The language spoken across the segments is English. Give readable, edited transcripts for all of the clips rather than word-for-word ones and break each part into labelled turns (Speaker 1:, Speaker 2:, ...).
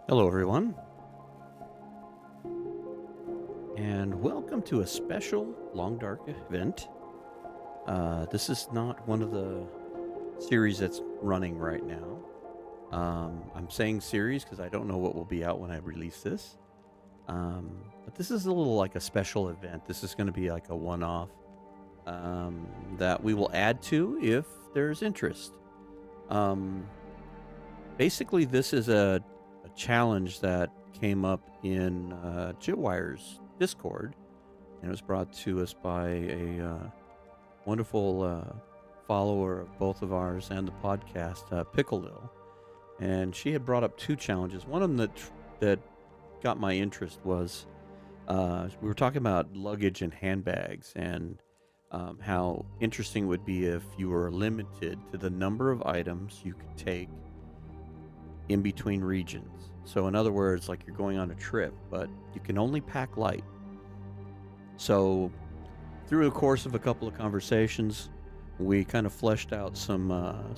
Speaker 1: Hello, everyone, and welcome to a special Long Dark event. This is not one of the series that's running right now. I'm saying series because I don't know what will be out when I release this. But this is a little like a special event. This is going to be like a one-off that we will add to if there's interest. Basically, this is a challenge that came up in Jitwire's Discord, and it was brought to us by a wonderful follower of both of ours and the podcast, Picklelil. And she had brought up two challenges. One of them that got my interest was we were talking about luggage and handbags and how interesting it would be if you were limited to the number of items you could take in between regions. So in other words, like you're going on a trip, but you can only pack light. So through the course of a couple of conversations, we kind of fleshed out some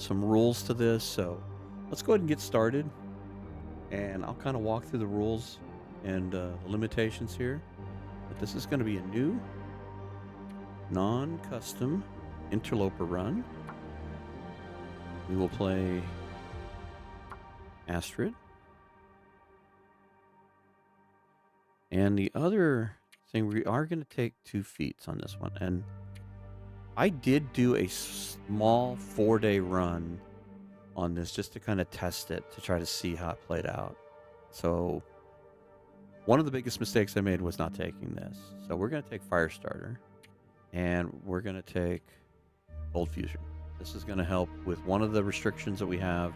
Speaker 1: rules to this. So let's go ahead and get started, and I'll kind of walk through the rules and the limitations here. But this is going to be a new, non-custom Interloper run. We will play Astrid. And the other thing, we are going to take 2 feats on this one. And I did do a small 4-day run on this just to kind of test it, to try to see how it played out. So one of the biggest mistakes I made was not taking this. So we're going to take Firestarter, and we're going to take Cold Fusion. This is going to help with one of the restrictions that we have.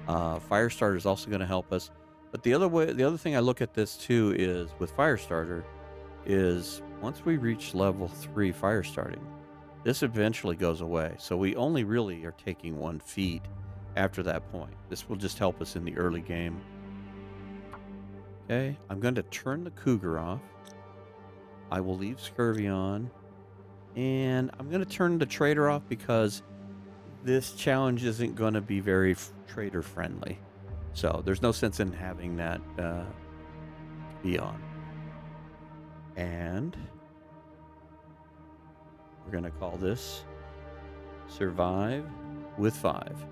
Speaker 1: Firestarter is also going to help us. But the other thing I look at this too is with Firestarter is once we reach level 3 fire starting, this eventually goes away. So we only really are taking 1 feat after that point. This will just help us in the early game. Okay, I'm going to turn the Cougar off. I will leave Scurvy on. And I'm going to turn the Trader off because this challenge isn't going to be very trader friendly. So there's no sense in having that be on. And we're going to call this Survive with 5.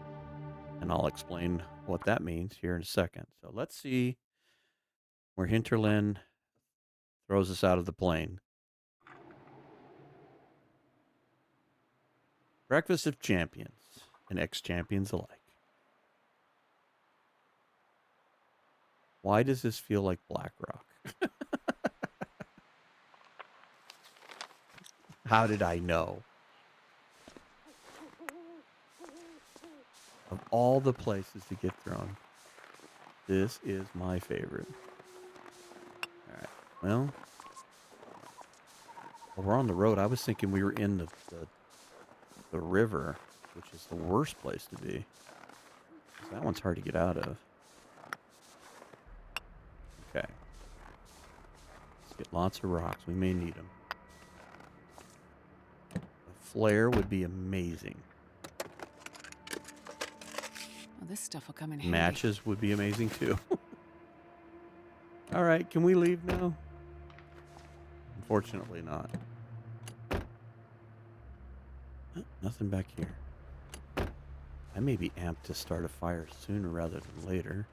Speaker 1: And I'll explain what that means here in a second. So let's see where Hinterland throws us out of the plane. Breakfast of Champions and ex-champions alike. Why does this feel like Blackrock? How did I know? Of all the places to get thrown, this is my favorite. All right. Well, while we're on the road, I was thinking we were in the river, which is the worst place to be. That one's hard to get out of. Okay. Let's get lots of rocks. We may need them. A flare would be amazing.
Speaker 2: Well, this stuff will come in handy.
Speaker 1: Matches would be amazing too. All right, can we leave now? Unfortunately not. Nothing back here. I may be amped to start a fire sooner rather than later,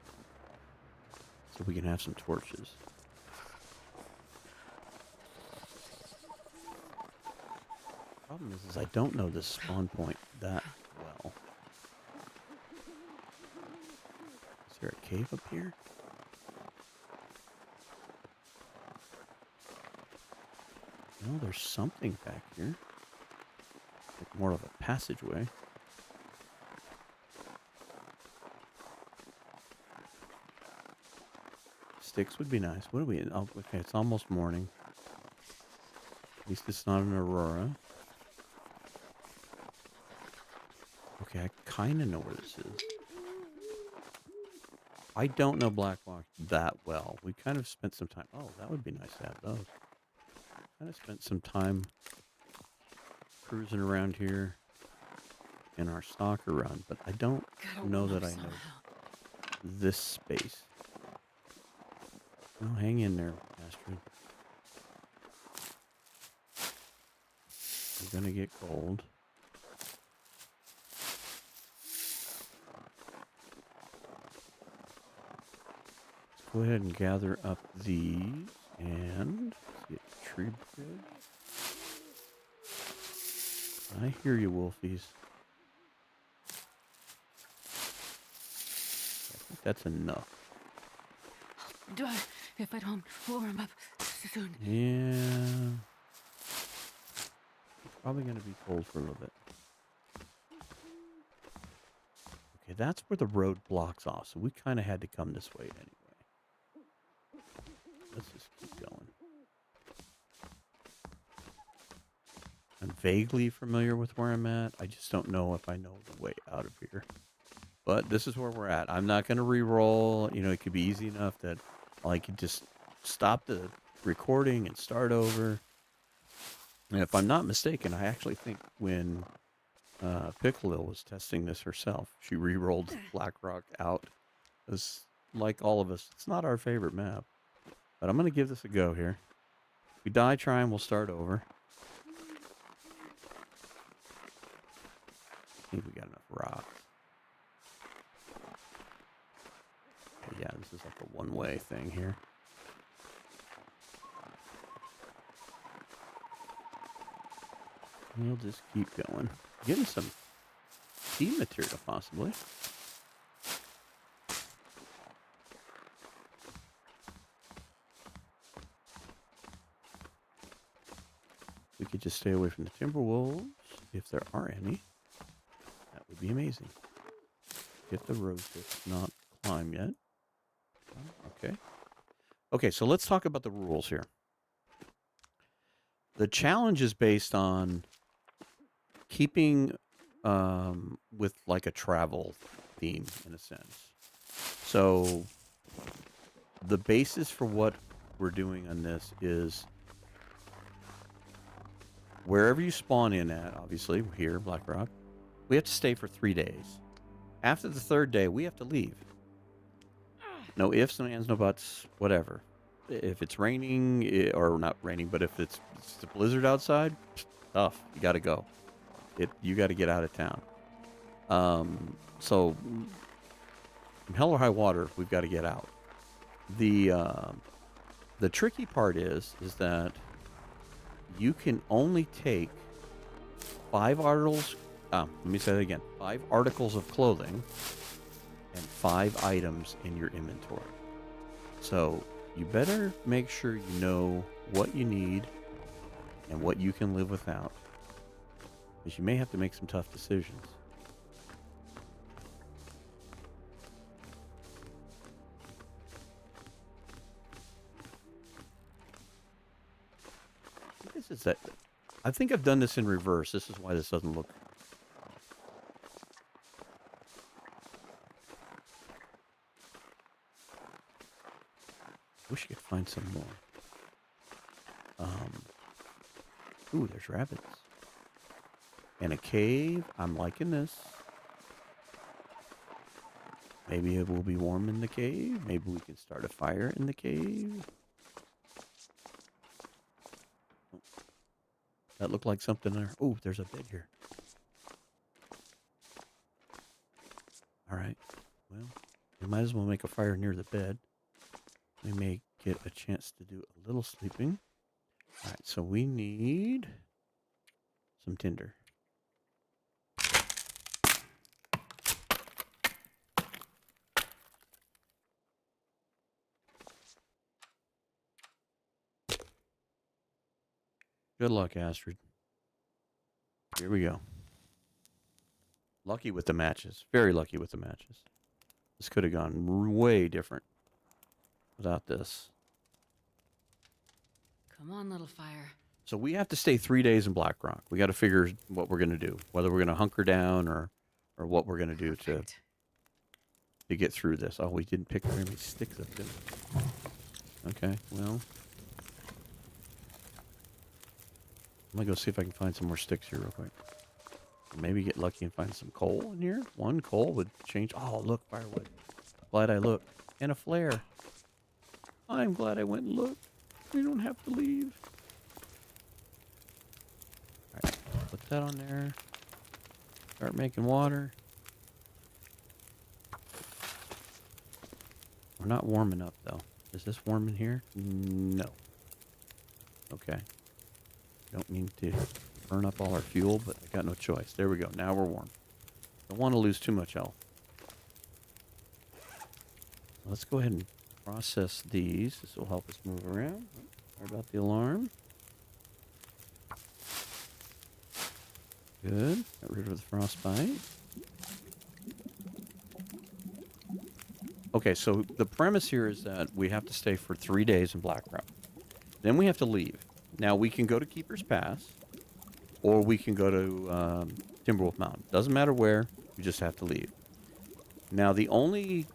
Speaker 1: so we can have some torches. Problem is I don't know this spawn point that well. Is there a cave up here? No, there's something back here. Like more of a passageway. Sticks would be nice. What are we in? Oh, okay, it's almost morning. At least it's not an aurora. Okay, I kind of know where this is. I don't know Blackrock that well. We kind of spent some time. Oh, that would be nice to have those. Kind of spent some time cruising around here in our stalker run, but I don't know that I know this space. Oh, hang in there, Astrid. We're gonna get cold. Let's go ahead and gather up these and get tree bridge. I hear you, Wolfies. I think that's enough.
Speaker 2: If I don't warm up soon.
Speaker 1: Yeah. It's probably going to be cold for a little bit. Okay, that's where the road blocks off, so we kind of had to come this way anyway. Let's just keep going. I'm vaguely familiar with where I'm at. I just don't know if I know the way out of here. But this is where we're at. I'm not going to re-roll. You know, it could be easy enough that I could just stop the recording and start over. And if I'm not mistaken, I actually think when Piccolo was testing this herself, she re-rolled Blackrock out. It's like all of us. It's not our favorite map. But I'm going to give this a go here. If we die trying, we'll start over. I think we got enough rocks. Okay, yeah, this is like a one-way thing here. We'll just keep going. Getting some tea material, possibly. We could just stay away from the Timberwolves, if there are any. That would be amazing. Get the road that's not climbed yet. Okay. Okay, so let's talk about the rules here. The challenge is based on keeping with like a travel theme, in a sense. So the basis for what we're doing on this is wherever you spawn in at, obviously, here, Blackrock, we have to stay for 3 days. After the 3rd day, we have to leave. No ifs, no ands, no buts, whatever. If it's raining, or not raining, but if it's a blizzard outside, tough. You got to go. You got to get out of town. So, from hell or high water, we've got to get out. The tricky part is that you can only take 5 articles. Let me say that again. 5 articles of clothing and 5 items in your inventory. So you better make sure you know what you need and what you can live without, because you may have to make some tough decisions. This is that. I think I've done this in reverse. This is why this doesn't look. Wish I could find some more. Ooh, there's rabbits. And a cave. I'm liking this. Maybe it will be warm in the cave. Maybe we can start a fire in the cave. That looked like something there. Oh, there's a bed here. All right. Well, we might as well make a fire near the bed. We may get a chance to do a little sleeping. All right, so we need some tinder. Good luck, Astrid. Here we go. Lucky with the matches. Very lucky with the matches. This could have gone way different without this.
Speaker 2: Come on, little fire.
Speaker 1: So we have to stay 3 days in Blackrock. We got to figure what we're going to do, whether we're going to hunker down or what we're going to do to get through this. Oh, we didn't pick very many sticks up, did we? Okay, well. I'm going to go see if I can find some more sticks here real quick. Maybe get lucky and find some coal in here. 1 coal would change. Oh, look, firewood. Glad I looked. And a flare. I'm glad I went and looked. We don't have to leave. All right, put that on there. Start making water. We're not warming up, though. Is this warm in here? No. Okay. Don't need to burn up all our fuel, but I got no choice. There we go. Now we're warm. Don't want to lose too much health. Let's go ahead and process these. This will help us move around. Sorry about the alarm. Good. Got rid of the frostbite. Okay, so the premise here is that we have to stay for 3 days in Blackrock. Then we have to leave. Now, we can go to Keeper's Pass, or we can go to Timberwolf Mountain. Doesn't matter where, we just have to leave. Now, the only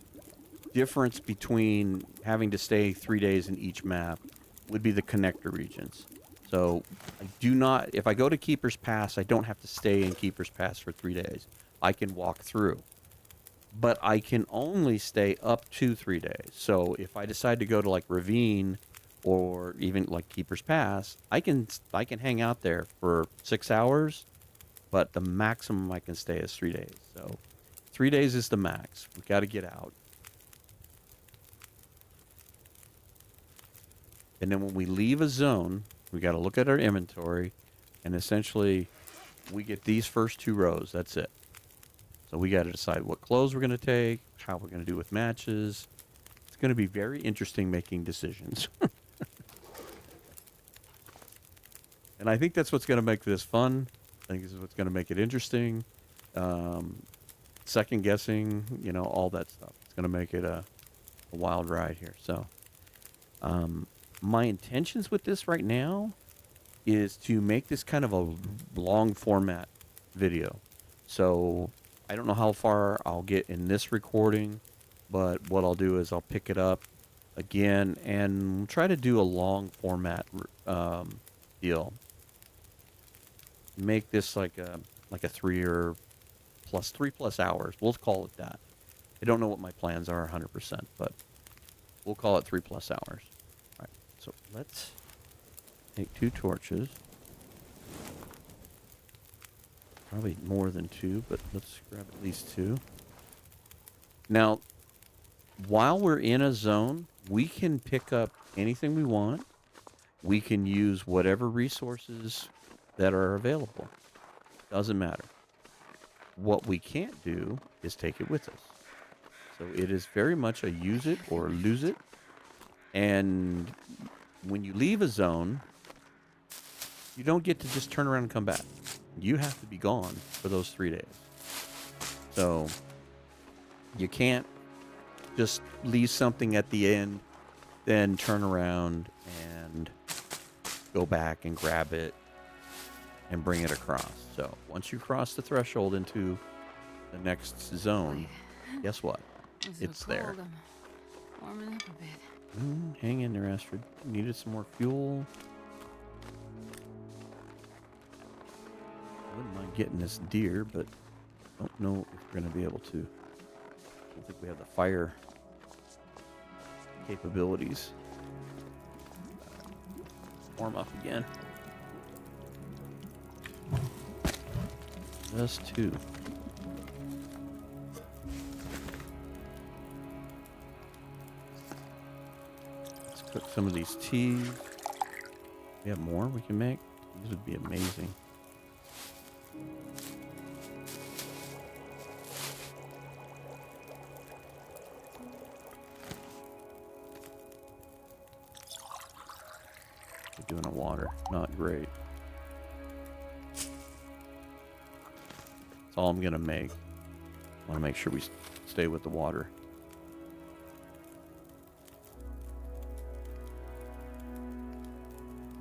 Speaker 1: difference between having to stay 3 days in each map would be the connector regions. So, I do not, if I go to Keeper's Pass, I don't have to stay in Keeper's Pass for 3 days. I can walk through. But I can only stay up to 3 days. So, if I decide to go to, like, Ravine, or even like Keeper's Pass, I can hang out there for 6 hours, but the maximum I can stay is 3 days. So 3 days is the max. We got to get out. And then when we leave a zone, we got to look at our inventory, and essentially we get these first 2 rows. That's it. So we got to decide what clothes we're going to take, how we're going to do with matches. It's going to be very interesting making decisions. And I think that's what's going to make this fun. I think this is what's going to make it interesting. Second guessing, you know, all that stuff. It's going to make it a wild ride here. So, my intentions with this right now is to make this kind of a long format video. So, I don't know how far I'll get in this recording, but what I'll do is I'll pick it up again and try to do a long format deal. Make this like a 3 plus hours. We'll call it that. I don't know what my plans are 100%, but we'll call it 3 plus hours. All right. So let's take 2 torches. Probably more than 2, but let's grab at least 2. Now, while we're in a zone, we can pick up anything we want. We can use whatever resources that are available. Doesn't matter. What we can't do is take it with us. So it is very much a use it or lose it. And when you leave a zone, you don't get to just turn around and come back. You have to be gone for those 3 days. So you can't just leave something at the end, then turn around and go back and grab it and bring it across. So once you cross the threshold into the next zone, guess what? It's there.
Speaker 2: I'm warming up a bit.
Speaker 1: Hang in there, Astrid. Needed some more fuel. Wouldn't mind getting this deer, but don't know if we're going to be able to. I don't think we have the fire capabilities. Warm up again. Just 2. Let's cook some of these teas. We have more we can make. These would be amazing. We're doing a water. Not great. All I'm gonna make. I want to make sure we stay with the water.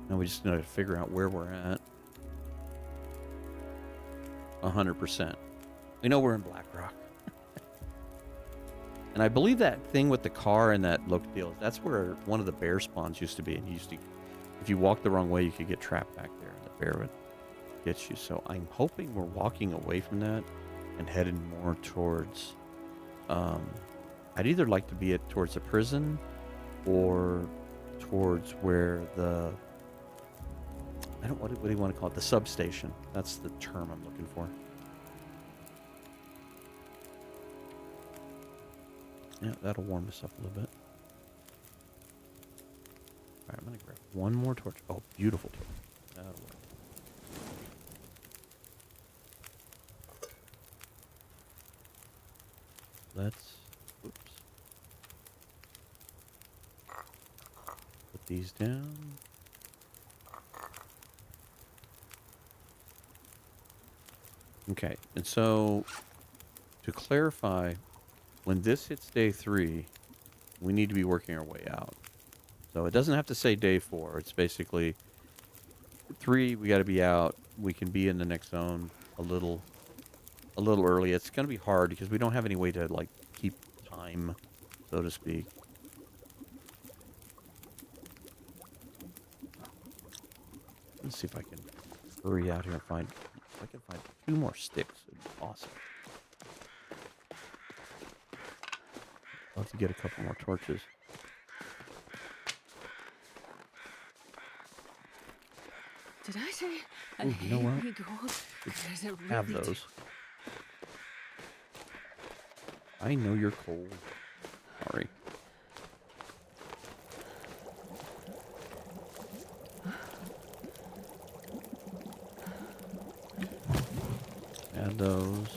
Speaker 1: Now we just need to figure out where we're at. 100%. We know we're in Blackrock. And I believe that thing with the car and that look deal, that's where one of the bear spawns used to be. And if you walk the wrong way, you could get trapped back there. And the bear would get you. So I'm hoping we're walking away from that and heading more towards I'd either like to be towards a prison or towards where the what do you want to call it? The substation. That's the term I'm looking for. Yeah, that'll warm us up a little bit. All right, I'm gonna grab one more torch. Oh, beautiful torch. That'll work. Let's, oops. Put these down. Okay, and so to clarify, when this hits day 3, we need to be working our way out. So it doesn't have to say day 4. It's basically 3, we got to be out. We can be in the next zone a little early. It's going to be hard because we don't have any way to like keep time, so to speak. Let's see if I can hurry out here and find, if I can find 2 more sticks. It'd be awesome. I'll have to get a couple more torches.
Speaker 2: Did I say I
Speaker 1: Ooh, you know what?
Speaker 2: hate gold? Does it really
Speaker 1: Have those. I know you're cold. Sorry. Add those.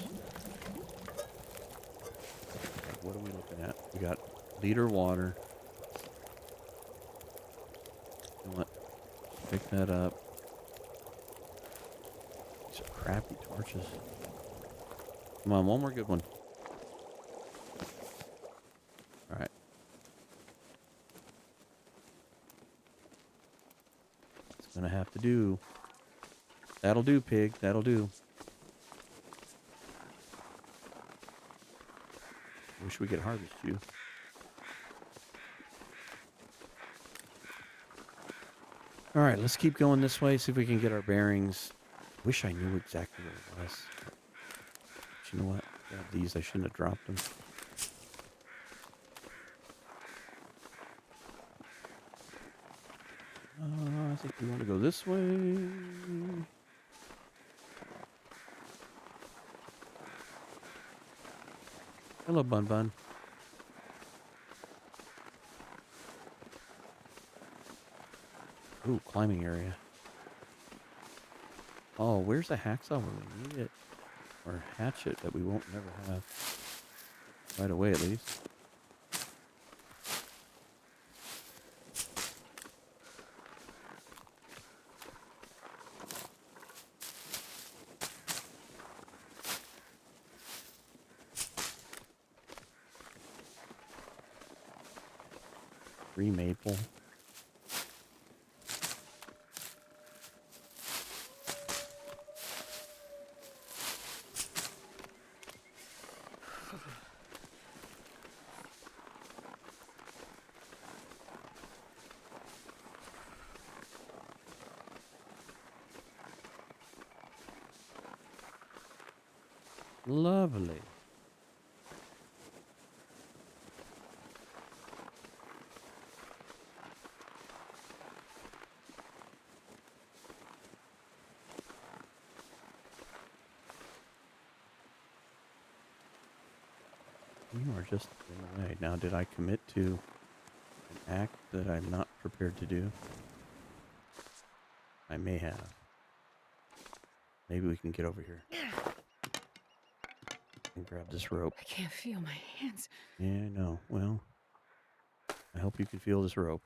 Speaker 1: Okay, what are we looking at? We got liter water. You know what? Pick that up. These are crappy torches. Come on, one more good one. Alright. It's gonna have to do. That'll do, pig. That'll do. Wish we could harvest you. Alright, let's keep going this way, see if we can get our bearings. Wish I knew exactly where it was. But you know what? Grab these. I shouldn't have dropped them. I think we want to go this way. Hello, Bun Bun. Ooh, climbing area. Oh, where's the hacksaw when we need it? Or hatchet that we won't never have. Right away, at least. Free maple. Lovely. You are just in the way. Now, did I commit to an act that I'm not prepared to do? I may have. Maybe we can get over here and grab this rope.
Speaker 2: I can't feel my hands.
Speaker 1: Yeah, I know. Well, I hope you can feel this rope.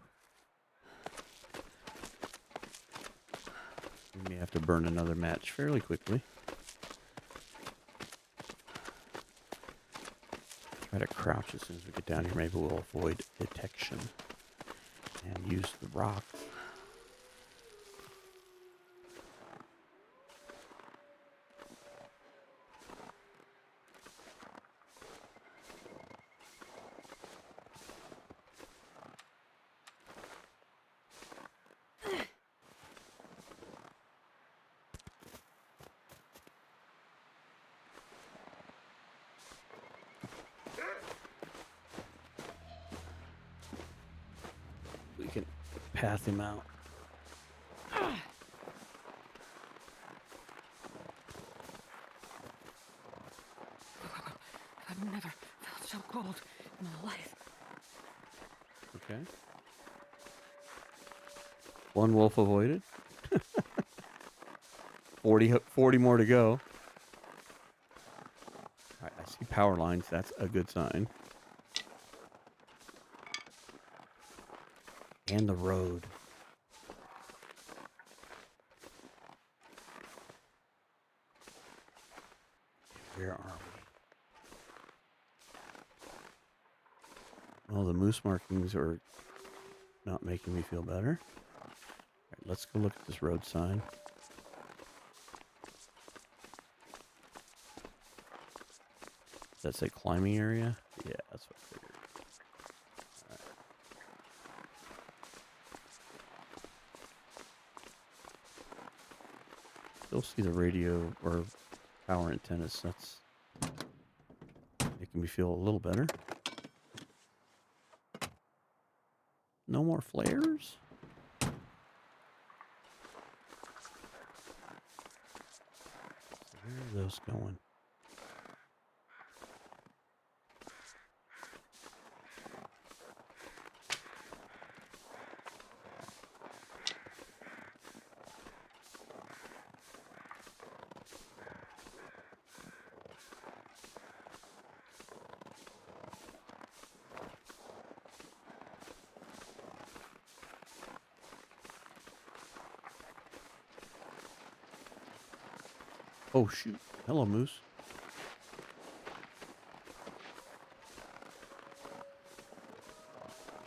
Speaker 1: We may have to burn another match fairly quickly. Try to crouch as soon as we get down here. Maybe we'll avoid detection and use the rock. we can path him out.
Speaker 2: I've never felt so cold in my life.
Speaker 1: Okay. One wolf avoided. 40 more to go. All right, I see power lines. That's a good sign. And the road. Where are we? Well, the moose markings are not making me feel better. All right, let's go look at this road sign. Does that say climbing area? Yeah, that's what I figured. All right. Still see the radio or power antennas. That's making me feel a little better. No more flares? So where are those going? Oh, shoot. Hello, moose.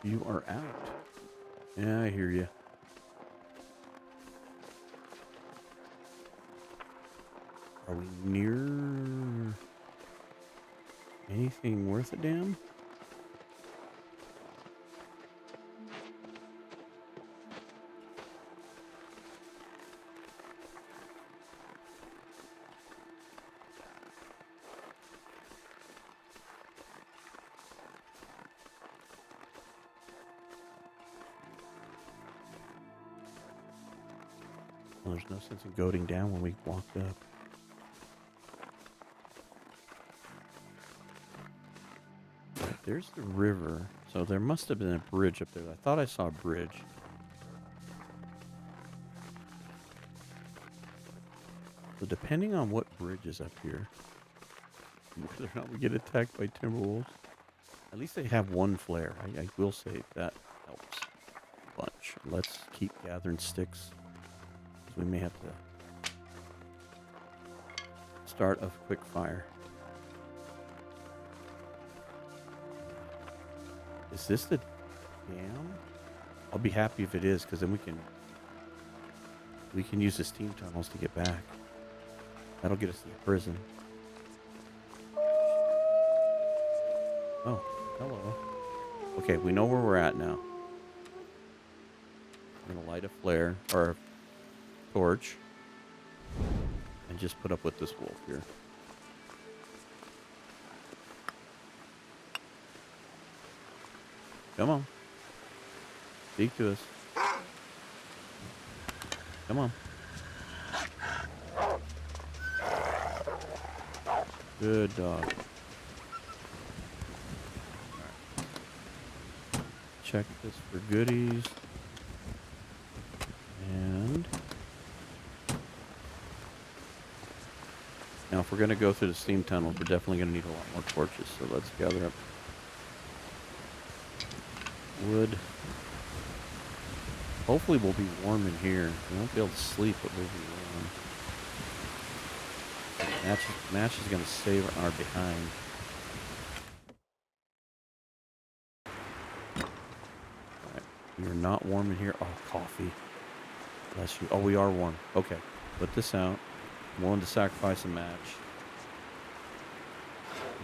Speaker 1: You are out. Yeah, I hear you. Are we near anything worth a damn? Well, there's no sense in goading down when we walked up. Right, there's the river. So there must have been a bridge up there. I thought I saw a bridge. So depending on what bridge is up here, whether or not we get attacked by Timberwolves, at least they have one flare. I will say that helps a bunch. Let's keep gathering sticks. We may have to start a quick fire. Is this the dam? I'll be happy if it is, because then we can use the steam tunnels to get back. That'll get us to the prison. Oh, hello. Okay, we know where we're at now. I'm gonna light a flare or a torch and just put up with this wolf here. Come on. Speak to us. Come on. Good dog. Check this for goodies. And now if we're going to go through the steam tunnels, we're definitely going to need a lot more torches. So let's gather up wood. Hopefully we'll be warm in here. We won't be able to sleep, but we'll be warm. Match is going to save our behind. Alright, we are not warm in here. Oh, coffee. Bless you. Oh, we are warm. Okay, put this out. I'm willing to sacrifice a match.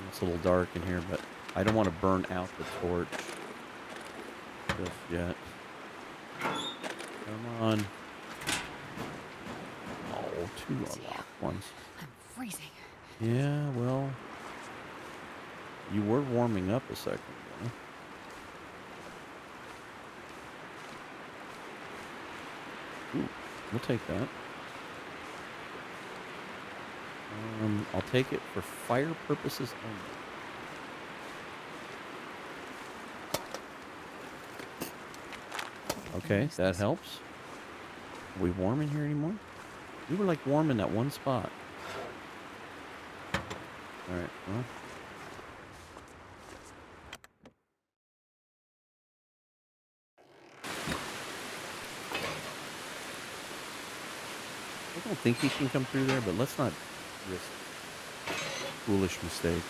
Speaker 1: It's a little dark in here, but I don't want to burn out the torch just yet. Come on. Oh, two unlocked ones.
Speaker 2: I'm freezing.
Speaker 1: Yeah, well, you were warming up a second ago. Ooh, we'll take that. I'll take it for fire purposes only. Okay, that helps. Are we warm in here anymore? We were like warm in that one spot. Alright, well. I don't think he can come through there, but let's not risk foolish mistake.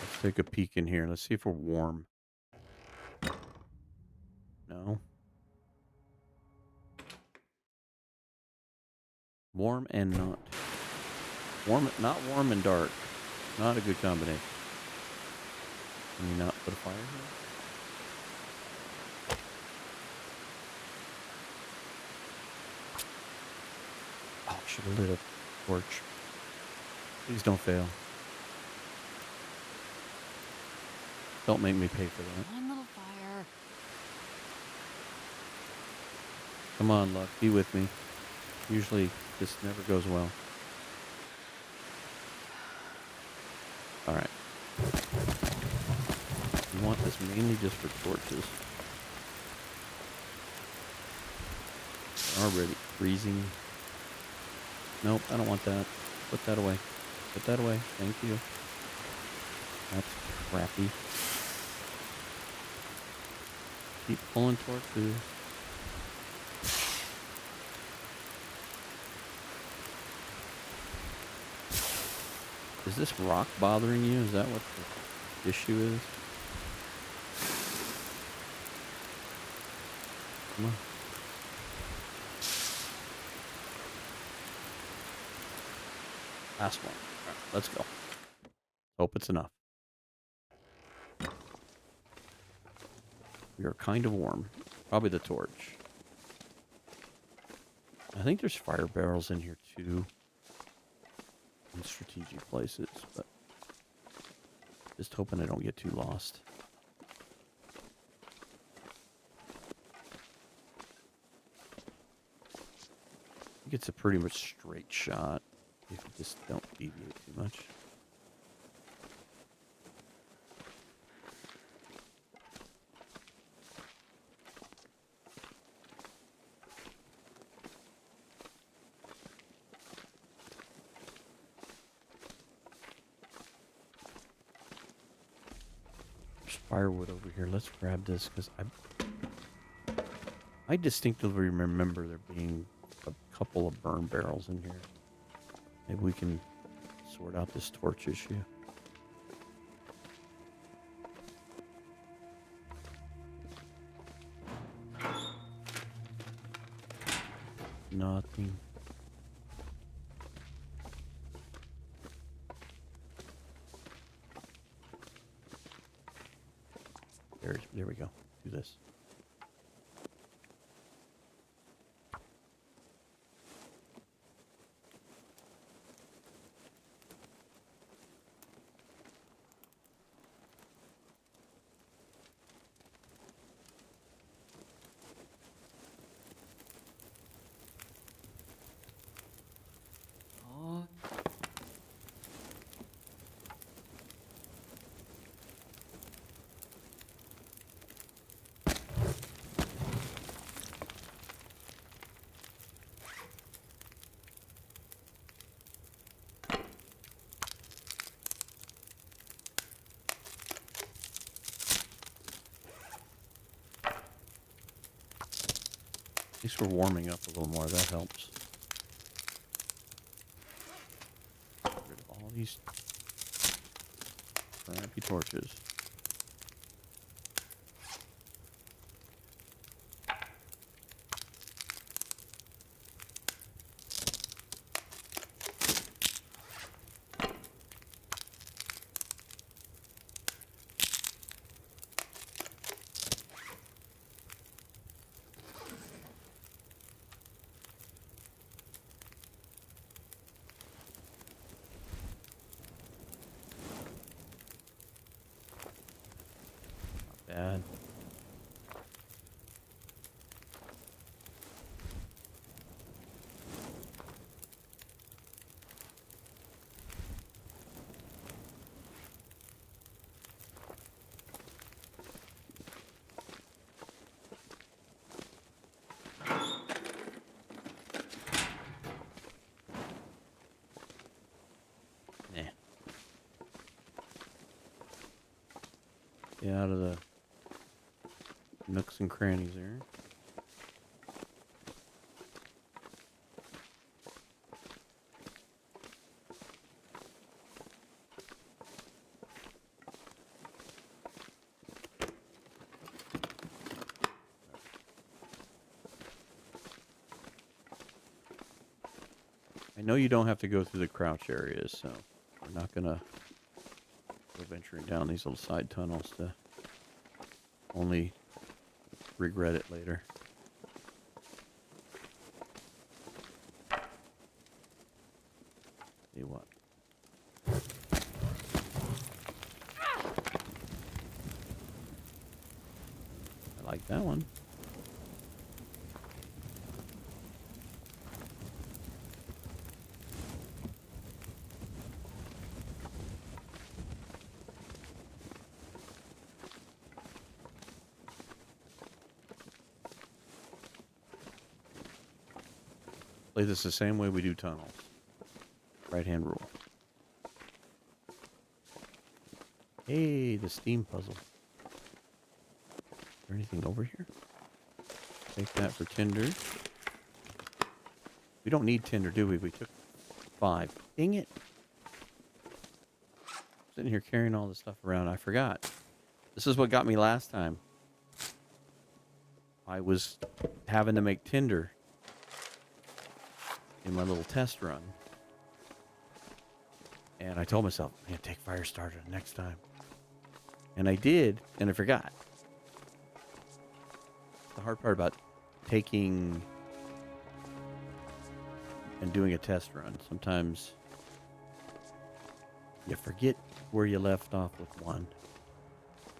Speaker 1: Let's take a peek in here. Let's see if we're warm. No. Warm and not. Not warm and dark. Not a good combination. Can you not put a fire here? Oh, I should have lit a torch. Please don't fail. Don't make me pay for that.
Speaker 2: One little fire.
Speaker 1: Come on, Luck. Be with me. Usually this never goes well. Alright. We want this mainly just for torches. Already freezing. Nope, I don't want that. Put that away. Put that away. Thank you. That's crappy. Keep pulling torches. Is this rock bothering you? Is that what the issue is? Come on. Last one. All right, let's go. Hope it's enough. We are kind of warm. Probably the torch. I think there's fire barrels in here too. In strategic places, but just hoping I don't get too lost. I think it's a pretty much straight shot if you just don't deviate too much. Firewood over here. Let's grab this because I distinctly remember there being a couple of burn barrels in here. Maybe we can sort out this torch issue. Nothing. There we go. Do this.
Speaker 2: Oh,
Speaker 1: At least we're warming up a little more. That helps. Get rid of all these crappy torches. bad. Nah. Get out of the nooks and crannies there. I know you don't have to go through the crouch areas, so we're not gonna go venturing down these little side tunnels to only regret it later. See what? I like that one. Play this the same way we do tunnels. Right hand rule. Hey, the steam puzzle. Is there anything over here? Take that for tinder. We don't need tinder, do we? We took 5. Dang it. Sitting here carrying all this stuff around. I forgot. This is what got me last time. I was having to make tinder in my little test run. And I told myself, I'm going to take fire starter next time. And I did, and I forgot. The hard part about taking and doing a test run, sometimes you forget where you left off with one.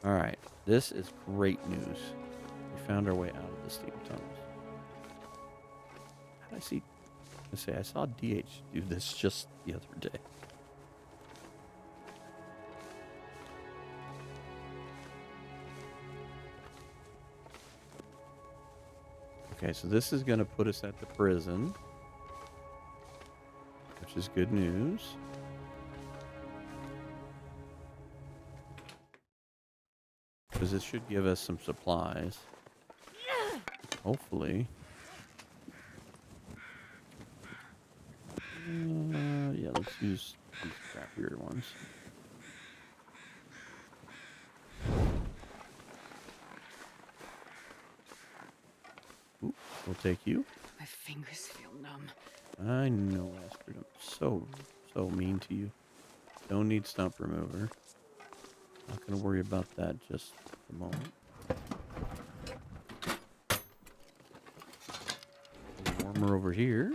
Speaker 1: Alright, this is great news. We found our way out of the steam tunnels. How did I see? I saw DH do this just the other day. Okay, so this is going to put us at the prison, which is good news. Because it should give us some supplies. Hopefully. Yeah, let's use these crappier ones. Ooh, we'll take you.
Speaker 2: My fingers feel numb.
Speaker 1: I know, Astrid. I'm so mean to you. Don't need stump remover. Not going to worry about that just a moment. A little warmer over here.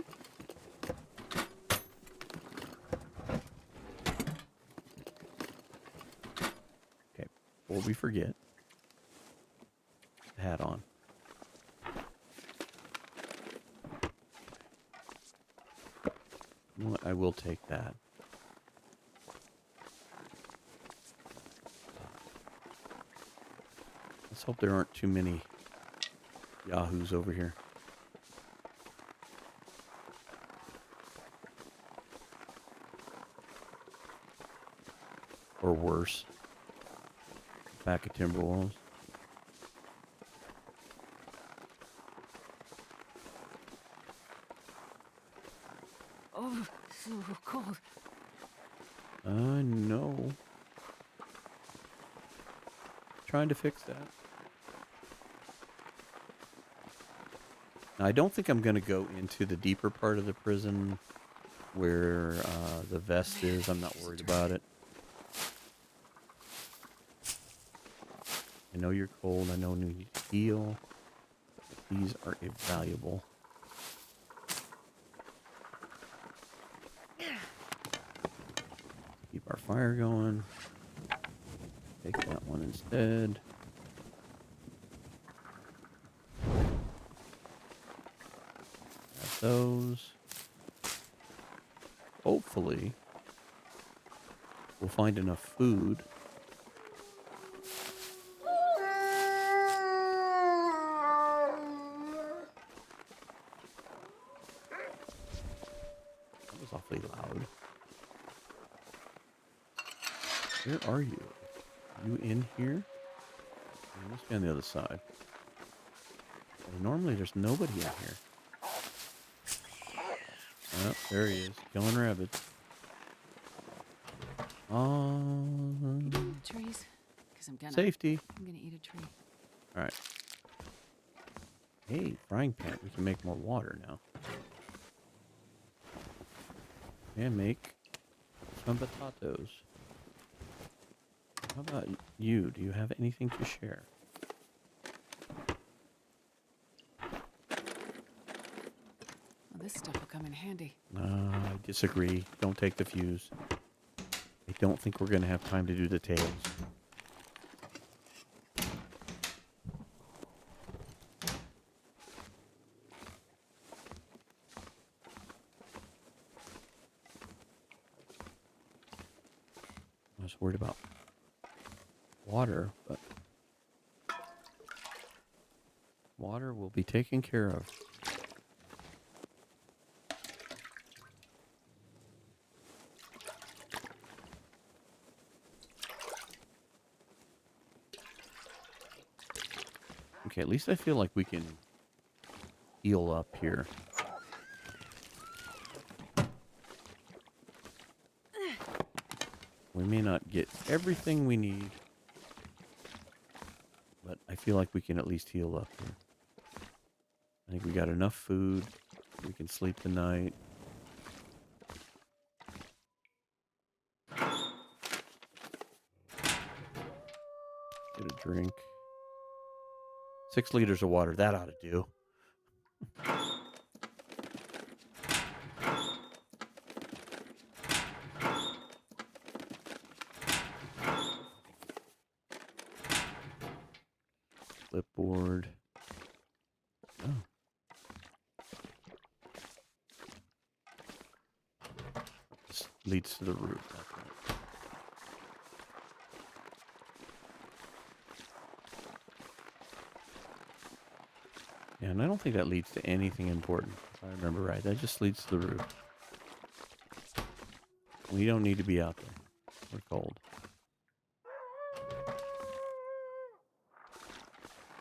Speaker 1: Okay, before we forget, the hat on. Well, I will take that. Let's hope there aren't too many yahoos over here. Or worse. Back at Timberwolves.
Speaker 2: Oh, so cold.
Speaker 1: I know. Trying to fix that. Now, I don't think I'm going to go into the deeper part of the prison where the vest is. I'm not worried about it. I know you're cold. I know you need to heal. These are invaluable. Keep our fire going. Take that one instead. those. Hopefully, we'll find enough food. That was awfully loud. Where are you? Are you in here? You must be on the other side. Well, normally there's nobody in here. Oh, there he is. Killing rabbits.
Speaker 2: Trees? Because I'm
Speaker 1: Safety.
Speaker 2: gonna eat a tree.
Speaker 1: Alright. Hey, frying pan. We can make more water now. And make some potatoes. How about you? Do you have anything to share?
Speaker 2: Well, this stuff will come in handy.
Speaker 1: I disagree. Don't take the fuse. I don't think we're going to have time to do the tails. I was worried about water, but water will be taken care of. Okay, at least I feel like we can heal up here. We may not get everything we need, but I feel like we can at least heal up here. I think we got enough food. We can sleep tonight. Get a drink. 6 liters of water. That ought to do. Clipboard. Oh. This leads to the roof. That's right. Yeah, and I don't think that leads to anything important, if I remember right. That just leads to the roof. We don't need to be out there. We're cold.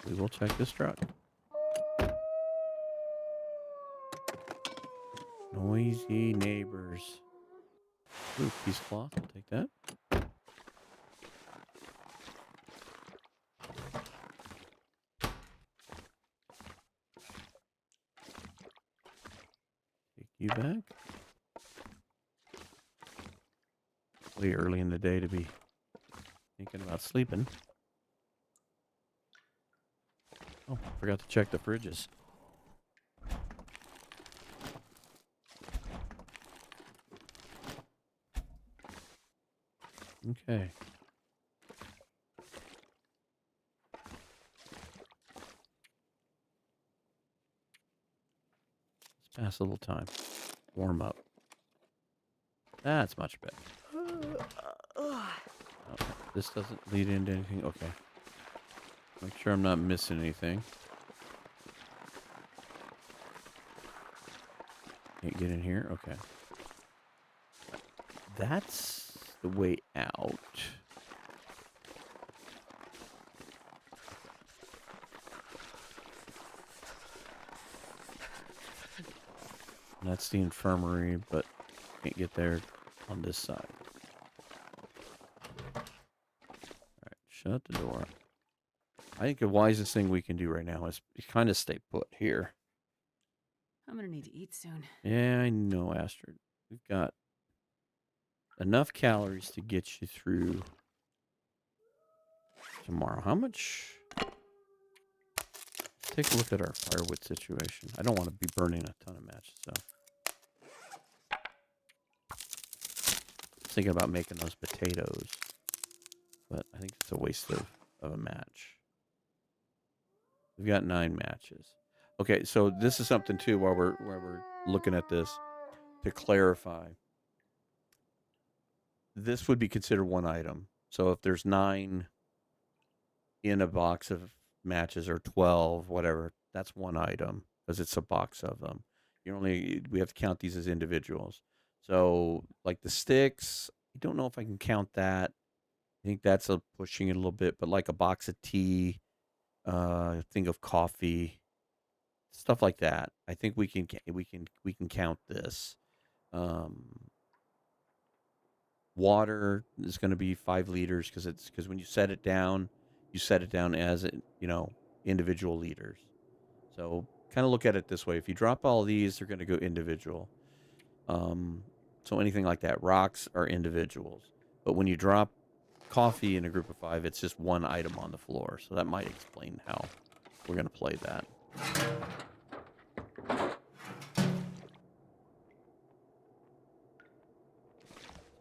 Speaker 1: We will check this truck. Noisy neighbors. Ooh, piece of cloth. I'll take that. Take you back. Way early in the day to be thinking about sleeping. Oh, forgot to check the fridges. Okay. Let's pass a little time. Warm up. That's much better. Oh, this doesn't lead into anything. Okay. Make sure I'm not missing anything. Can't get in here? Okay. That's the way out. And that's the infirmary, but can't get there on this side. Alright, shut the door. I think the wisest thing we can do right now is kind of stay put here.
Speaker 2: I'm gonna need to eat soon.
Speaker 1: Yeah, I know, Astrid. We've got enough calories to get you through tomorrow. How much? Let's take a look at our firewood situation. I don't want to be burning a ton of matches, so. Thinking about making those potatoes, but I think it's a waste of a match. We've got 9 matches. Okay, so this is something too while we're looking at this to clarify. This would be considered one item. So if there's 9 in a box of matches or 12, whatever, that's one item because it's a box of them. We have to count these as individuals. So like the sticks, I don't know if I can count that. I think that's pushing it a little bit, but like a box of tea, thing of coffee, stuff like that. I think we can count this. Um, Water is going to be 5 liters because when you set it down as individual liters. So kind of look at it this way: if you drop all these, they're going to go individual. Um, so anything like that, rocks are individuals. But when you drop coffee in a group of 5, it's just one item on the floor. So that might explain how we're going to play that.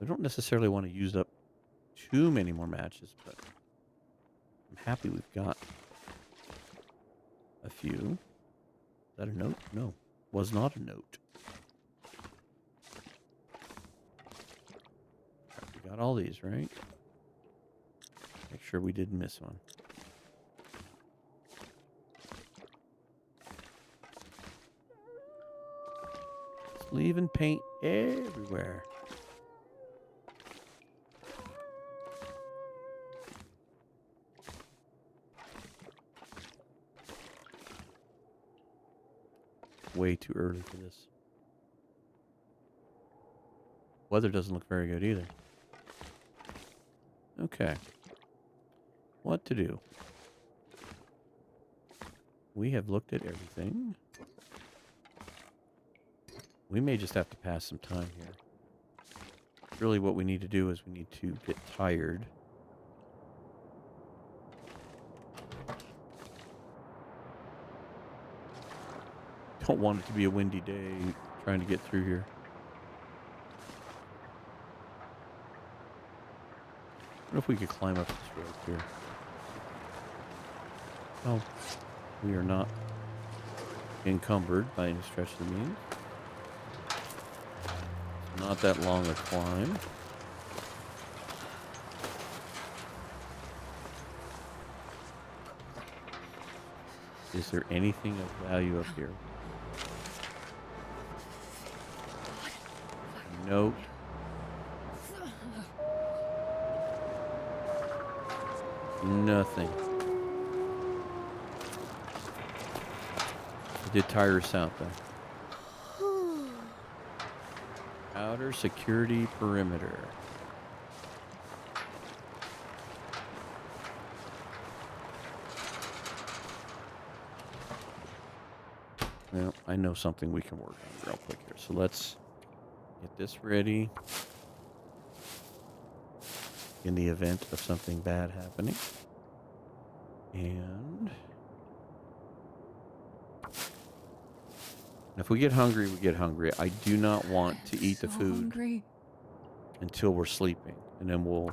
Speaker 1: I don't necessarily want to use up too many more matches, but I'm happy we've got a few. Is that a note? No, was not a note. Right, we got all these, right? Make sure we didn't miss one. It's leaving paint everywhere. Way too early for this. Weather doesn't look very good either. Okay. What to do? We have looked at everything. We may just have to pass some time here. Really what we need to do is we need to get tired. Don't want it to be a windy day trying to get through here. I wonder if we could climb up this road here. Oh, we are not encumbered by any stretch of the means. It's not that long a climb. Is there anything of value up here? Nope. Nothing. It did tire us out though. Outer security perimeter. Well, I know something we can work on real quick here. So let's get this ready in the event of something bad happening. And if we get hungry, we get hungry. I do not want to eat the food until we're sleeping, and then we'll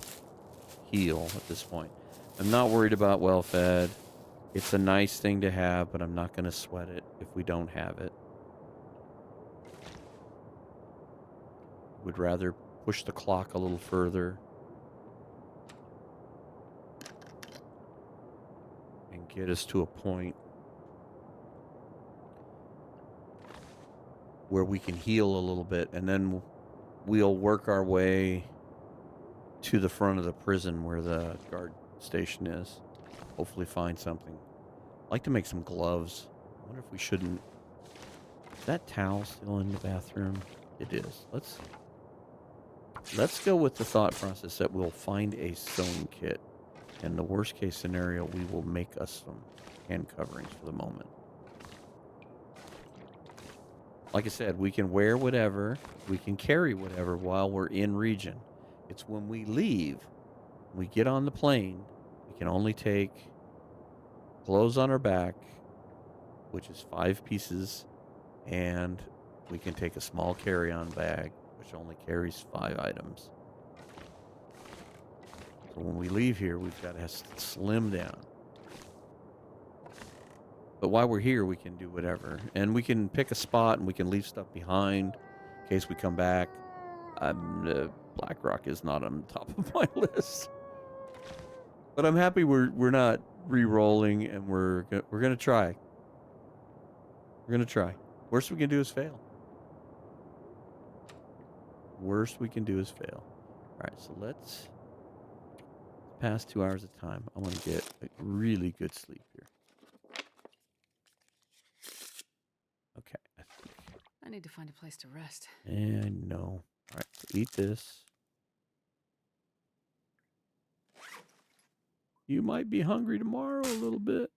Speaker 1: heal at this point. I'm not worried about well-fed. It's a nice thing to have, but I'm not going to sweat it if we don't have it. Would rather push the clock a little further and get us to a point where we can heal a little bit, and then we'll work our way to the front of the prison where the guard station is. Hopefully find something. I'd like to make some gloves. I wonder if we shouldn't. Is that towel still in the bathroom? It is. Let's go with the thought process that we'll find a sewing kit. And the worst case scenario, we will make us some hand coverings for the moment. Like I said, we can wear whatever, we can carry whatever while we're in region. It's when we leave, we get on the plane, we can only take clothes on our back, which is 5 pieces, and we can take a small carry-on bag, which only carries 5 items. So when we leave here, we've got to slim down. But while we're here, we can do whatever. And we can pick a spot and we can leave stuff behind in case we come back. Blackrock is not on top of my list. But I'm happy we're not re-rolling, and we're gonna try. We're gonna try. Worst we can do is fail. Worst we can do is fail. All right, so let's pass 2 hours of time. I want to get a really good sleep here. Okay.
Speaker 2: I need to find a place to rest.
Speaker 1: And no. All right, so eat this. You might be hungry tomorrow a little bit.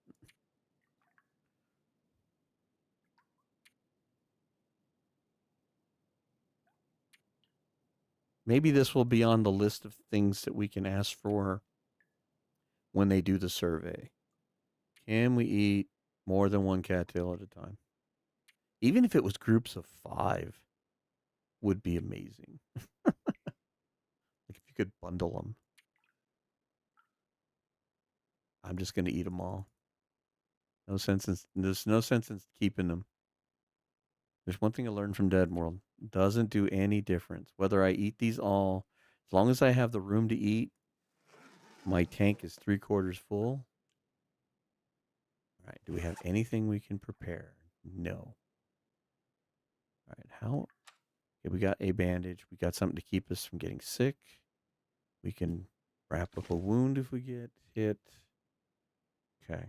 Speaker 1: Maybe this will be on the list of things that we can ask for when they do the survey. Can we eat more than one cattail at a time? Even if it was groups of 5, would be amazing. Like if you could bundle them. I'm just going to eat them all. There's no sense in keeping them. There's one thing I learned from Dead World. Doesn't do any difference. Whether I eat these all, as long as I have the room to eat, my tank is 3/4 full. All right, do we have anything we can prepare? No. All right, how? Okay, we got a bandage. We got something to keep us from getting sick. We can wrap up a wound if we get hit. Okay.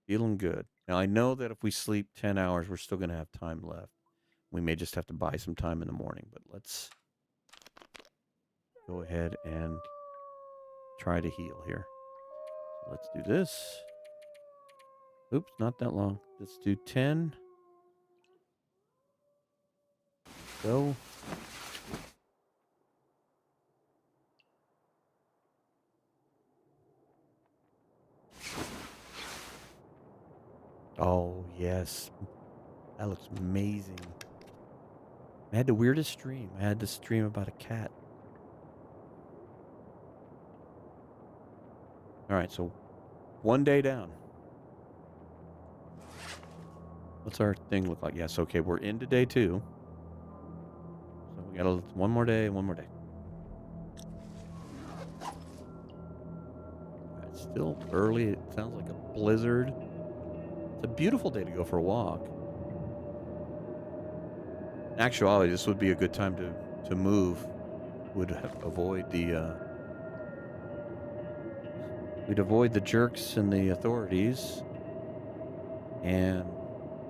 Speaker 1: Feeling good. Now, I know that if we sleep 10 hours, we're still going to have time left. We may just have to buy some time in the morning, but let's go ahead and try to heal here. So let's do this. Oops, not that long. Let's do 10. Go. Oh, yes. That looks amazing. I had the weirdest dream. I had this dream about a cat. All right, so 1 day down. What's our thing look like? Yes, okay, we're into day 2. So we got one more day, one more day. All right, still early. It sounds like a blizzard. It's a beautiful day to go for a walk. In actuality, this would be a good time to move. We'd avoid the jerks and the authorities, and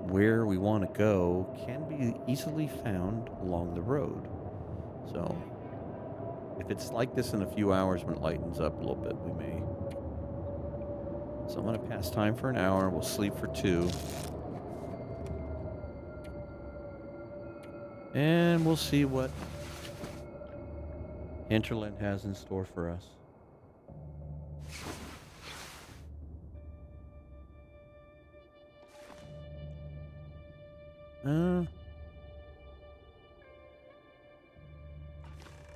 Speaker 1: where we want to go can be easily found along the road. So if it's like this in a few hours when it lightens up a little bit, we may. So I'm going to pass time for an hour. We'll sleep for 2. And we'll see what Hinterland has in store for us.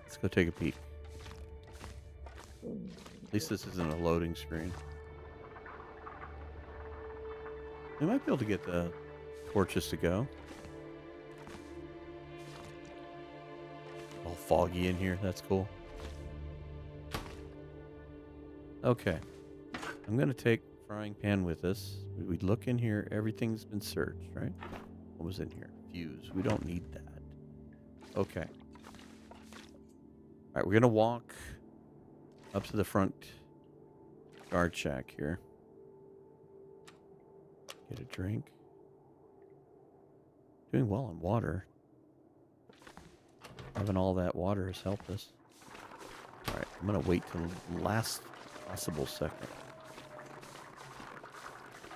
Speaker 1: Let's go take a peek. At least this isn't a loading screen. We might be able to get the torches to go. All foggy in here. That's cool. Okay. I'm going to take frying pan with us. We look in here. Everything's been searched, right? What was in here? Fuse. We don't need that. Okay. All right, we're going to walk up to the front guard shack here. Get a drink. Doing well on water. Having all that water has helped us. All right, I'm going to wait till the last possible second.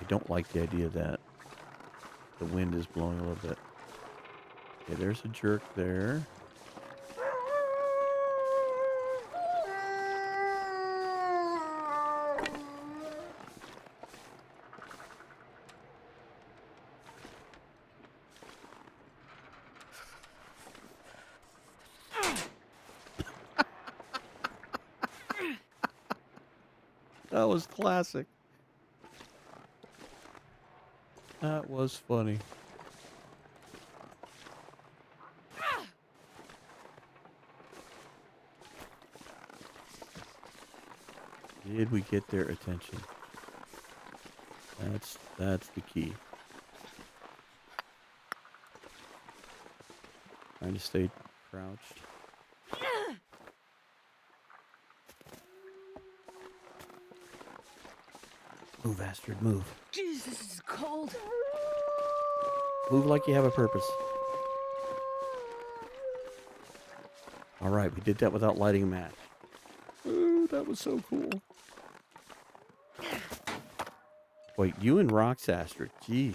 Speaker 1: I don't like the idea that the wind is blowing a little bit. Okay, there's a jerk there. That was classic. That was funny. Did we get their attention? That's the key. Trying to stay crouched. Move, Astrid, move.
Speaker 2: Jeez, this is cold.
Speaker 1: Move like you have a purpose. All right, we did that without lighting a match. Ooh, that was so cool. Wait, you and rocks, Astrid. Jeez.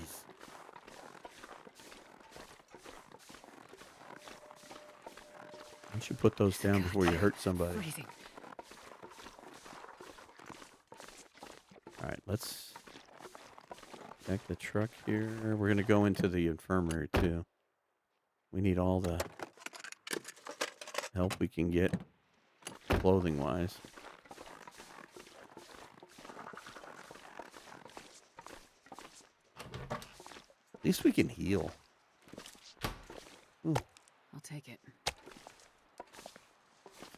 Speaker 1: Why don't you put those down before you hurt somebody?
Speaker 2: Freezing.
Speaker 1: All right, let's check the truck here. We're going to go into the infirmary, too. We need all the help we can get, clothing-wise. At least we can heal. Ooh.
Speaker 2: I'll take it.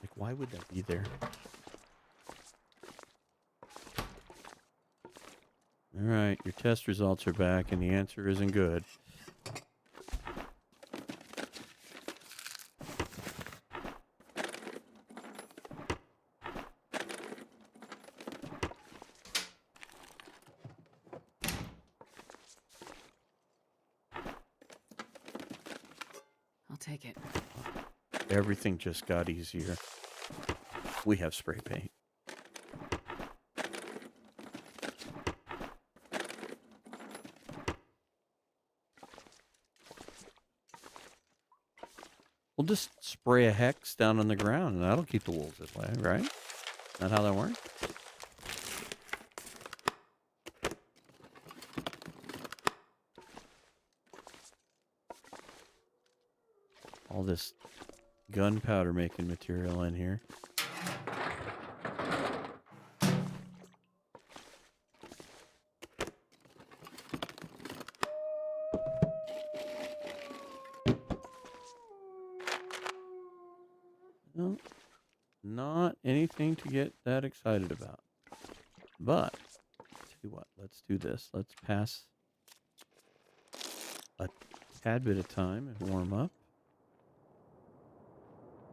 Speaker 1: Like, why would that be there? All right, your test results are back, and the answer isn't good.
Speaker 2: I'll take it.
Speaker 1: Everything just got easier. We have spray paint. We'll just spray a hex down on the ground, and that'll keep the wolves at bay, right? Not how that works? All this gunpowder making material in here. No, not anything to get that excited about. But, tell you what, let's do this. Let's pass a tad bit of time and warm up.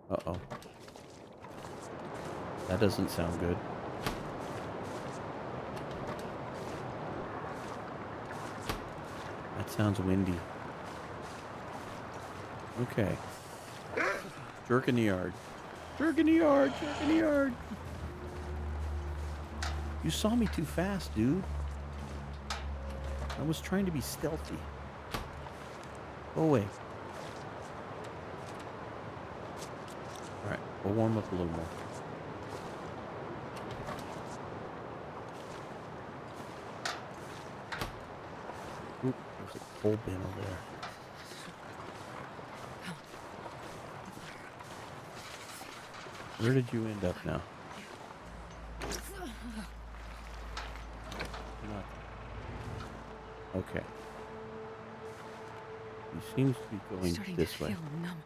Speaker 1: Uh-oh. That doesn't sound good. That sounds windy. Okay. Jerk in the yard. Jerk in the yard. Jerk in the yard. You saw me too fast, dude. I was trying to be stealthy. Go away. Alright, we'll warm up a little more. Oop, there's a coal bin over there. Where did you end up now? You're not there. Okay. He seems to be going this way.
Speaker 2: Numb.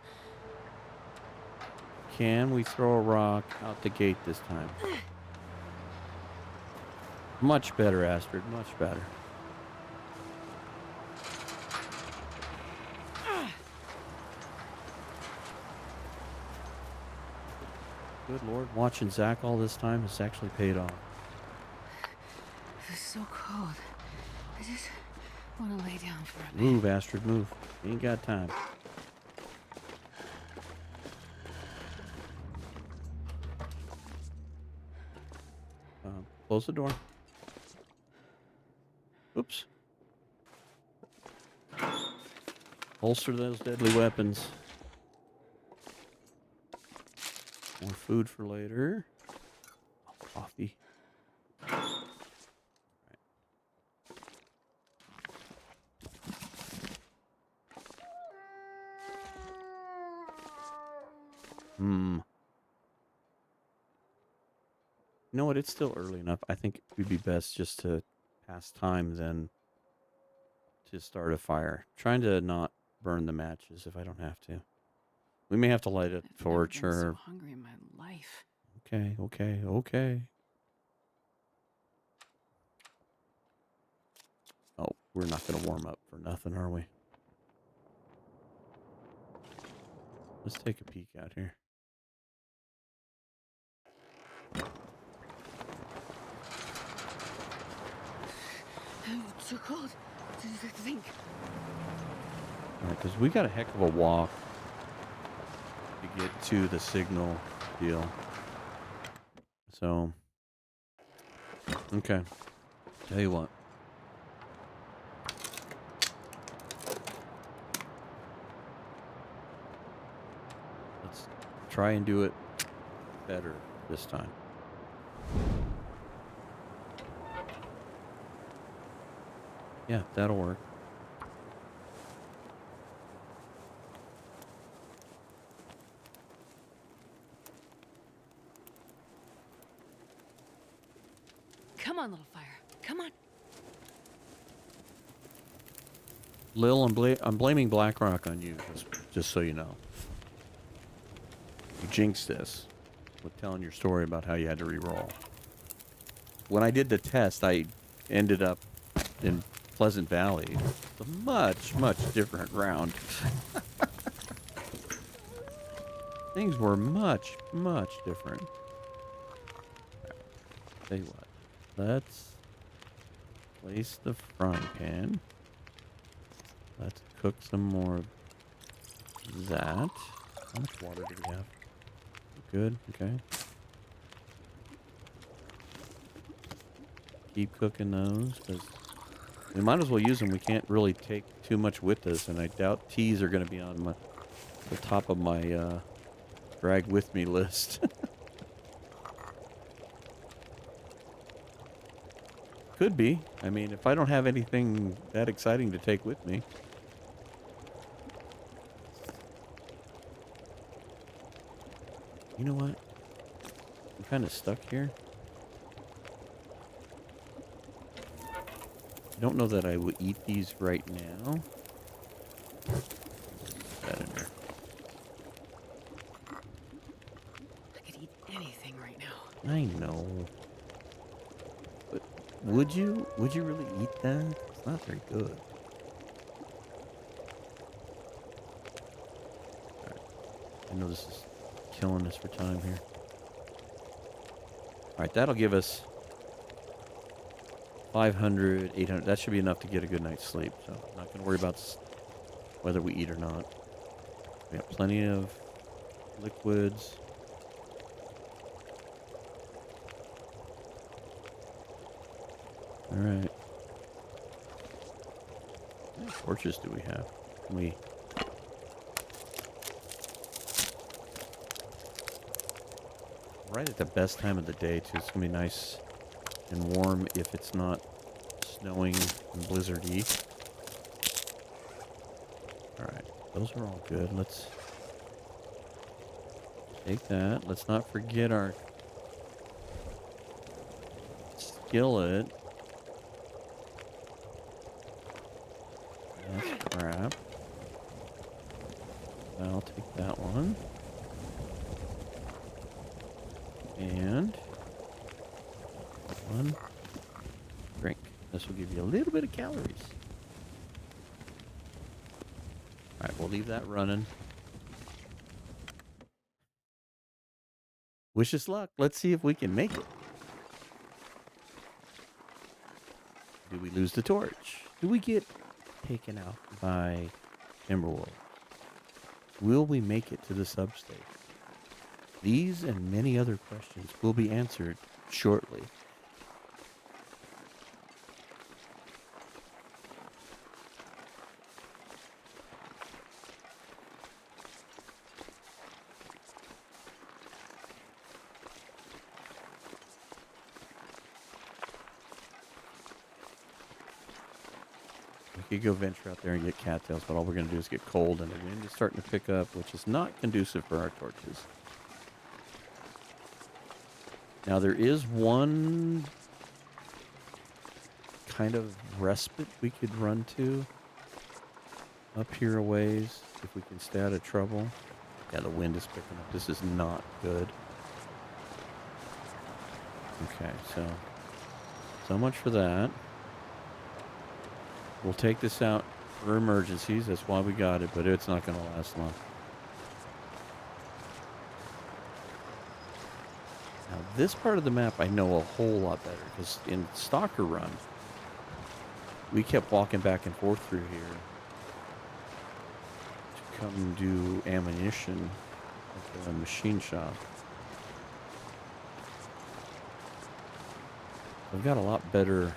Speaker 1: Can we throw a rock out the gate this time? Much better, Astrid. Much better. Good Lord, watching Zach all this time has actually paid off.
Speaker 2: It's so cold. I just want to lay down for a bit.
Speaker 1: Move, Astrid, move. Ain't got time. Close the door. Oops. Holster those deadly weapons. More food for later. Oh, coffee. Right. You know what? It's still early enough. I think it would be best just to pass time than to start a fire. Trying to not burn the matches if I don't have to. We may have to light a
Speaker 2: I've never
Speaker 1: torch
Speaker 2: been so
Speaker 1: or...
Speaker 2: hungry in my life.
Speaker 1: Okay, okay, okay. Oh, we're not going to warm up for nothing, are we? Let's take a peek out here.
Speaker 2: It's so cold. To think.
Speaker 1: All right, because we got a heck of a walk to get to the signal deal. So, okay. Tell you what. Let's try and do it better this time. Yeah, that'll work.
Speaker 2: Come on, little fire. Come on.
Speaker 1: Lil, I'm blaming Blackrock on you, just so you know. You jinxed this with telling your story about how you had to re-roll. When I did the test, I ended up in Pleasant Valley. It's a much, much different round. Things were much, much different. Tell you what, let's place the frying pan. Let's cook some more of that. How much water do we have? Good, okay. Keep cooking those, because we might as well use them. We can't really take too much with us, and I doubt teas are going to be on the top of my drag with me list. Could be. I mean, if I don't have anything that exciting to take with me. You know what? I'm kind of stuck here. I don't know that I would eat these right now. Put that in there.
Speaker 2: I could eat anything right now.
Speaker 1: I know. But would you? Would you really eat that? It's not very good. Alright. I know this is killing us for time here. Alright, that'll give us 500, 800. That should be enough to get a good night's sleep. So I'm not going to worry about whether we eat or not. We got plenty of liquids. All right. How many torches do we have? Right at the best time of the day, too. It's going to be nice and warm if it's not snowing and blizzardy. Alright, those are all good. Let's take that. Let's not forget our skillet. That's crap. I'll take that one. And one drink. This will give you a little bit of calories. Alright, we'll leave that running. Wish us luck. Let's see if we can make it. Do we lose the torch? Do we get taken out by Timberwolf? Will we make it to the substation? These and many other questions will be answered shortly. We could go venture out there and get cattails, but all we're going to do is get cold, and the wind is starting to pick up, which is not conducive for our torches. Now, there is one kind of respite we could run to. up here a ways if we can stay out of trouble. Yeah, the wind is picking up. This is not good. Okay, so much for that. We'll take this out for emergencies. That's why we got it, but it's not going to last long. Now, this part of the map I know a whole lot better, because in Stalker Run, we kept walking back and forth through here to come and do ammunition at the machine shop. I've got a lot better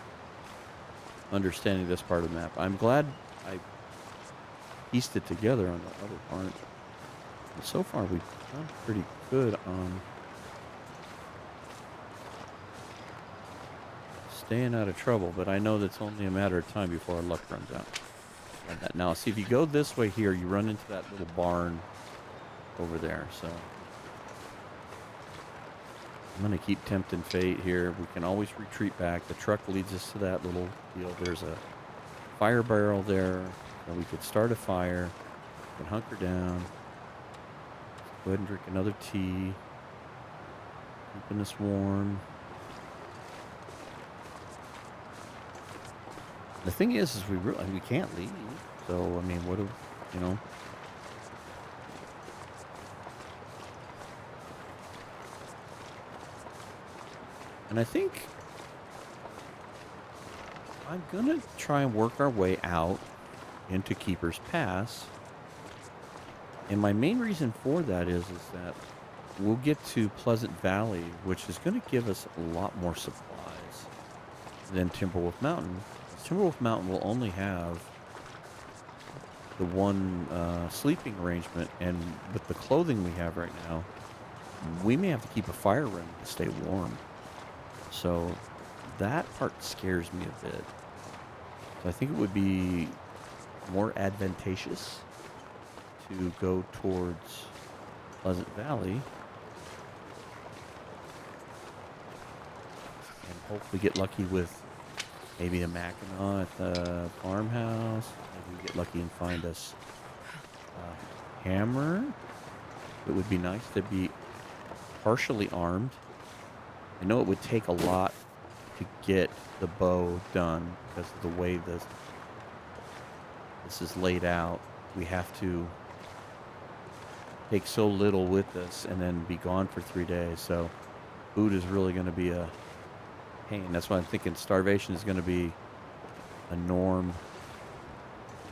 Speaker 1: understanding this part of the map. I'm glad I pieced it together on the other part. And so far, we've done pretty good on staying out of trouble, but I know that's only a matter of time before our luck runs out. And that. Now, see, if you go this way here, you run into that little barn over there, so I'm going to keep tempting fate here. We can always retreat back. The truck leads us to that little deal. There's a fire barrel there, and we could start a fire. We can hunker down. Go ahead and drink another tea. Keeping us warm. The thing is we can't leave. So, I mean, what do, you know? And I think I'm going to try and work our way out into Keeper's Pass. And my main reason for that is that we'll get to Pleasant Valley, which is going to give us a lot more supplies than Timberwolf Mountain. Timberwolf Mountain will only have the one sleeping arrangement, and with the clothing we have right now, we may have to keep a fire running to stay warm. So that part scares me a bit. So I think it would be more advantageous to go towards Pleasant Valley and hopefully get lucky with maybe a Mackinac at the farmhouse. Maybe we get lucky and find us a hammer. It would be nice to be partially armed. I know it would take a lot to get the bow done because of the way this is laid out. We have to take so little with us and then be gone for 3 days. So food is really going to be a pain. That's why I'm thinking starvation is going to be a norm.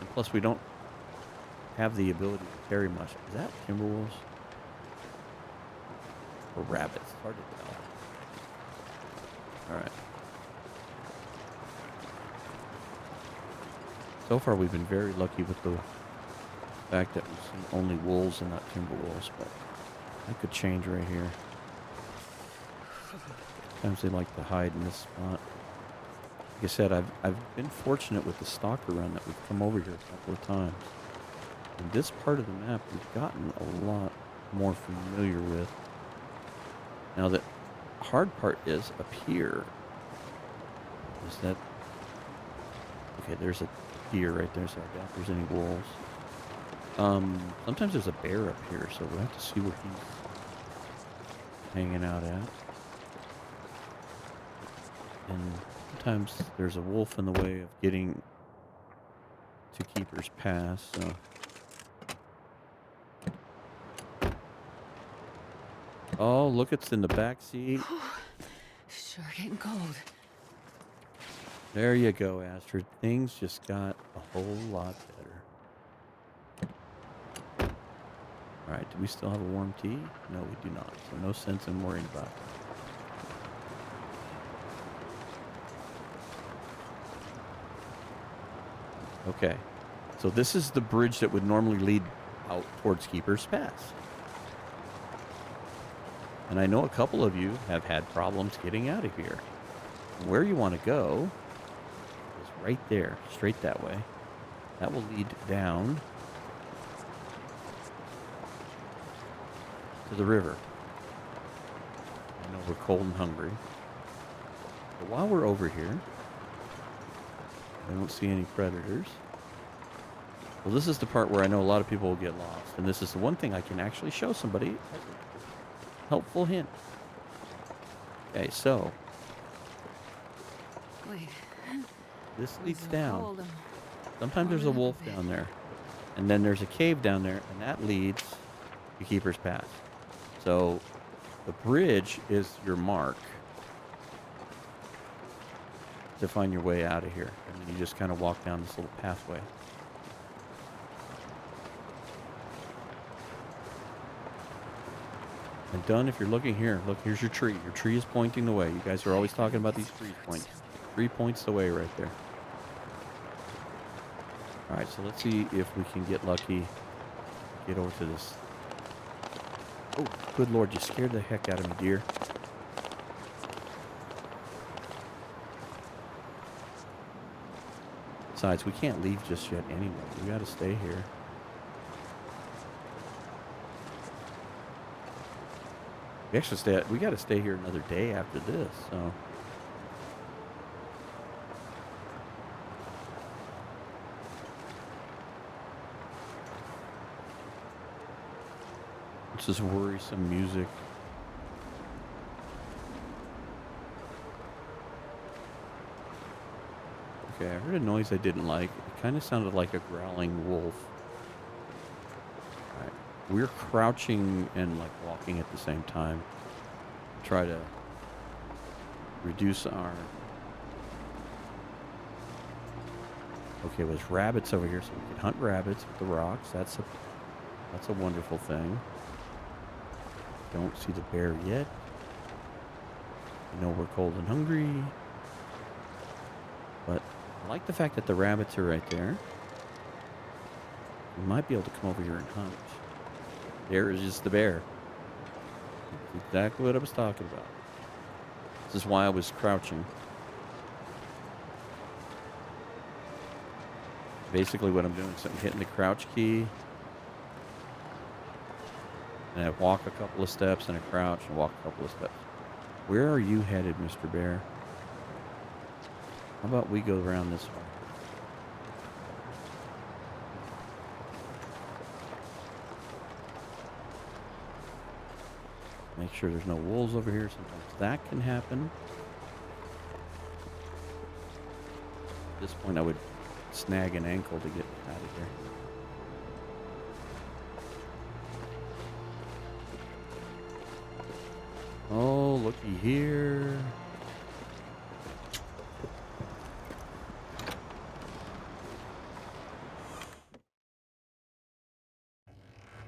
Speaker 1: And plus, we don't have the ability to carry much. Is that Timberwolves? Or rabbits? It's hard to tell. Alright. So far, we've been very lucky with the fact that we've seen only wolves and not Timberwolves, but that could change right here. Sometimes they like to hide in this spot. Like I said, I've been fortunate with the Stalker Run that we've come over here a couple of times. And this part of the map we've gotten a lot more familiar with. Now the hard part is up here. Is that... Okay, there's a deer right there, so I doubt there's any wolves. Sometimes there's a bear up here, so we'll have to see where he's hanging out at. And sometimes there's a wolf in the way of getting to Keeper's Pass, so... Oh, look, it's in the back seat.
Speaker 2: Sure getting cold.
Speaker 1: There you go, Astrid. Things just got a whole lot better. Alright, do we still have a warm tea? No, we do not. So no sense in worrying about it. Okay. So this is the bridge that would normally lead out towards Keeper's Pass. And I know a couple of you have had problems getting out of here. Where you want to go is right there, straight that way. That will lead down to the river. I know we're cold and hungry. But while we're over here, I don't see any predators. Well, this is the part where I know a lot of people will get lost, and this is the one thing I can actually show somebody as a helpful hint. Okay, so
Speaker 2: Wait.
Speaker 1: this
Speaker 2: These
Speaker 1: leads
Speaker 2: are
Speaker 1: down.
Speaker 2: cold.
Speaker 1: Sometimes there's a
Speaker 2: Warming up
Speaker 1: wolf
Speaker 2: bit.
Speaker 1: down there, and then there's a cave down there, and that leads to Keeper's Pass. So the bridge is your mark to find your way out of here, and you just kind of walk down this little pathway. And done, if you're looking here, look, here's your tree. Your tree is pointing the way. You guys are always talking about these 3 points. 3 points the way right there. All right, so let's see if we can get lucky. Get over to this. Oh, good Lord, you scared the heck out of me, dear. Besides, we can't leave just yet anyway. We got to stay here. We actually we got to stay here another day after this, so. This is worrisome music. Okay, I heard a noise I didn't like. It kind of sounded like a growling wolf. All right. We're crouching and like walking at the same time. Try to reduce our... Okay, there's rabbits over here, so we can hunt rabbits with the rocks. That's a wonderful thing. Don't see the bear yet. You know we're cold and hungry. But I like the fact that the rabbits are right there. We might be able to come over here and hunt. There is just the bear. That's exactly what I was talking about. This is why I was crouching. Basically what I'm doing is I'm hitting the crouch key. And I walk a couple of steps and I crouch and walk a couple of steps. Where are you headed, Mr. Bear? How about we go around this way? Make sure there's no wolves over here. Sometimes that can happen. At this point, I would snag an ankle to get out of here. Oh, looky here.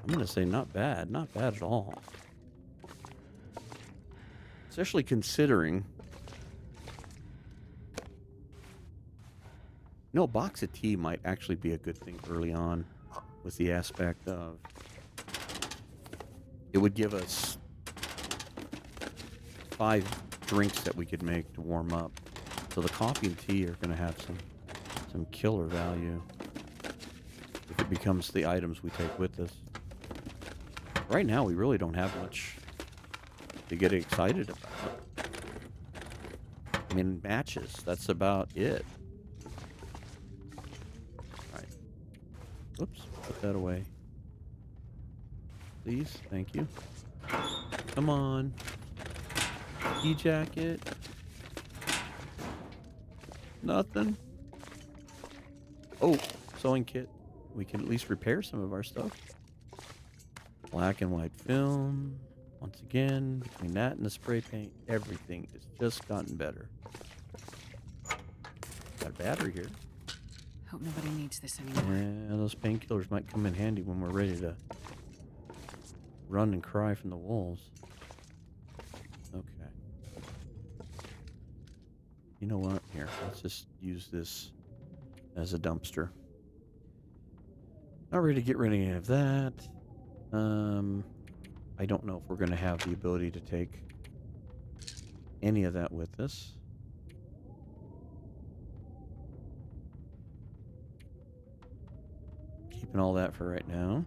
Speaker 1: I'm going to say not bad. Not bad at all. Especially considering... No, a box of tea might actually be a good thing early on with the aspect of... It would give us 5 drinks that we could make to warm up. So the coffee and tea are going to have some killer value if it becomes the items we take with us. Right now, we really don't have much to get excited about. I mean, matches, that's about it. Alright. Oops, put that away. Please, thank you. Come on. E-jacket. Nothing. Oh, sewing kit. We can at least repair some of our stuff. Black and white film. Once again, between that and the spray paint, everything has just gotten better. Got a battery here.
Speaker 2: Hope nobody needs this anymore.
Speaker 1: Yeah, those painkillers might come in handy when we're ready to run and cry from the wolves. Okay. You know what? Here, let's just use this as a dumpster. Not ready to get rid of any of that. I don't know if we're going to have the ability to take any of that with us. Keeping all that for right now.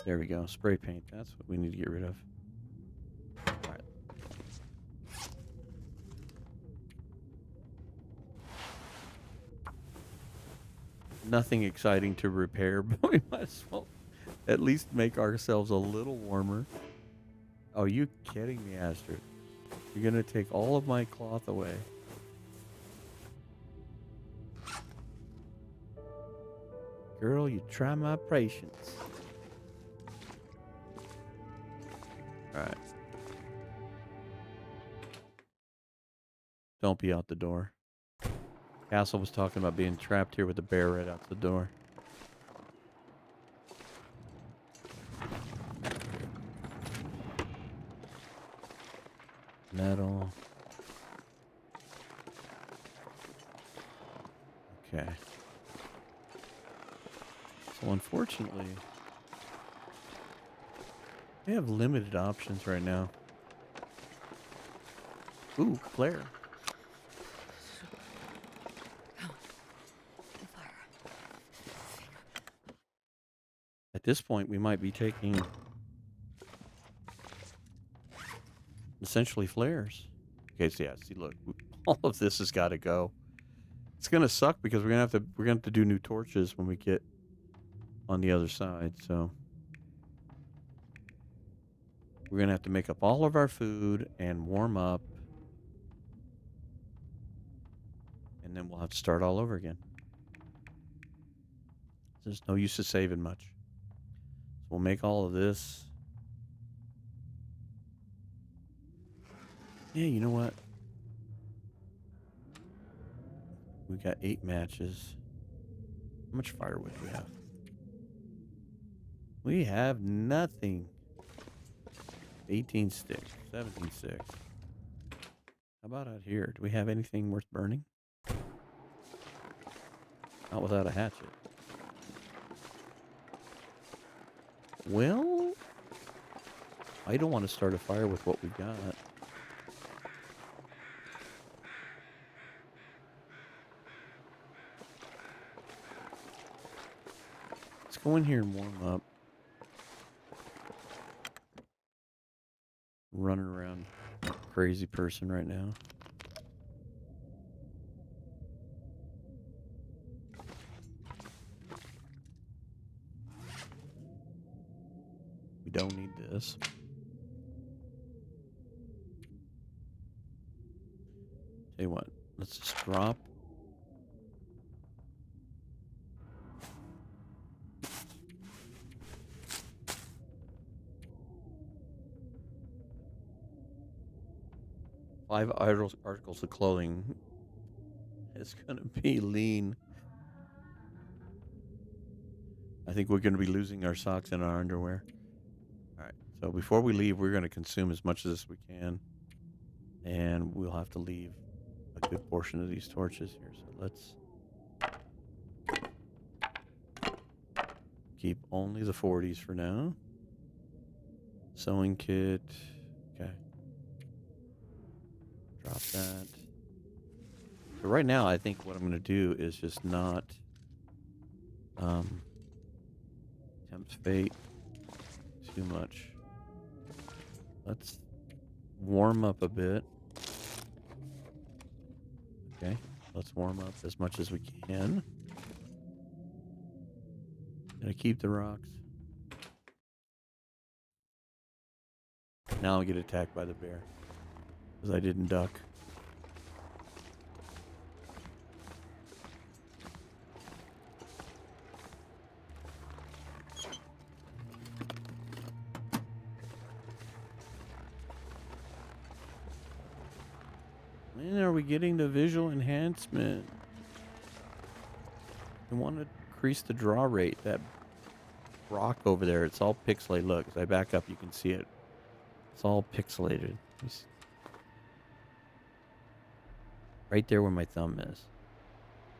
Speaker 1: There we go. Spray paint. That's what we need to get rid of. All right. nothing exciting to repair, but we might as well at least make ourselves a little warmer. Oh, you kidding me, Astrid? You're gonna take all of my cloth away. Girl, you try my patience. Alright. Don't be out the door. Castle was talking about being trapped here with a bear right out the door. Metal. Okay. So unfortunately, we have limited options right now. Ooh, flare. At this point, we might be taking essentially flares. Okay, so yeah, see, look, all of this has got to go. It's gonna suck because we're gonna have to do new torches when we get on the other side. So we're gonna have to make up all of our food and warm up, and then we'll have to start all over again. There's no use of saving much. So we'll make all of this. Yeah, you know what? We got 8 matches. How much firewood do we have? We have nothing. 18 sticks, 17 sticks. How about out here? Do we have anything worth burning? Not without a hatchet. Well, I don't want to start a fire with what we've got. Let's go in here and warm up. Running around like a crazy person right now. We don't need this. Tell you what, let's just drop. Five articles of clothing is going to be lean. I think we're going to be losing our socks and our underwear. All right, so before we leave, we're going to consume as much of this as we can. And we'll have to leave a good portion of these torches here. So let's keep only the 40s for now. Sewing kit. Okay. Drop that. So right now, I think what I'm going to do is just not tempt fate too much. Let's warm up a bit. Okay, let's warm up as much as we can. Gonna keep the rocks. Now I'll get attacked by the bear because I didn't duck. When are we getting the visual enhancement? I want to increase the draw rate. That rock over there, it's all pixelated. Look, as I back up, you can see it. It's all pixelated. Right there where my thumb is.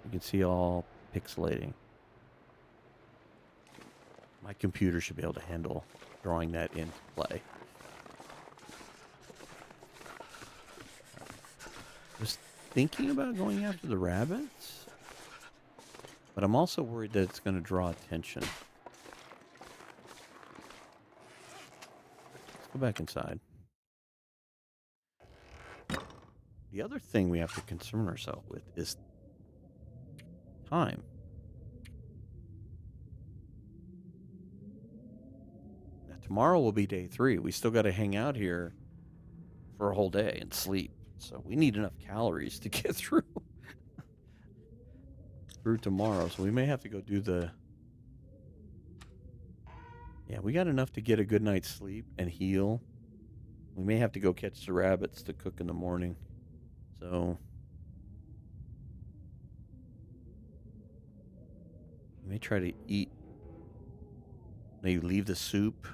Speaker 1: You can see all pixelating. My computer should be able to handle drawing that into play. Just thinking about going after the rabbits, but I'm also worried that it's going to draw attention. Let's go back inside. The other thing we have to concern ourselves with is time. tomorrow will be day 3. We still got to hang out here for a whole day and sleep. So we need enough calories to get through tomorrow. So we may have to go do the... Yeah, we got enough to get a good night's sleep and heal. We may have to go catch the rabbits to cook in the morning. So we may try to eat. Maybe leave the soup.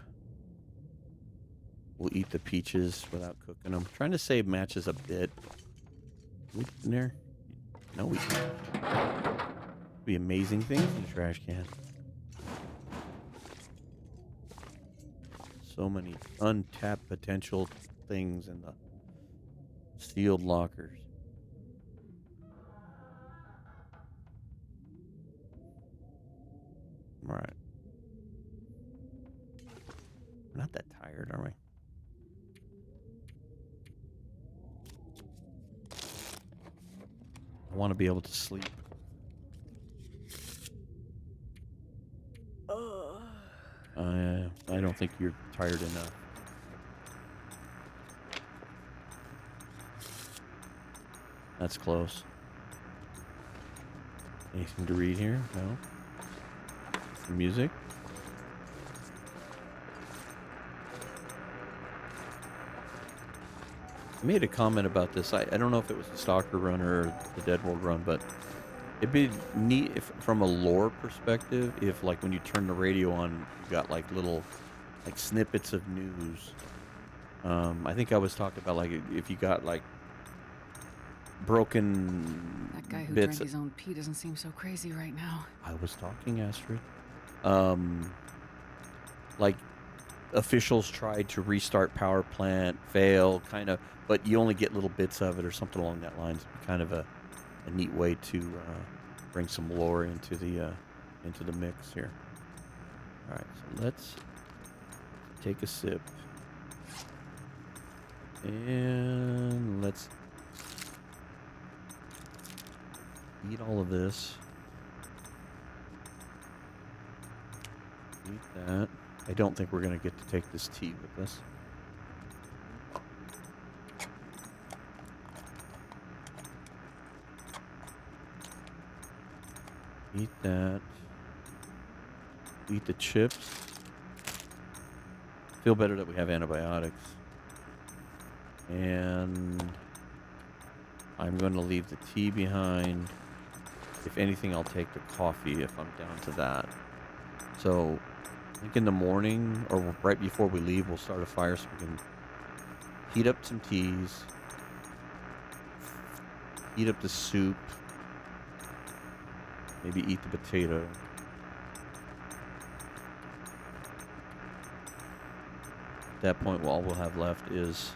Speaker 1: We'll eat the peaches without cooking them. Trying to save matches a bit. We in there? No, we can't. Be amazing things in the trash can. So many untapped potential things in the sealed lockers. All right. We're not that tired, are we? I want to be able to sleep. I don't think you're tired enough. That's close. Anything to read here? No? Some music? I made a comment about this. I don't know if it was the Stalker run or the Dead World run, but it'd be neat if, from a lore perspective, if like when you turn the radio on, you got like little like snippets of news. I think I was talking about like if you got like broken
Speaker 2: That guy who
Speaker 1: bits.
Speaker 2: drank his own pee doesn't seem so crazy right now.
Speaker 1: I was talking, Astrid. Like officials tried to restart power plant, fail, kind of, but you only get little bits of it or something along that line. It's kind of a neat way to bring some lore into the mix here. All right, so let's take a sip and let's eat all of this. Eat that. I don't think we're gonna get to take this tea with us. Eat that. Eat the chips. Feel better that we have antibiotics. And I'm going to leave the tea behind. If anything, I'll take the coffee if I'm down to that. So I think in the morning or right before we leave, we'll start a fire so we can heat up some teas. Heat up the soup. Maybe eat the potato. At that point, all we'll have left is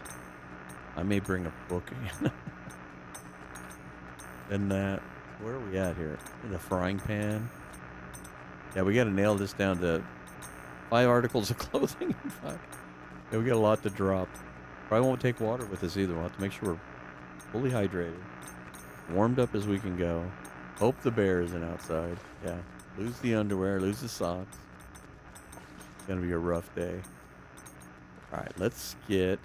Speaker 1: I may bring a book again. And that, where are we at here? In the frying pan. Yeah, we got to nail this down to 5 articles of clothing. Yeah, we got a lot to drop. Probably won't take water with us either. We'll have to make sure we're fully hydrated, warmed up as we can go. Hope the bear isn't outside. Yeah, lose the underwear, lose the socks. It's gonna be a rough day. All right, let's get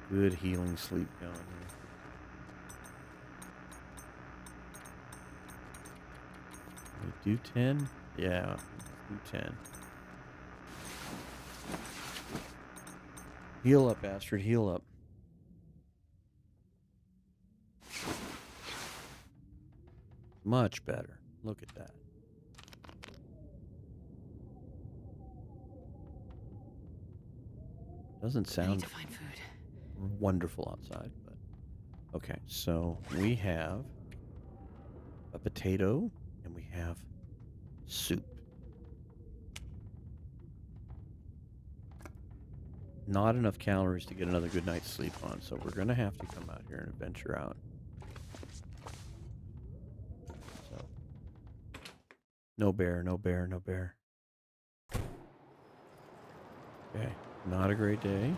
Speaker 1: good healing sleep going here. We do 10? Yeah, do 10. Heal up, Astrid, heal up. Much better. Look at that. Doesn't
Speaker 2: I need
Speaker 1: sound
Speaker 2: to find food.
Speaker 1: wonderful outside, but okay. So we have a potato and we have soup. Not enough calories to get another good night's sleep on, so we're gonna have to come out here and venture out. So no bear, no bear, no bear. Okay, not a great day.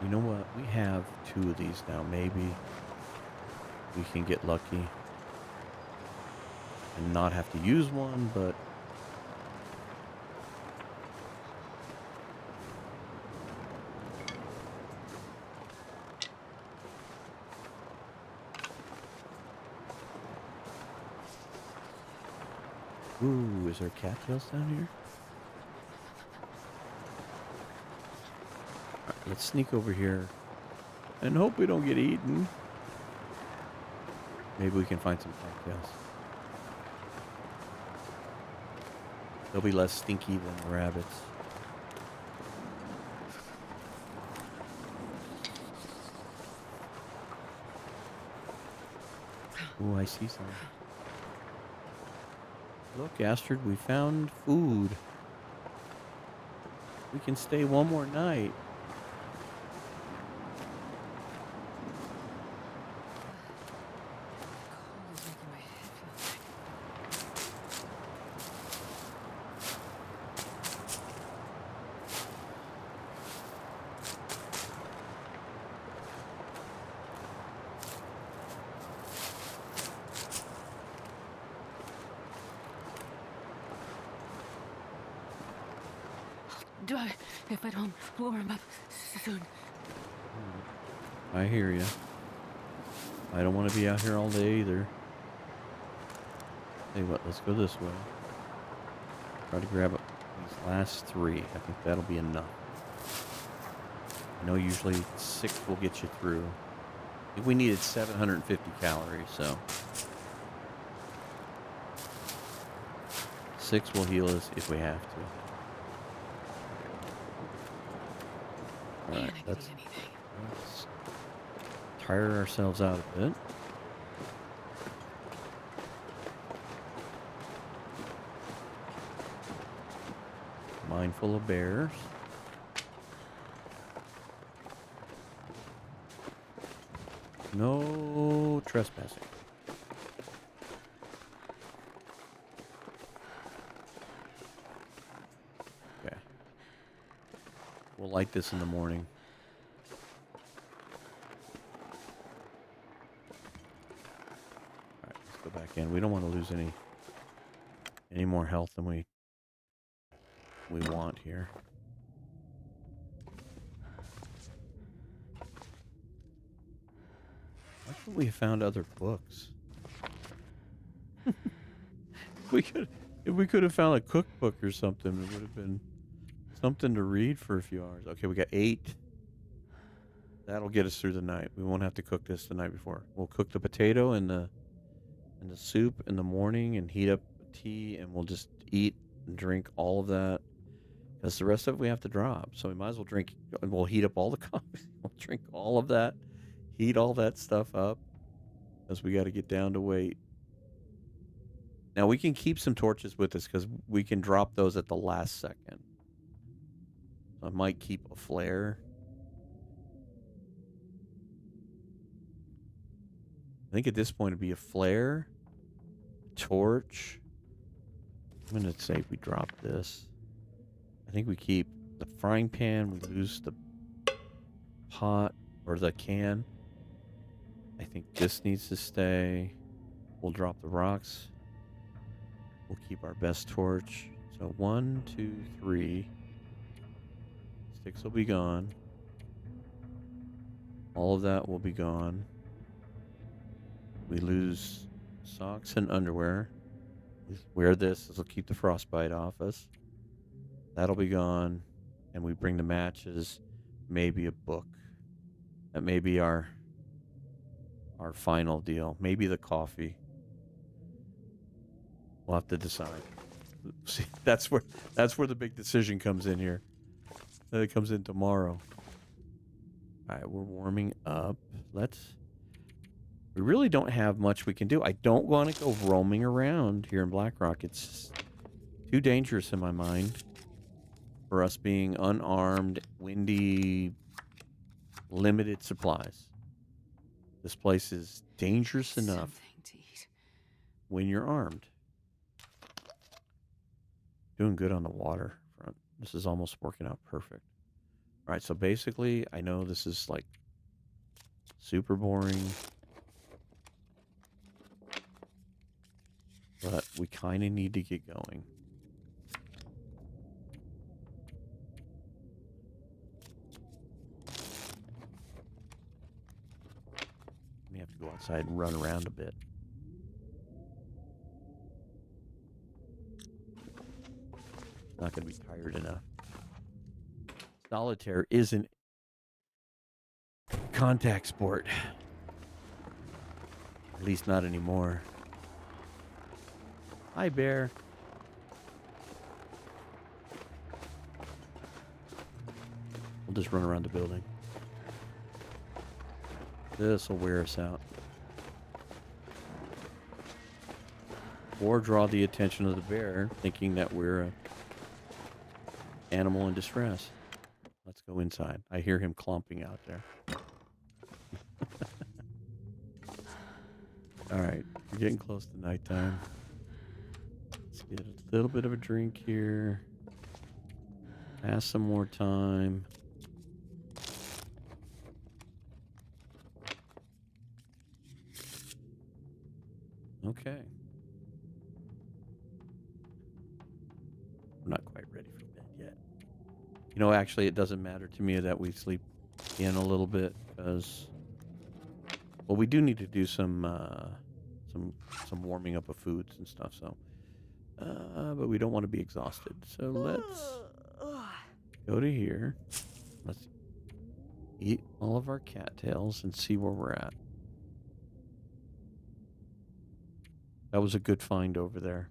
Speaker 1: You know what? We have 2 of these now. Maybe we can get lucky and not have to use one, but ooh, is there cattails down here? All right, let's sneak over here and hope we don't get eaten. Maybe we can find some cattails. They'll be less stinky than the rabbits. Ooh, I see some. Look, Astrid, we found food. We can stay one more night.
Speaker 2: Cold is making my head feel sick. Do I, if I don't warm up soon?
Speaker 1: I hear you. I don't want to be out here all day either. Tell you what, let's go this way. Try to grab up these last 3. I think that'll be enough. I know usually 6 will get you through. I think we needed 750 calories, so 6 will heal us if we have to. All right,
Speaker 2: Man, I could
Speaker 1: let's
Speaker 2: eat anything.
Speaker 1: tire ourselves out a bit. Mindful of bears. No trespassing. Okay. We'll light this in the morning. Alright, let's go back in. We don't want to lose any more health than we want here. Why couldn't we have found other books? If we could have found a cookbook or something, it would have been something to read for a few hours. Okay, we got 8. That'll get us through the night. We won't have to cook this the night before. We'll cook the potato and the soup in the morning and heat up tea, and we'll just eat and drink all of that. Because the rest of it we have to drop. So we might as well drink, we'll heat up all the coffee. We'll drink all of that, heat all that stuff up, because we got to get down to weight. Now we can keep some torches with us because we can drop those at the last second. So I might keep a flare. I think at this point it'd be a flare, torch. I'm going to say we drop this. I think we keep the frying pan. We lose the pot or the can. I think this needs to stay. We'll drop the rocks. We'll keep our best torch. So 1, 2, 3. Sticks will be gone. All of that will be gone. We lose socks and underwear. We wear this. This will keep the frostbite off us. That'll be gone. And we bring the matches, maybe a book. That may be our final deal. Maybe the coffee. We'll have to decide. See, that's where the big decision comes in here. It comes in tomorrow. All right, we're warming up. We really don't have much we can do. I don't want to go roaming around here in Blackrock. It's too dangerous in my mind for us being unarmed, windy, limited supplies. This place is dangerous enough
Speaker 2: Something to eat.
Speaker 1: when you're armed. Doing good on the water front. This is almost working out perfect. All right, so basically, I know this is like super boring, but we kind of need to get going. We have to go outside and run around a bit. Not going to be tired enough. Solitaire isn't contact sport. At least not anymore. Hi, bear. We'll just run around the building. This will wear us out. Or draw the attention of the bear, thinking that we're an animal in distress. Let's go inside. I hear him clomping out there. All right, we're getting close to nighttime. Let's get a little bit of a drink here. Pass some more time. Okay. I'm not quite ready for bed yet. You know, actually, it doesn't matter to me that we sleep in a little bit because, well, we do need to do some warming up of foods and stuff. So, but we don't want to be exhausted. So let's go to here. Let's eat all of our cattails and see where we're at. That was a good find over there.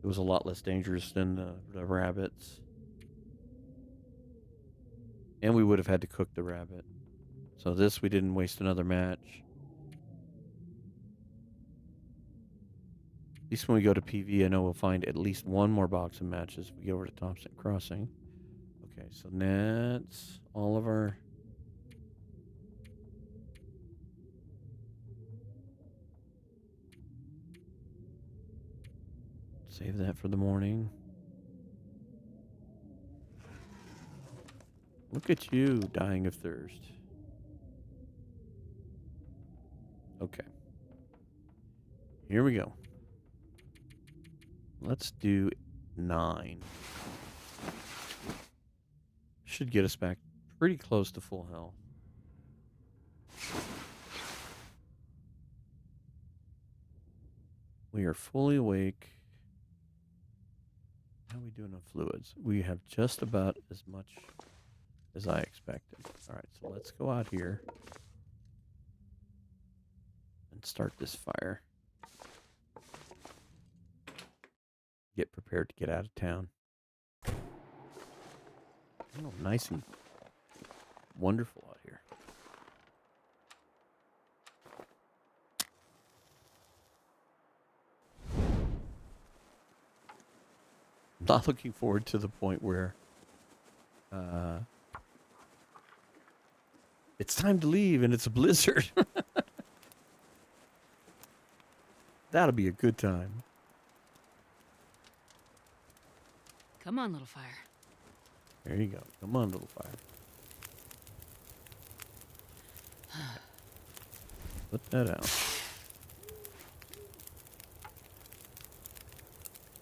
Speaker 1: It was a lot less dangerous than the rabbits. And we would have had to cook the rabbit. So this, we didn't waste another match. At least when we go to PV, I know we'll find at least one more box of matches if we go over to Thompson Crossing. Okay, so that's all of our... Save that for the morning. Look at you, dying of thirst. Okay. Here we go. Let's do 9. Should get us back pretty close to full health. We are fully awake. How are we doing on fluids? We have just about as much as I expected. All right, so let's go out here and start this fire. Get prepared to get out of town. Oh, nice and wonderful out here. I'm not looking forward to the point where it's time to leave and it's a blizzard. That'll be a good time.
Speaker 2: Come on, little fire.
Speaker 1: There you go. Come on, little fire. Put that out.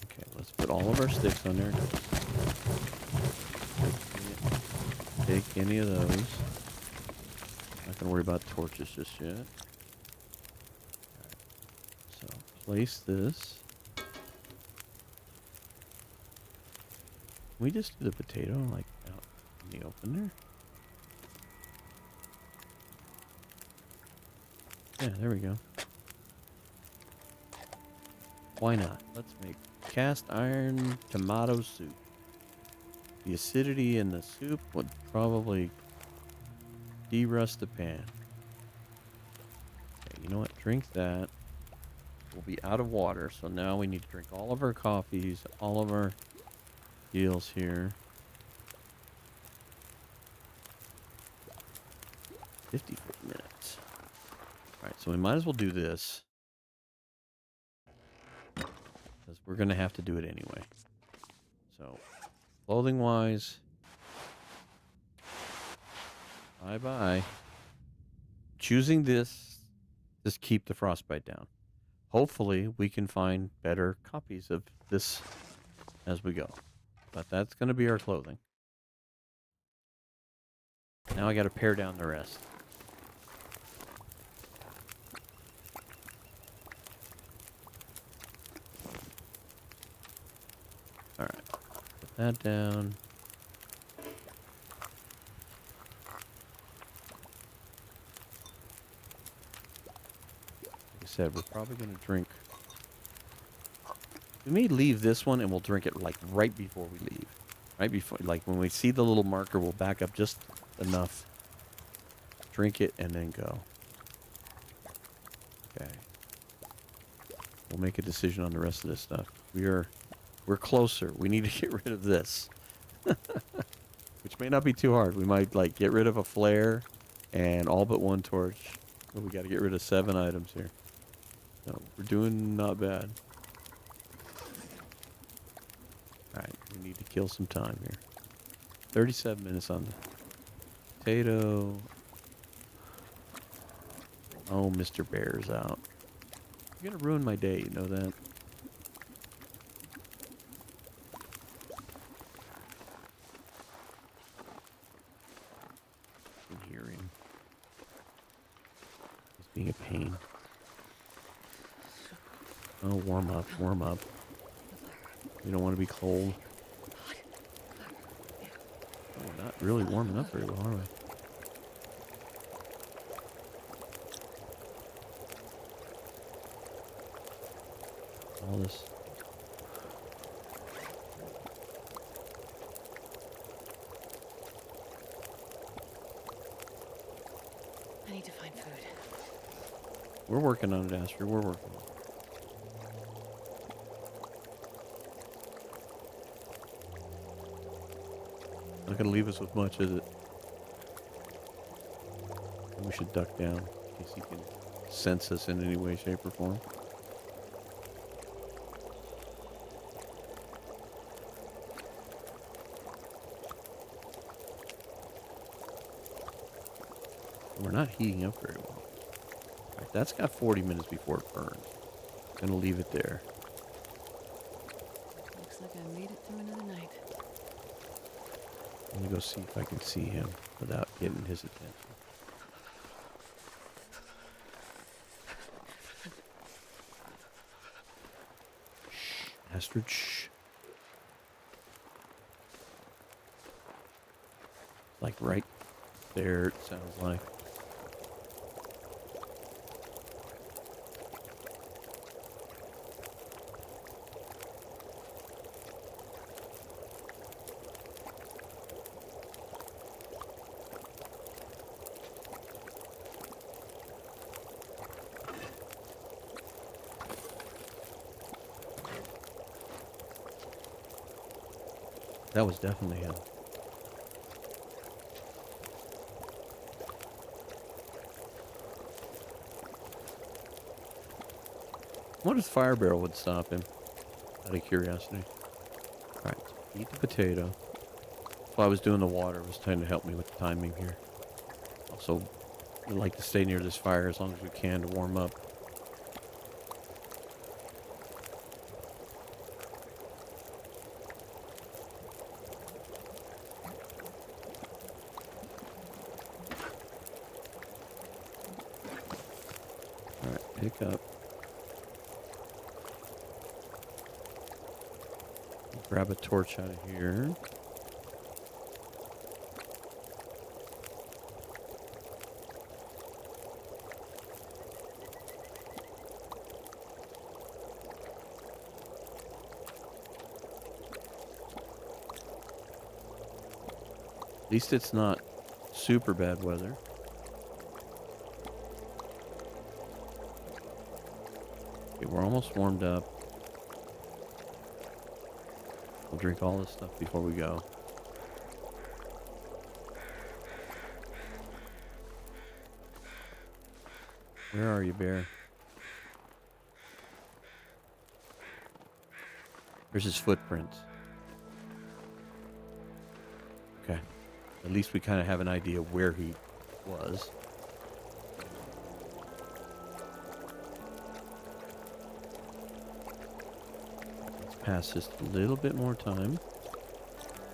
Speaker 1: Okay, let's put all of our sticks on there. Take any of those. Not gonna worry about torches just yet. Right. So place this. Can we just do the potato like out in the open there? Yeah, there we go. Why not? Let's make cast iron tomato soup. The acidity in the soup would probably de-rust the pan. Okay, you know what? Drink that. We'll be out of water, so now we need to drink all of our coffees, all of our deals here. 54 minutes. Alright, so we might as well do this. Because we're going to have to do it anyway. So, clothing-wise, Bye-bye. Choosing this, just keep the frostbite down. Hopefully, we can find better copies of this as we go. But that's going to be our clothing. Now I got to pare down the rest. All right. Put that down. Like I said, we're probably going to drink. We may leave this one and we'll drink it like right before we leave. Right before, like when we see the little marker, we'll back up just enough. Drink it and then go. Okay. We'll make a decision on the rest of this stuff. We're closer. We need to get rid of this. Which may not be too hard. We might like get rid of a flare and all but one torch. But we got to get rid of 7 items here. So we're doing not bad. Alright, we need to kill some time here. 37 minutes on the potato. Oh, Mr. Bear's out. You're gonna ruin my day, you know that? I can hear him. He's being a pain. Oh, warm up, warm up. You don't want to be cold. Oh, we're not really warming up very well, are we? All this.
Speaker 2: I need to find food.
Speaker 1: We're working on it, Astrid. We're working on it. Not gonna leave us with much, is it? We should duck down in case he can sense us in any way, shape, or form. We're not heating up very well. All right, that's got 40 minutes before it burns. Gonna leave it there.
Speaker 2: Looks like I made it through another night.
Speaker 1: Let me go see if I can see him without getting his attention. Shh, Astrid, shh. Like right there, it sounds like. That was definitely him. What if fire barrel would stop him? Out of curiosity. Alright, eat the potato. While I was doing the water, it was trying to help me with the timing here. Also, we like to stay near this fire as long as we can to warm up. Alright, pick up. Grab a torch out of here. At least it's not super bad weather. Okay, we're almost warmed up. We'll drink all this stuff before we go. Where are you, bear? There's his footprints. Okay. At least we kind of have an idea where he was. Let's pass just a little bit more time.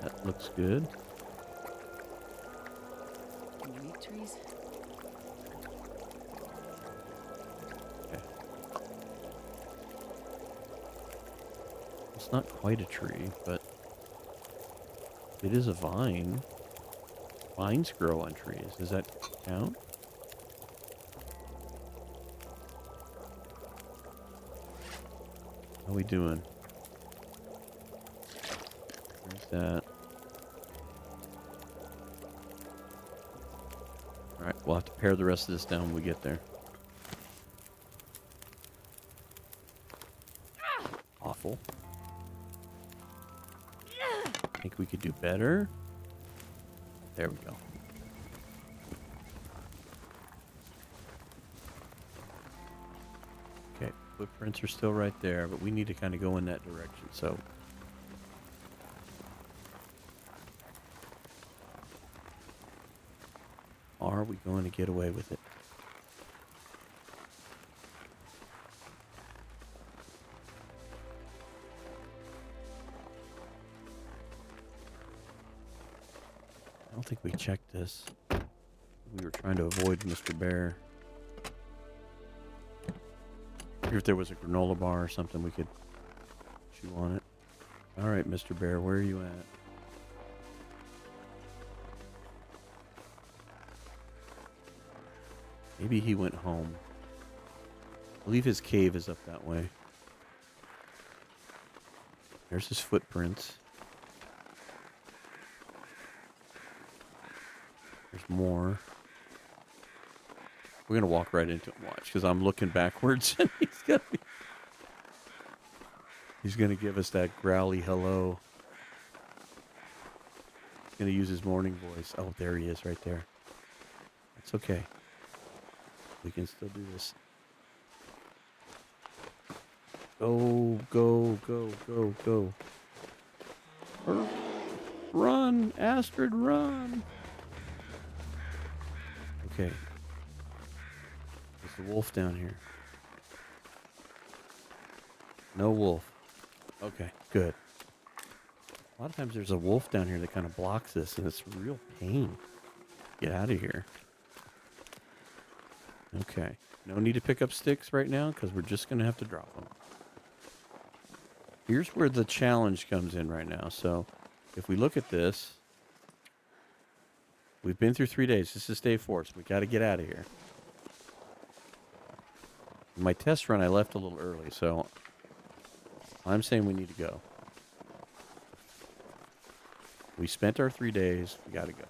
Speaker 1: That looks good.
Speaker 2: Any wheat trees?
Speaker 1: Okay. It's not quite a tree, but it is a vine. Vines grow on trees. Does that count? How are we doing? Where's that? Alright, we'll have to pare the rest of this down when we get there. Awful. I think we could do better. There we go. Okay, footprints are still right there, but we need to kind of go in that direction, so... Are we going to get away with it? I don't think we checked this. We were trying to avoid Mr. Bear. If there was a granola bar or something, we could chew on it. All right, Mr. Bear, where are you at? Maybe he went home. I believe his cave is up that way. There's his footprints. There's more. We're going to walk right into him, watch, because I'm looking backwards and he's going to give us that growly hello. He's going to use his morning voice. Oh, there he is right there. That's okay. We can still do this. Go, go, go, go, go. Run, Astrid, run. Okay. There's the wolf down here. No wolf. Okay, good. A lot of times there's a wolf down here that kind of blocks this, and it's a real pain. Get out of here. Okay. No need to pick up sticks right now, because we're just going to have to drop them. Here's where the challenge comes in right now. So, if we look at this, we've been through 3 days. This is day 4, so we got to get out of here. My test run, I left a little early, so I'm saying we need to go. We spent our 3 days. We got to go.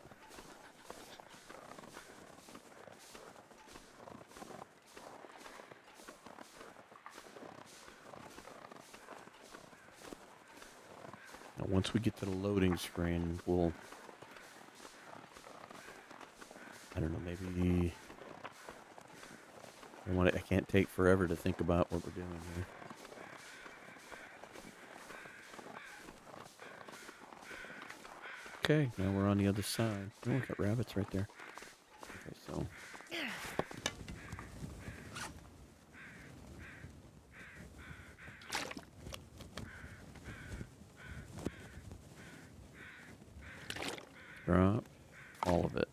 Speaker 1: Now, once we get to the loading screen, we'll... I don't know, maybe... I can't take forever to think about what we're doing here. Okay, now we're on the other side. Oh, we got rabbits right there. Okay, so... Drop all of it.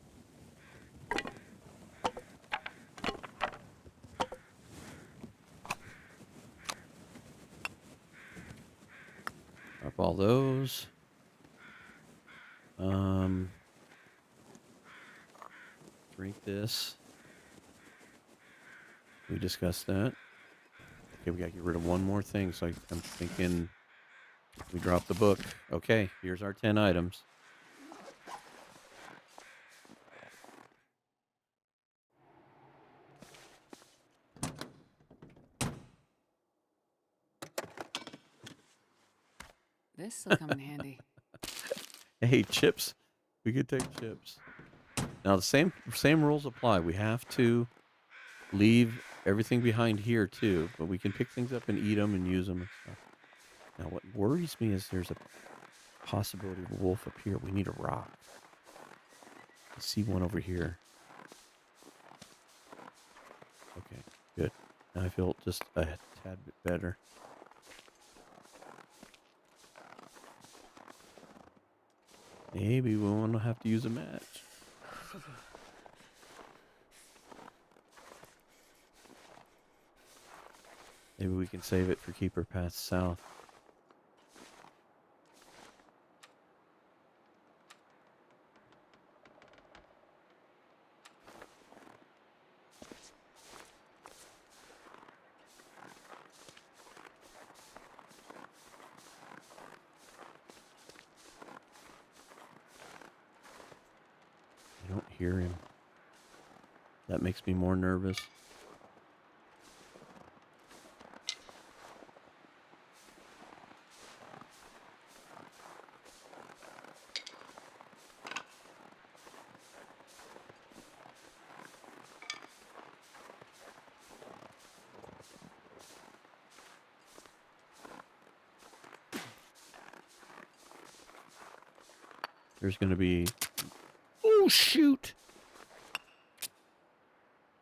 Speaker 1: Drop all those. Drink this. We discussed that. Okay, we gotta get rid of one more thing, so I'm thinking we drop the book. Okay, here's our 10 items.
Speaker 2: This'll come in handy.
Speaker 1: Hey, chips. We could take chips. Now the same rules apply. We have to leave everything behind here too, but we can pick things up and eat them and use them and stuff. Now what worries me is there's a possibility of a wolf up here. We need a rock. I see one over here. Okay, good. Now I feel just a tad bit better. Maybe we won't have to use a match. Maybe we can save it for Keeper Path South. I don't hear him. That makes me more nervous. There's going to be... Oh, shoot!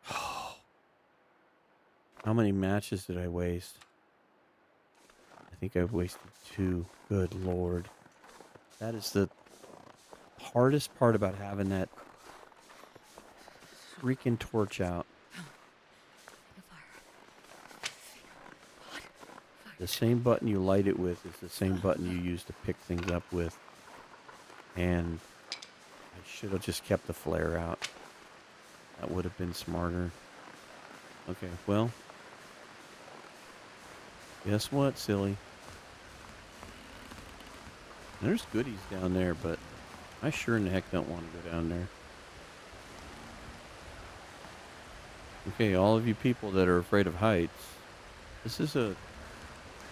Speaker 1: How many matches did I waste? I think I've wasted 2. Good Lord. That is the hardest part about having that freaking torch out. The same button you light it with is the same button you use to pick things up with. And I should have just kept the flare out. That would have been smarter. Okay, well. Guess what, silly? There's goodies down there, but I sure in the heck don't want to go down there. Okay, all of you people that are afraid of heights, this is a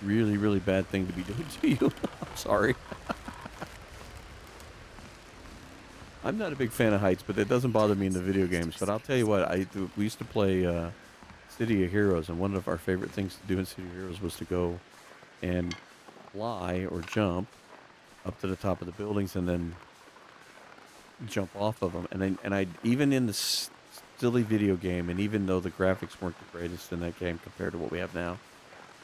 Speaker 1: really, really bad thing to be doing to you. I'm sorry. I'm not a big fan of heights, but it doesn't bother me in the video games. But I'll tell you what, we used to play City of Heroes, and one of our favorite things to do in City of Heroes was to go and fly or jump up to the top of the buildings and then jump off of them. And I even in the silly video game, and even though the graphics weren't the greatest in that game compared to what we have now,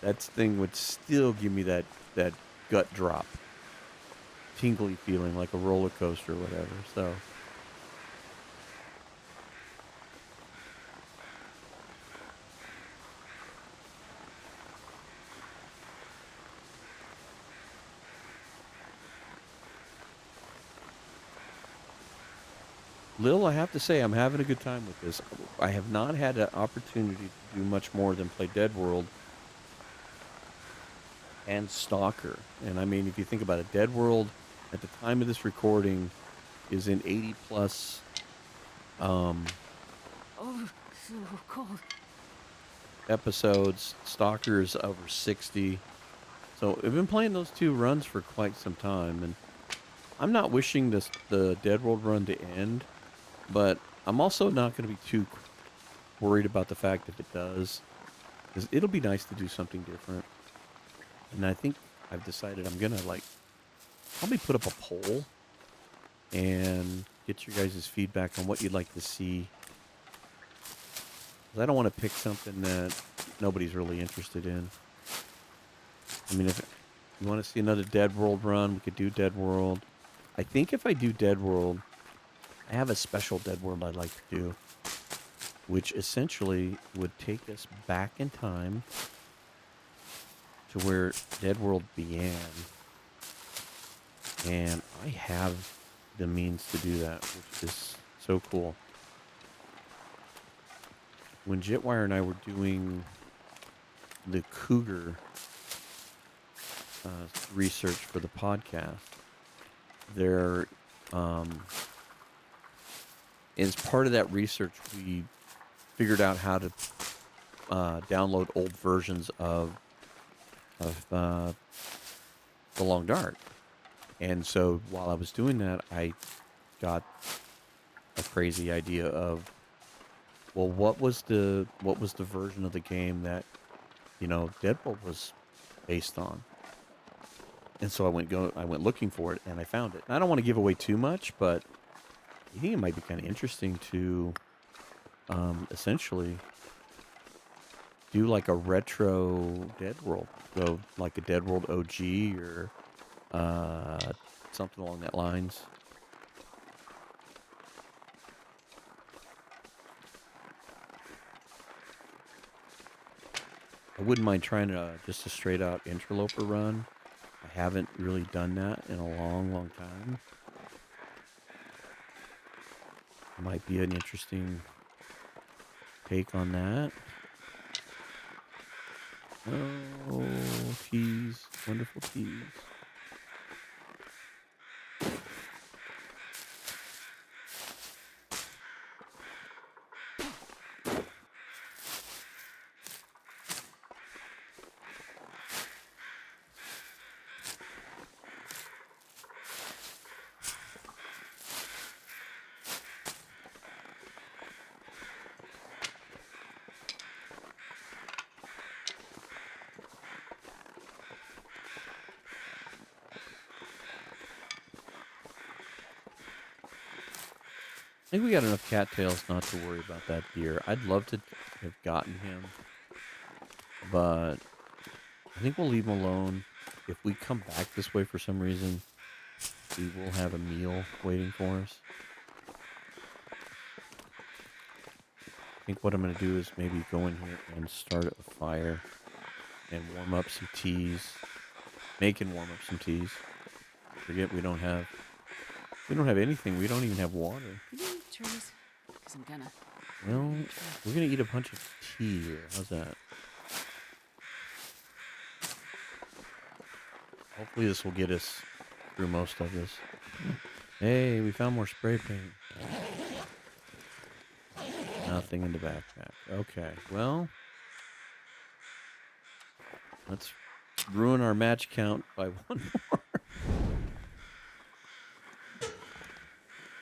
Speaker 1: that thing would still give me that gut drop. Tingly feeling like a roller coaster or whatever. So Lil, I have to say I'm having a good time with this. I have not had an opportunity to do much more than play Dead World and Stalker. And I mean, if you think about it, Dead World at the time of this recording is in 80 plus
Speaker 2: Oh, so cold.
Speaker 1: episodes. Stalker's over 60. So I've been playing those 2 runs for quite some time, and I'm not wishing the Dead World run to end, but I'm also not going to be too worried about the fact if it does, because it'll be nice to do something different. And I think I've decided I'm going to probably put up a poll and get your guys' feedback on what you'd like to see. Because I don't want to pick something that nobody's really interested in. I mean, if you want to see another Dead World run, we could do Dead World. I think if I do Dead World, I have a special Dead World I'd like to do, which essentially would take us back in time to where Dead World began. And I have the means to do that, which is so cool. When Jetwire and I were doing the cougar research for the podcast, there, as part of that research, we figured out how to download old versions of The Long Dark. And so while I was doing that, I got a crazy idea of, well, what was the version of the game that, Deadpool was based on? And so I went looking for it, and I found it. And I don't want to give away too much, but I think it might be kind of interesting to essentially do like a retro Dead World. So like a Dead World OG or something along that lines. I wouldn't mind trying just a straight out Interloper run. I haven't really done that in a long, long time. Might be an interesting take on that. Oh, teas. Wonderful teas. I think we got enough cattails not to worry about that deer. I'd love to have gotten him, but I think we'll leave him alone. If we come back this way for some reason, we will have a meal waiting for us. I think what I'm going to do is maybe go in here and start a fire and warm up some teas. Make and warm up some teas. Forget we don't have anything. We don't even have water.
Speaker 2: Can you eat trees? Because I'm gonna.
Speaker 1: Well, we're going to eat a bunch of tea here. How's that? Hopefully this will get us through most of this. Hey, we found more spray paint. Nothing in the backpack. Okay, well, let's ruin our match count by one more.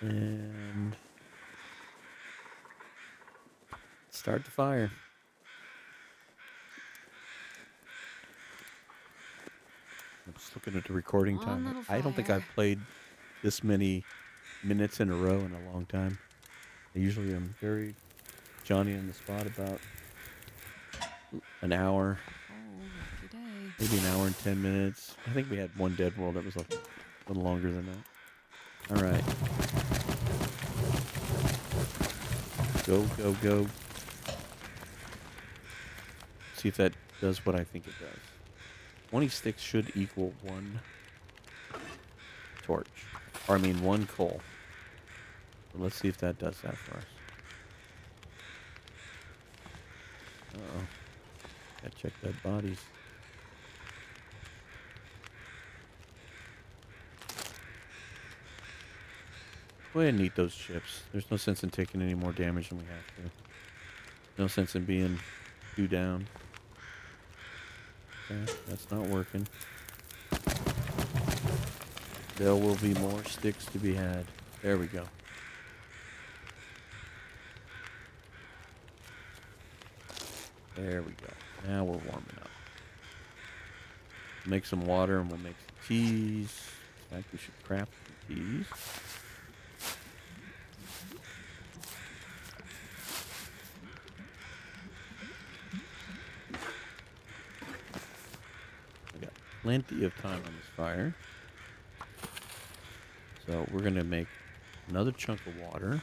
Speaker 1: And start the fire. I'm just looking at the recording time. I don't think I've played this many minutes in a row in a long time. I usually am very Johnny on the spot about an hour.
Speaker 2: Oh, lucky day.
Speaker 1: Maybe an hour and 10 minutes. I think we had one Dead World that was a little longer than that. All right. Go, go, go. See if that does what I think it does. 20 sticks should equal one torch. Or, I mean, one coal. So let's see if that does that for us. Uh-oh. Gotta check that bodies. Go ahead and eat those chips. There's no sense in taking any more damage than we have to. No sense in being too down. Okay, that's not working. There will be more sticks to be had. There we go. There we go. Now we're warming up. Make some water and we'll make some teas. In fact, we should craft some teas. We got plenty of time on this fire. So we're going to make another chunk of water.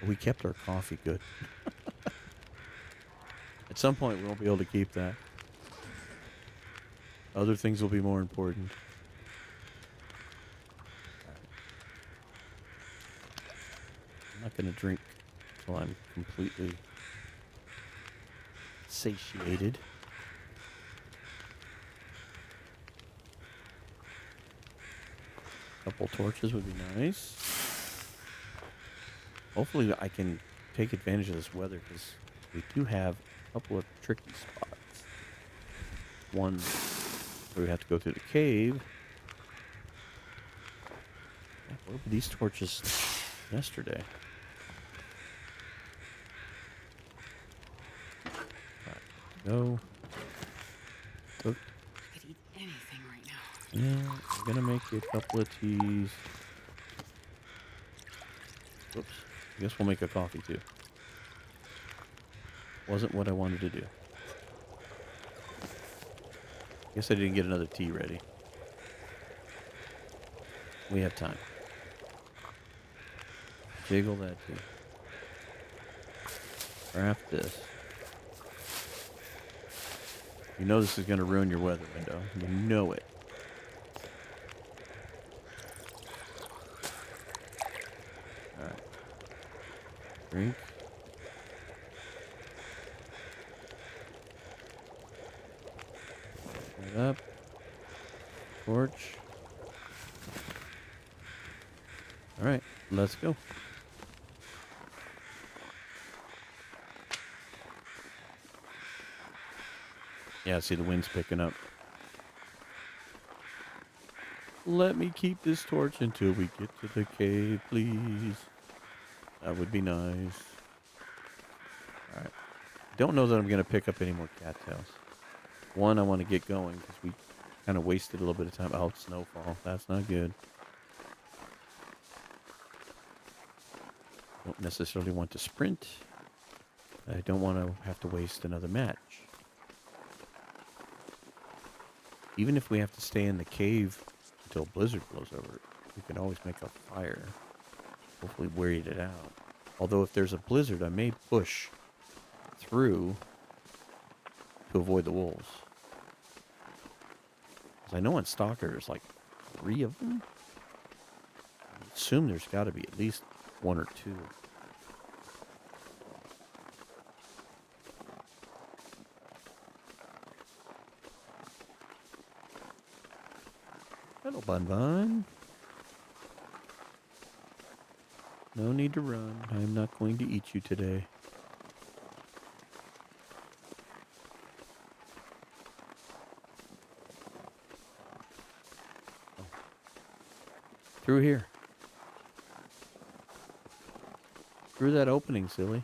Speaker 1: We kept our coffee good. At some point, we won't be able to keep that. Other things will be more important. I'm not going to drink until I'm completely satiated. A couple torches would be nice. Hopefully I can take advantage of this weather because we do have a couple of tricky spots. One where we have to go through the cave. Where were these torches yesterday? Right, go.
Speaker 2: I could eat anything right now.
Speaker 1: Yeah. I'm gonna make you a couple of teas. Whoops. I guess we'll make a coffee too. Wasn't what I wanted to do. Guess I didn't get another tea ready. We have time. Jiggle that tea. Craft this. You know this is going to ruin your weather window. You know it. Alright. Drink. That up. Torch. Alright, let's go. Yeah, see the wind's picking up. Let me keep this torch until we get to the cave, please. That would be nice. Alright. Don't know that I'm going to pick up any more cattails. One, I want to get going because we kind of wasted a little bit of time. Oh, snowfall. That's not good. Don't necessarily want to sprint. I don't want to have to waste another match. Even if we have to stay in the cave until blizzard blows over, we can always make a fire. Hopefully wait it out. Although if there's a blizzard, I may push through to avoid the wolves. Because I know on Stalker there's like 3 of them. I assume there's got to be at least 1 or 2. Hello, Bun Bun. No need to run. I'm not going to eat you today. Oh. Through here. Through that opening, silly.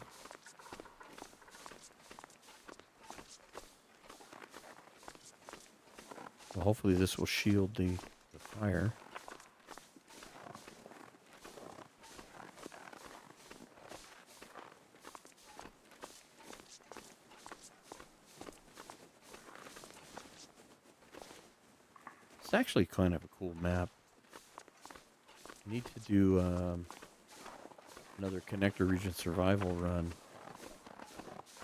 Speaker 1: Well, hopefully this will shield the fire. It's actually kind of a cool map. I need to do another connector region survival run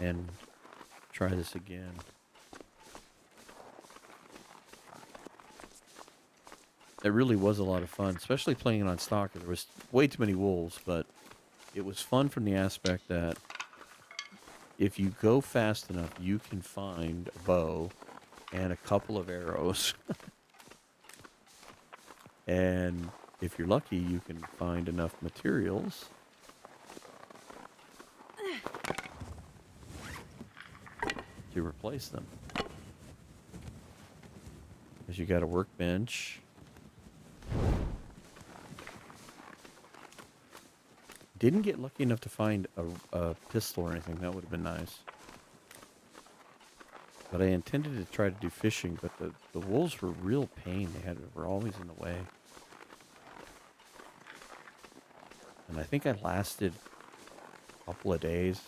Speaker 1: and try this again. It really was a lot of fun, especially playing it on Stalker. There was way too many wolves, but it was fun from the aspect that if you go fast enough, you can find a bow and a couple of arrows. And if you're lucky, you can find enough materials to replace them. Because you got a workbench. Didn't get lucky enough to find a pistol or anything. That would have been nice. But I intended to try to do fishing, but the wolves were real pain. Were always in the way. And I think I lasted a couple of days.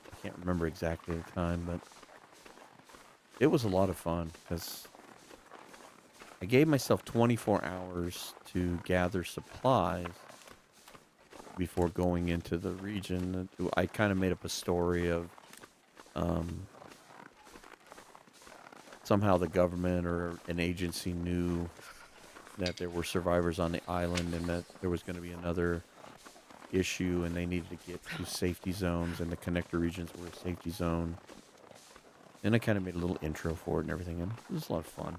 Speaker 1: I can't remember exactly the time, but it was a lot of fun because I gave myself 24 hours to gather supplies before going into the region. I kind of made up a story of somehow the government or an agency knew that there were survivors on the island and that there was going to be another issue and they needed to get to safety zones, and the connector regions were a safety zone. And I kind of made a little intro for it and everything, and it was a lot of fun.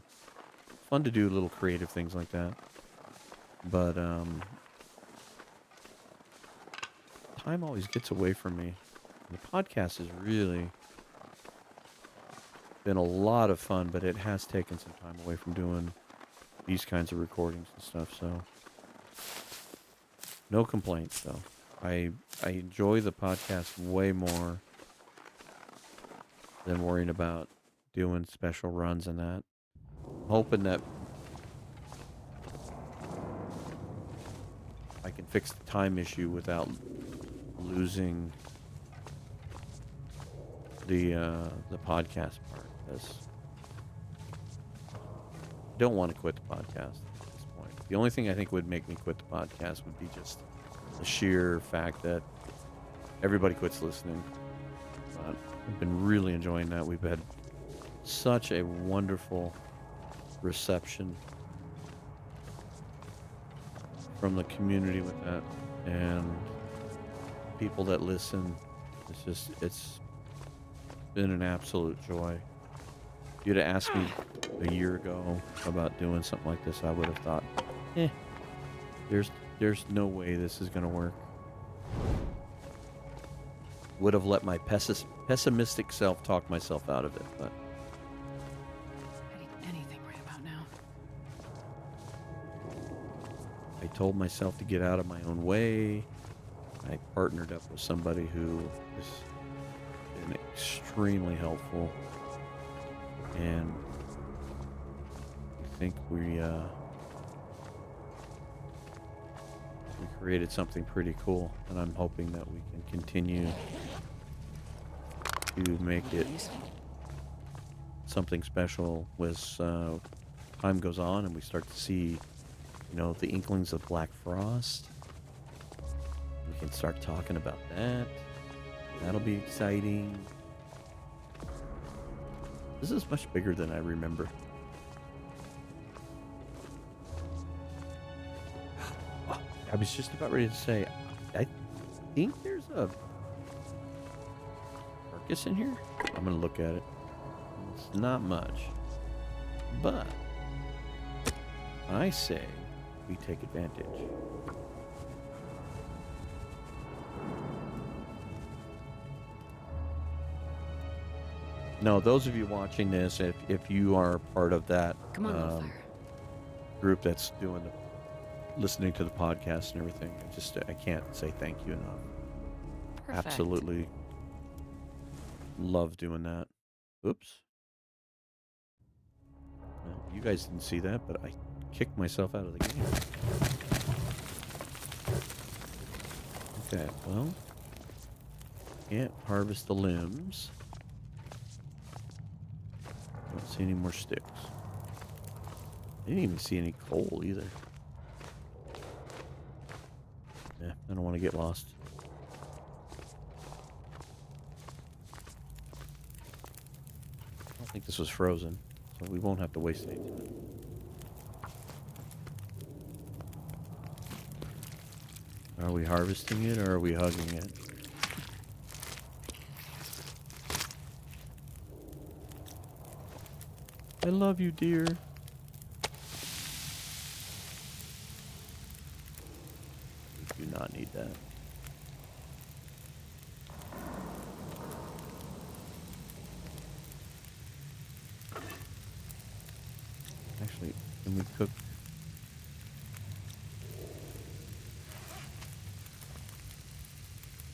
Speaker 1: Fun to do little creative things like that. But time always gets away from me. The podcast has really been a lot of fun, but it has taken some time away from doing these kinds of recordings and stuff, so no complaints though. I enjoy the podcast way more than worrying about doing special runs and that. Hoping that I can fix the time issue without losing the podcast part. Because I don't want to quit the podcast at this point. The only thing I think would make me quit the podcast would be just the sheer fact that everybody quits listening. But I've been really enjoying that. We've had such a wonderful reception from the community with that, and people that listen. It's been an absolute joy. If you'd have asked me a year ago about doing something like this, I would have thought, there's no way this is going to work. Would have let my pessimistic self talk myself out of it, but
Speaker 2: I need anything right about now.
Speaker 1: I told myself to get out of my own way. I partnered up with somebody who has been extremely helpful, and I think we created something pretty cool, and I'm hoping that we can continue to make it something special as time goes on and we start to see, the inklings of Black Frost. We can start talking about that. That'll be exciting. This is much bigger than I remember. I was just about ready to say, I think there's a carcass in here. I'm going to look at it. It's not much. But I say we take advantage. No, those of you watching this, if you are part of that
Speaker 2: Come on, Wildfire.
Speaker 1: group that's doing listening to the podcast and everything, I can't say thank you enough.
Speaker 2: Perfect.
Speaker 1: Absolutely love doing that. Oops. Well, you guys didn't see that, but I kicked myself out of the game. Okay, well, can't harvest the limbs. Don't see any more sticks. I didn't even see any coal either. Yeah, I don't want to get lost. I don't think this was frozen, so we won't have to waste any time. Are we harvesting it or are we hugging it? I love you, dear. We do not need that. Actually, can we cook?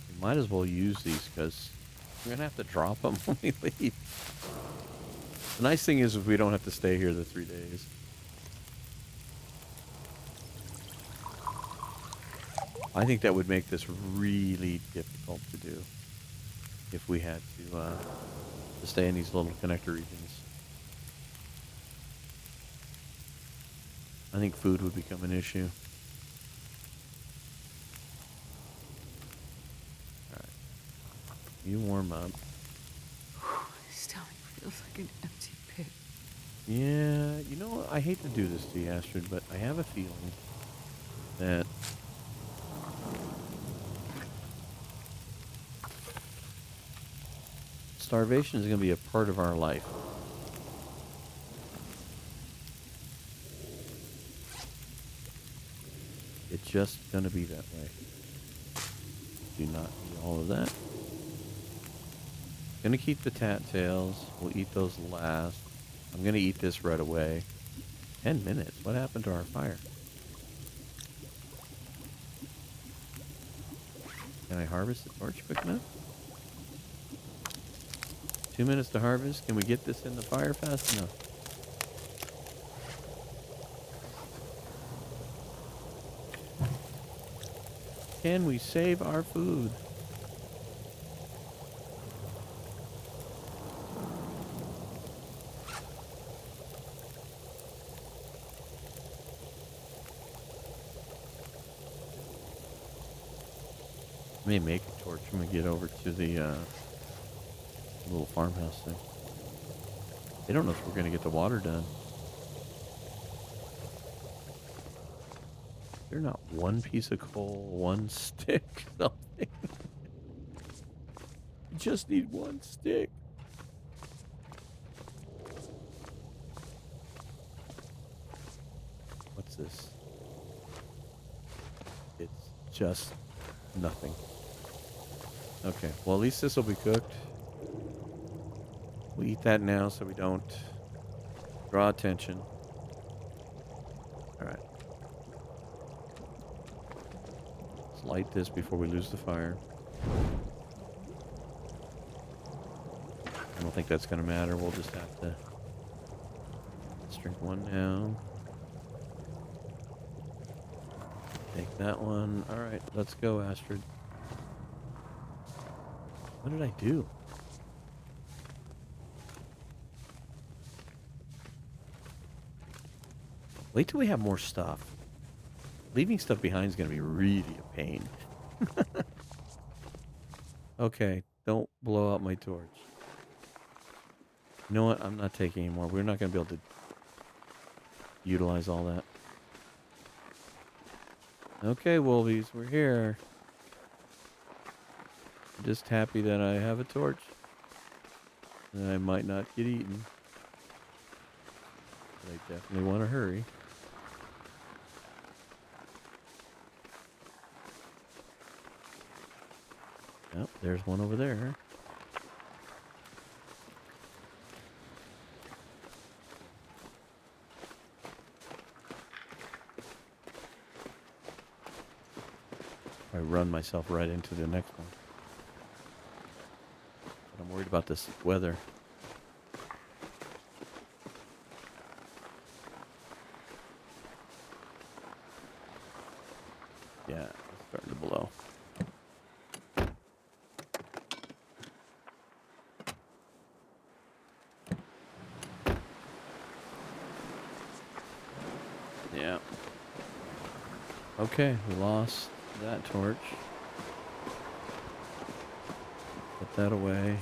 Speaker 1: We might as well use these because we're going to have to drop them when we leave. The nice thing is we don't have to stay here the 3 days. I think that would make this really difficult to do if we had to stay in these little connector regions. I think food would become an issue. Alright. You warm up.
Speaker 2: This stomach feels like an empty pit.
Speaker 1: Yeah, I hate to do this to you, Astrid, but I have a feeling that starvation is going to be a part of our life. It's just going to be that way. Do not eat all of that. Going to keep the tails. We'll eat those last. I'm going to eat this right away. 10 minutes. What happened to our fire? Can I harvest the torch quick enough? 2 minutes to harvest. Can we get this in the fire fast enough? can we save our food? I may make a torch when we get over to the little farmhouse thing. They don't know if we're going to get the water done. They're not one piece of coal, one stick, something. You just need one stick. What's this? It's just nothing. Okay, well at least this will be cooked. We eat that now so we don't draw attention. Alright. Let's light this before we lose the fire. I don't think that's going to matter. We'll just have to... Let's drink one now. Take that one. Alright, let's go, Astrid. What did I do? Wait till we have more stuff. Leaving stuff behind is going to be really a pain. Okay, don't blow out my torch. You know what? I'm not taking any more. We're not going to be able to utilize all that. Okay, Wolvies, we're here. I'm just happy that I have a torch. And I might not get eaten. But I definitely want to hurry. Oh, there's one over there. I run myself right into the next one. But I'm worried about this weather. Yeah, it's starting to blow. Yeah. Okay, we lost that torch. Put that away.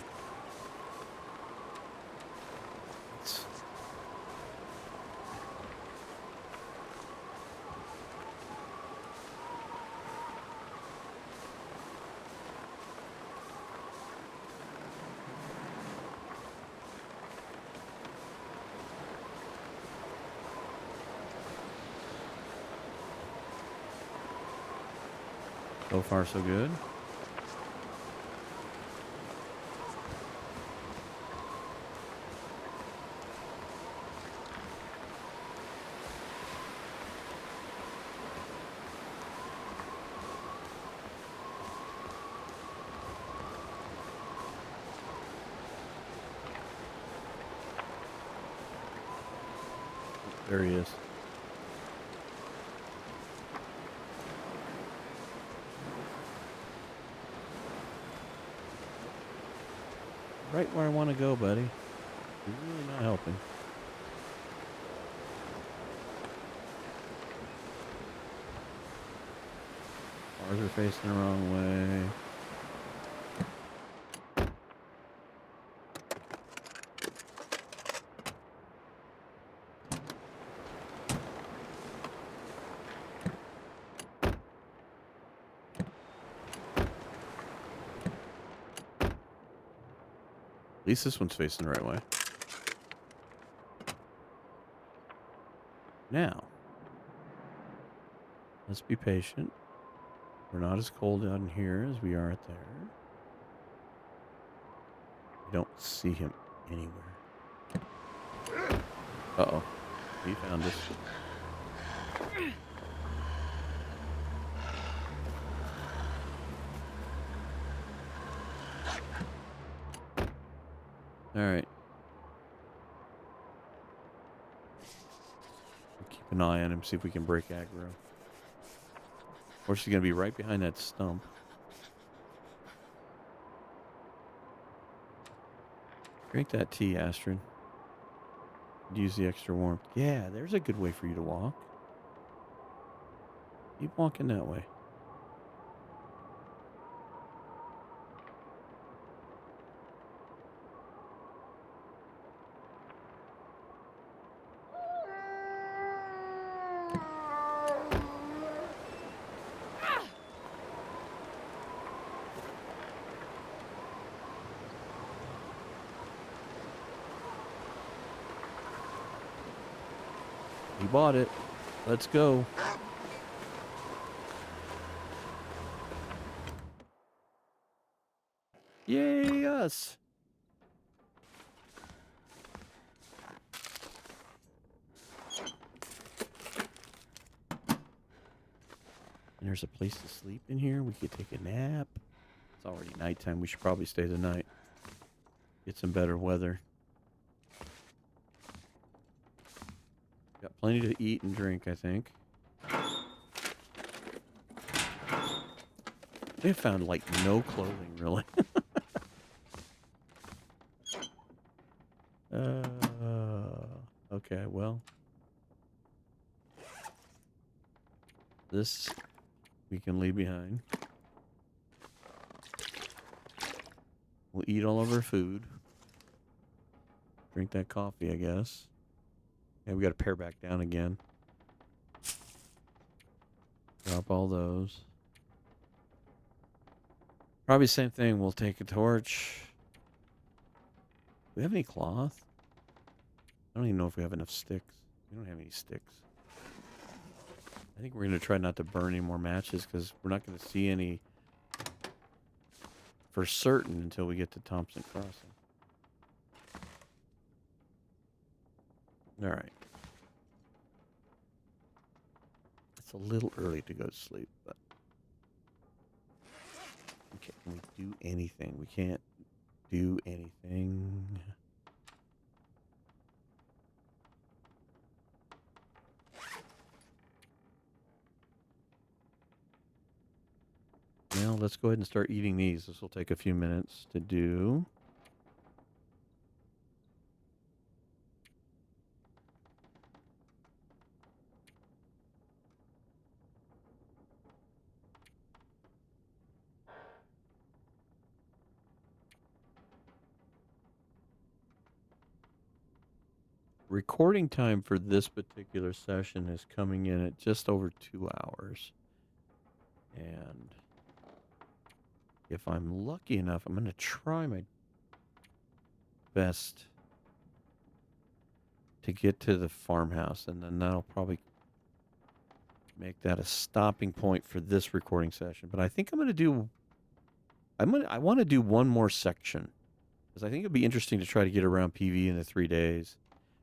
Speaker 1: So far, so good. There he is. Right where I want to go, buddy. You're really not helping. Cars are facing the wrong way. At least this one's facing the right way. Now, let's be patient. We're not as cold out in here as we are out there. I don't see him anywhere. Uh-oh. He found us. Alright. Keep an eye on him, see if we can break aggro. Or she's going to be right behind that stump. Drink that tea, Astrid. Use the extra warmth. Yeah, there's a good way for you to walk. Keep walking that way. You bought it. Let's go. Yay, us. And there's a place to sleep in here. We could take a nap. It's already nighttime. We should probably stay the night. Get some better weather. Got plenty to eat and drink, I think. They found, like, no clothing, really. Okay, well. This we can leave behind. We'll eat all of our food. Drink that coffee, I guess. Yeah, we got to pare back down again. Drop all those. Probably same thing. We'll take a torch. Do we have any cloth? I don't even know if we have enough sticks. We don't have any sticks. I think we're going to try not to burn any more matches because we're not going to see any for certain until we get to Thompson Crossing. All right. It's a little early to go to sleep, but okay, can we do anything? We can't do anything. Well, let's go ahead and start eating these. This will take a few minutes to do. Recording time for this particular session is coming in at just over 2 hours. And if I'm lucky enough, I'm going to try my best to get to the farmhouse, and then that'll probably make that a stopping point for this recording session. But I think I'm going to do I want to do one more section because I think it'd be interesting to try to get around PV in the 3 days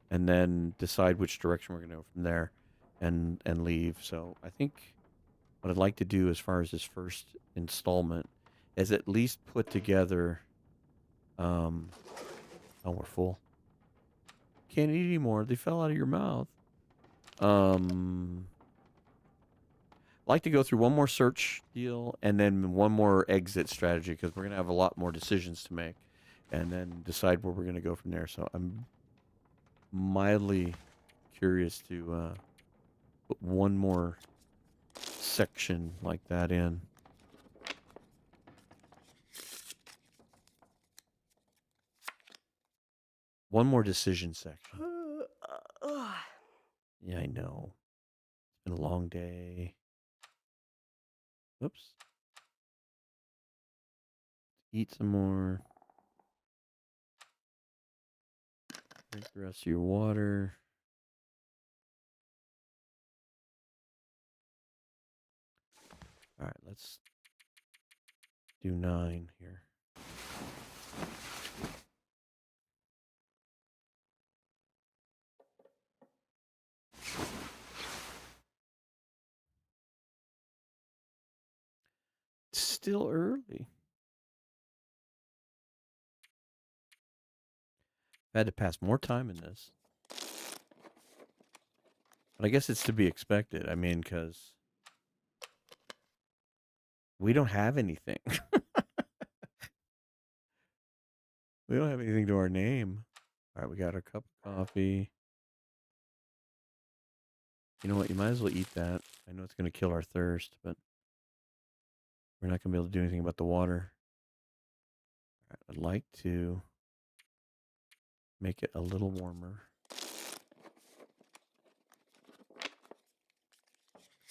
Speaker 1: and then decide which direction we're going to go from there and leave. So I think what I'd like to do as far as this first installment is at least put together oh, we're full. Can't eat anymore. They fell out of your mouth. Like to go through one more search deal and then one more exit strategy because we're going to have a lot more decisions to make and then decide where we're going to go from there. So I'm mildly curious to put one more section like that in. One more decision section. Yeah, I know. It's been a long day. Oops. Eat some more. Drink the rest of your water. All right, let's do 9 here. It's still early. I had to pass more time in this. But I guess it's to be expected. I mean, because We don't have anything. We don't have anything to our name. All right, we got our cup of coffee. You know what? You might as well eat that. I know it's going to kill our thirst, but we're not going to be able to do anything about the water. All right, I'd like to make it a little warmer.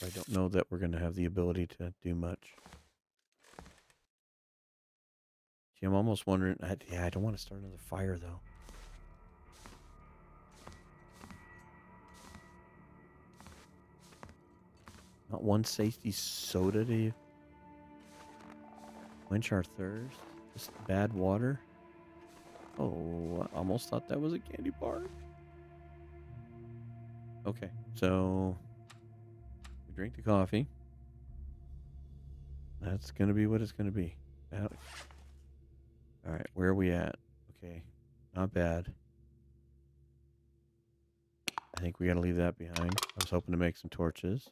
Speaker 1: I don't know that we're going to have the ability to do much. See, I'm almost wondering. Yeah, I don't want to start another fire, though. Not one safety soda to quench our thirst. Just bad water. Oh, I almost thought that was a candy bar. Okay, so we drink the coffee. That's going to be what it's going to be. All right, where are we at? Okay, not bad. I think we got to leave that behind. I was hoping to make some torches.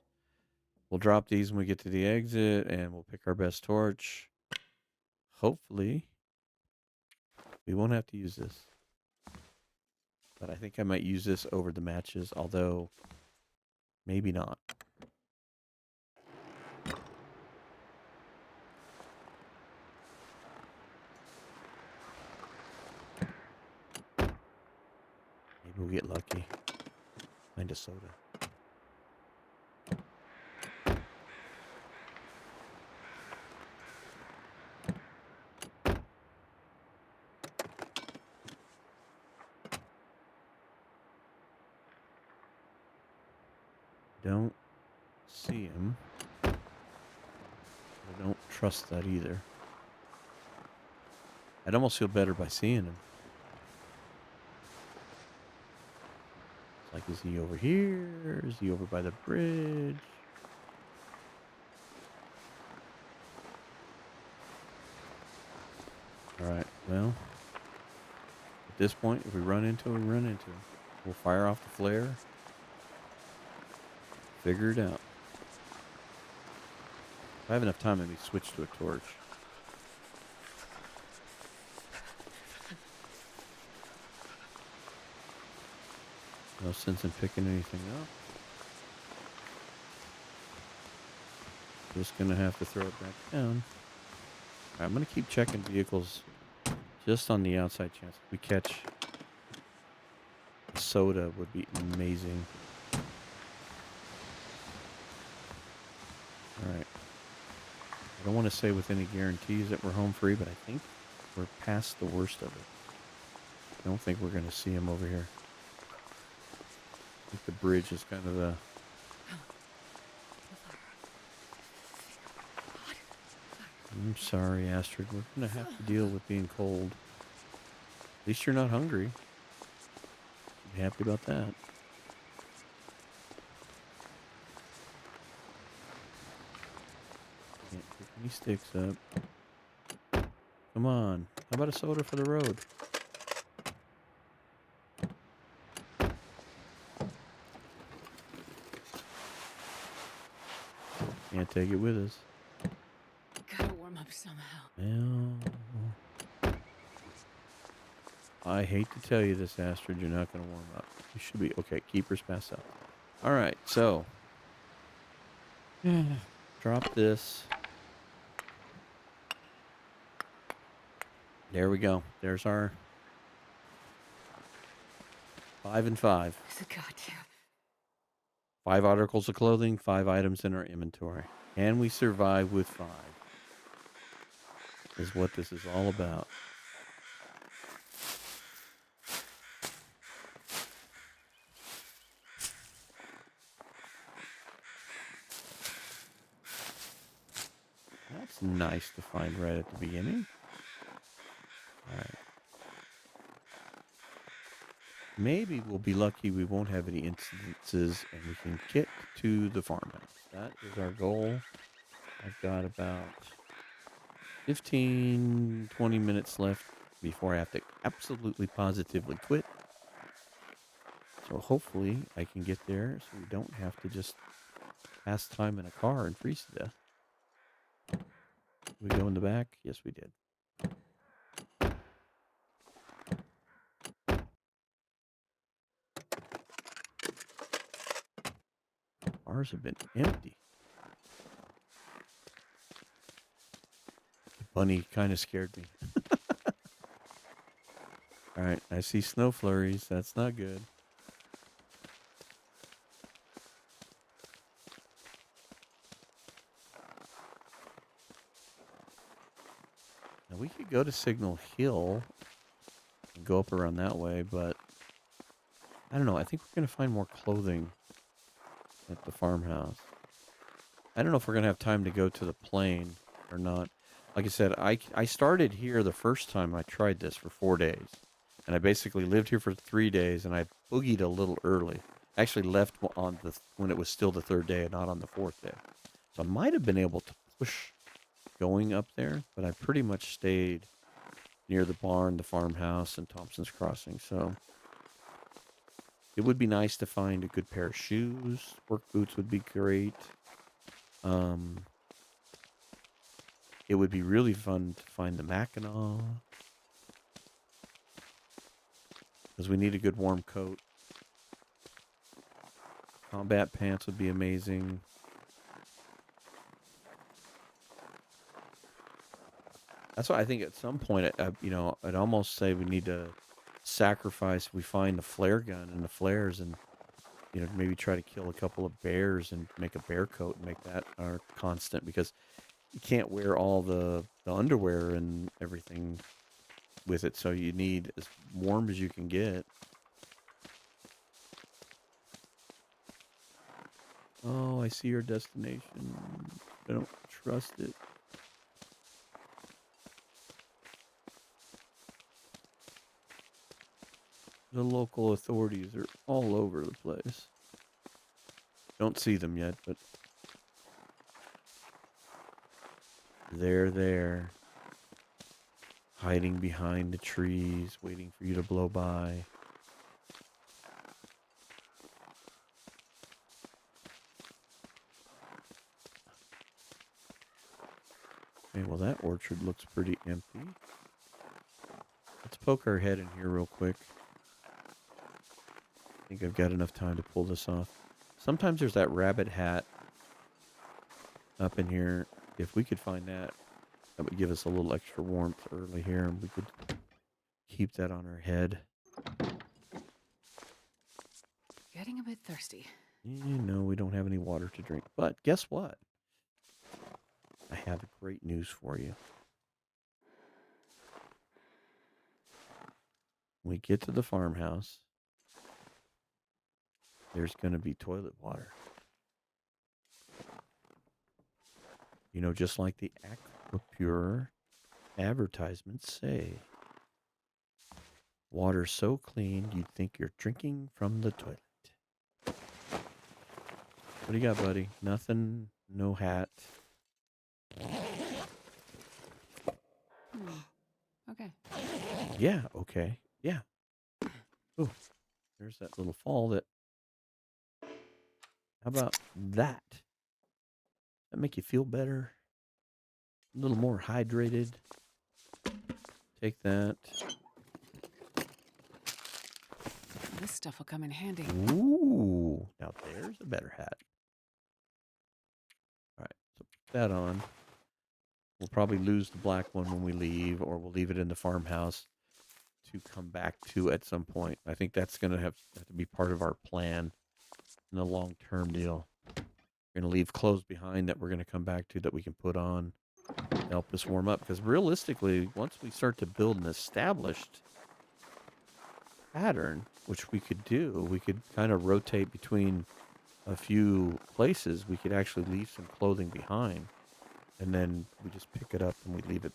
Speaker 1: We'll drop these when we get to the exit, and we'll pick our best torch. Hopefully, we won't have to use this. But I think I might use this over the matches, although maybe not. Maybe we'll get lucky. Find a soda. Don't see him. I don't trust that either. I'd almost feel better by seeing him. It's like, is he over here? Is he over by the bridge? Alright, well, at this point, if we run into him, we run into him. We'll fire off the flare. Figure it out. If I have enough time, maybe switch to a torch. No sense in picking anything up. Just gonna have to throw it back down. Right, I'm gonna keep checking vehicles just on the outside chance. If we catch a soda, would be amazing. Alright. I don't want to say with any guarantees that we're home free, but I think we're past the worst of it. I don't think we're going to see him over here. I think the bridge is kind of the... I'm sorry, Astrid. We're going to have to deal with being cold. At least you're not hungry. Be happy about that. Can't pick any sticks up. Come on. How about a soda for the road? Can't take it with us.
Speaker 2: Gotta warm up somehow.
Speaker 1: Well, I hate to tell you this, Astrid. You're not going to warm up. You should be. Okay, keepers pass up. All right, so. Drop this. There we go. There's our 5 and 5.
Speaker 2: Is it goddamn?
Speaker 1: 5 articles of clothing, 5 items in our inventory. Can we survive with 5? Is what this is all about. That's nice to find right at the beginning. Alright. Maybe we'll be lucky we won't have any instances and we can get to the farmhouse. That is our goal. I've got about 15, 20 minutes left before I have to absolutely positively quit. So hopefully I can get there so we don't have to just pass time in a car and freeze to death. we go in the back? Yes, we did. Ours have been empty. The bunny kind of scared me. All right, I see snow flurries. That's not good. Now we could go to Signal Hill and go up around that way, but I don't know. I think we're going to find more clothing at the farmhouse. I don't know if we're going to have time to go to the plain or not. Like I said, I started here the first time I tried this for 4 days. And I basically lived here for 3 days, and I boogied a little early. I actually left on when it was still the third day and not on the fourth day. So I might have been able to push going up there, but I pretty much stayed near the barn, the farmhouse, and Thompson's Crossing. So it would be nice to find a good pair of shoes. Work boots would be great. It would be really fun to find the Mackinaw, because we need a good warm coat. Combat pants would be amazing. That's why I think at some point, I'd almost say we need to sacrifice. We find the flare gun and the flares, and maybe try to kill a couple of bears and make a bear coat and make that our constant, because you can't wear all the underwear and everything with it, so you need as warm as you can get. Oh, I see your destination. I don't trust it. The local authorities are all over the place. Don't see them yet, but they're there, hiding behind the trees, waiting for you to blow by. Okay, well, that orchard looks pretty empty. Let's poke our head in here real quick. I think I've got enough time to pull this off. Sometimes there's that rabbit hat up in here. If we could find that, that would give us a little extra warmth early here, and we could keep that on our head.
Speaker 2: Getting a bit thirsty.
Speaker 1: No, we don't have any water to drink. But guess what? I have great news for you. When we get to the farmhouse, there's going to be toilet water. Just like the Aquapure advertisements say. Water so clean, you'd think you're drinking from the toilet. What do you got, buddy? Nothing? No hat?
Speaker 2: Okay.
Speaker 1: Yeah, okay. Yeah. Oh, there's that little fall that... How about that? That make you feel better? A little more hydrated? Take that.
Speaker 2: This stuff will come in handy.
Speaker 1: Ooh, now there's a better hat. All right, so put that on. We'll probably lose the black one when we leave, or we'll leave it in the farmhouse to come back to at some point. I think that's going to have to be part of our plan in the long-term deal. We're going to leave clothes behind that we're going to come back to that we can put on to help us warm up. Because realistically, once we start to build an established pattern, which we could do, we could kind of rotate between a few places. We could actually leave some clothing behind, and then we just pick it up and we leave it.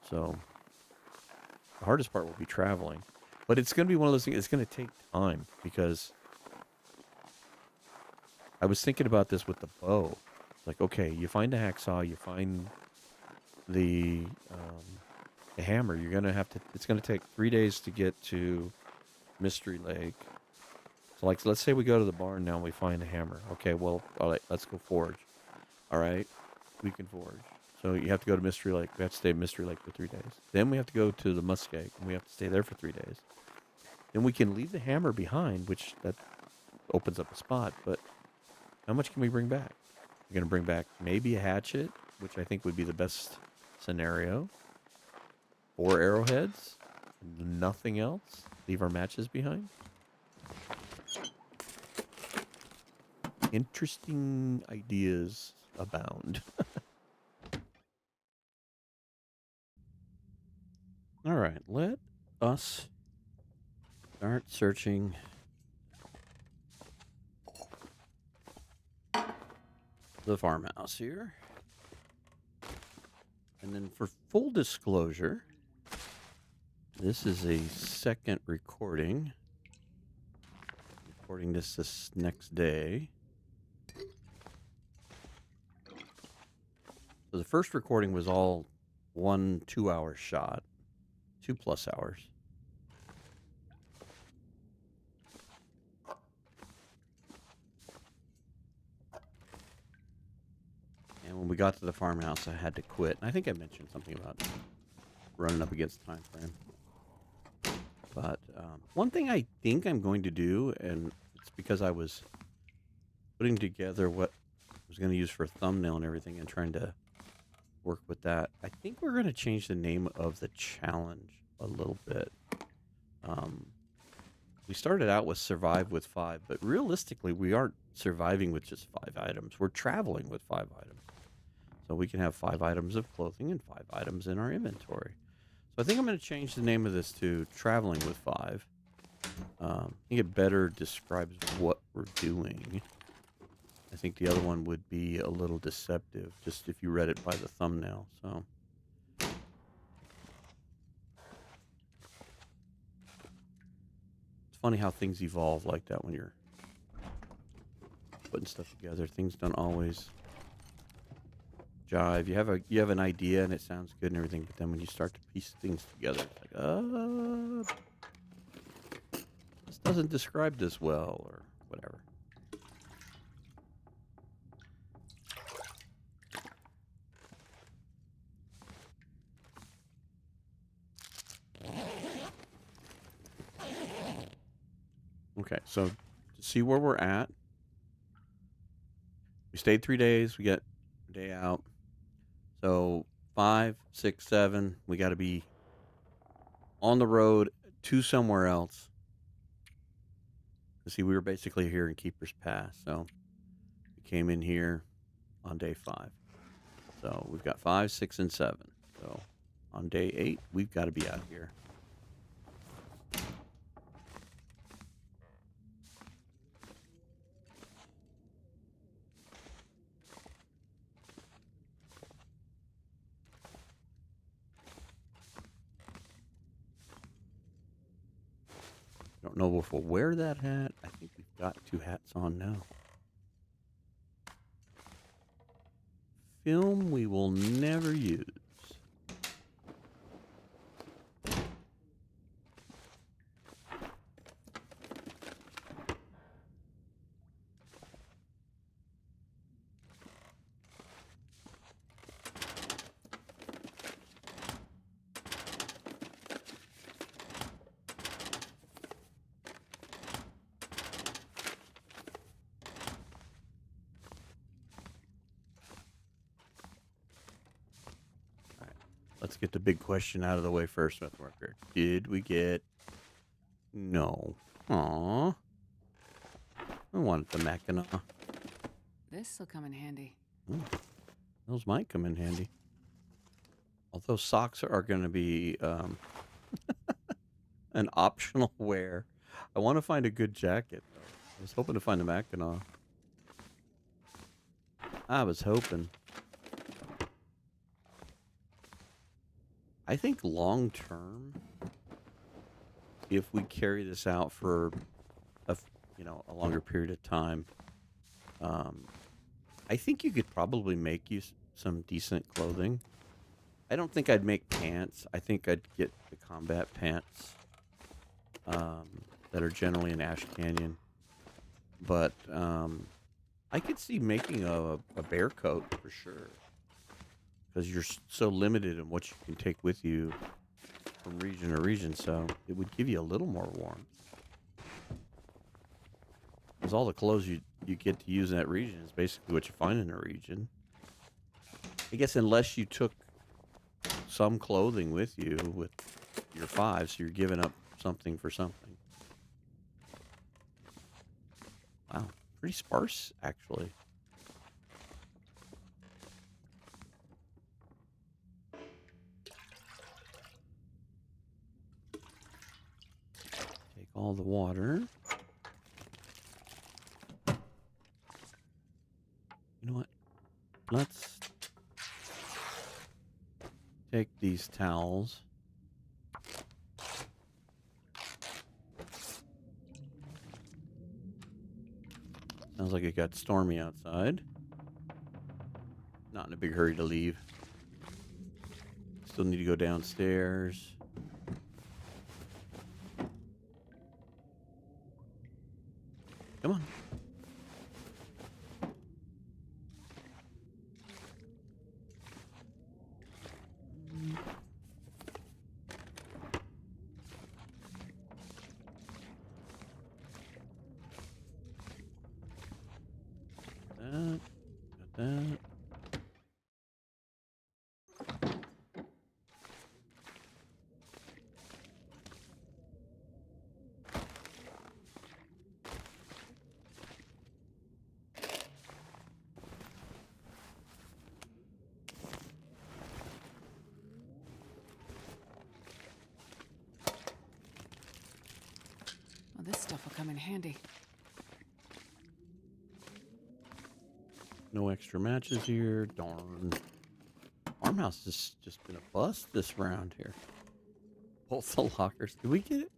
Speaker 1: So the hardest part will be traveling, but it's going to be one of those things. It's going to take time, because I was thinking about this with the bow. Like, okay, you find a hacksaw, you find the hammer. You're going to have to, it's going to take 3 days to get to Mystery Lake. So, like, let's say we go to the barn now and we find a hammer. Okay, well, all right, let's go forge. All right, we can forge. So you have to go to Mystery Lake. We have to stay at Mystery Lake for 3 days. Then we have to go to the Muskeg, and we have to stay there for 3 days. Then we can leave the hammer behind, which that opens up a spot. But how much can we bring back? We're going to bring back maybe a hatchet, which I think would be the best scenario. 4 arrowheads, nothing else. Leave our matches behind. Interesting ideas abound. All right, let us start searching the farmhouse here. And then for full disclosure, this is a second recording. Recording this next day. So the first recording was all 1 2-hour shot. 2+ hours. And when we got to the farmhouse, I had to quit. I think I mentioned something about running up against the time frame. But one thing I think I'm going to do, and it's because I was putting together what I was going to use for a thumbnail and everything and trying to work with that, I think we're going to change the name of the challenge a little bit. We started out with survive with 5, but realistically, we aren't surviving with just 5 items. We're traveling with 5 items. So we can have 5 items of clothing and 5 items in our inventory. So I think I'm going to change the name of this to traveling with 5. I think it better describes what we're doing. I think the other one would be a little deceptive, just if you read it by the thumbnail. So it's funny how things evolve like that when you're putting stuff together. Things don't always jive. You have an idea and it sounds good and everything, but then when you start to piece things together, it's like, this doesn't describe this well, or whatever. Okay, so to see where we're at, we stayed 3 days. We got a day out. So 5, 6, 7, we got to be on the road to somewhere else. See, we were basically here in Keeper's Pass, so we came in here on day 5. So we've got 5, 6, and 7. So on day 8, we've got to be out of here. Don't know if we'll wear that hat. I think we've got 2 hats on now. Film we will never use. Let's get the big question out of the way first, Smithworker. Did we get... No. Aww. I wanted the Mackinac.
Speaker 2: This'll come in handy.
Speaker 1: Those might come in handy. Although socks are going to be an optional wear. I want to find a good jacket, though. I was hoping to find the Mackinac. I was hoping. I think long term, if we carry this out for a longer period of time, I think you could probably make you some decent clothing. I don't think I'd make pants. I think I'd get the combat pants that are generally in Ash Canyon. But I could see making a bear coat for sure. because you're so limited in what you can take with you from region to region. So it would give you a little more warmth. Because all the clothes you get to use in that region is basically what you find in a region. I guess unless you took some clothing with you with your 5, so you're giving up something for something. Wow, pretty sparse actually. Take all the water. You know what? Let's take these towels. Sounds like it got stormy outside. Not in a big hurry to leave. Still need to go downstairs. Come on. Got that.
Speaker 2: Well, this stuff will come in handy.
Speaker 1: No extra matches here. Darn. Farmhouse has just been a bust this round here. Both the lockers. Did we get it?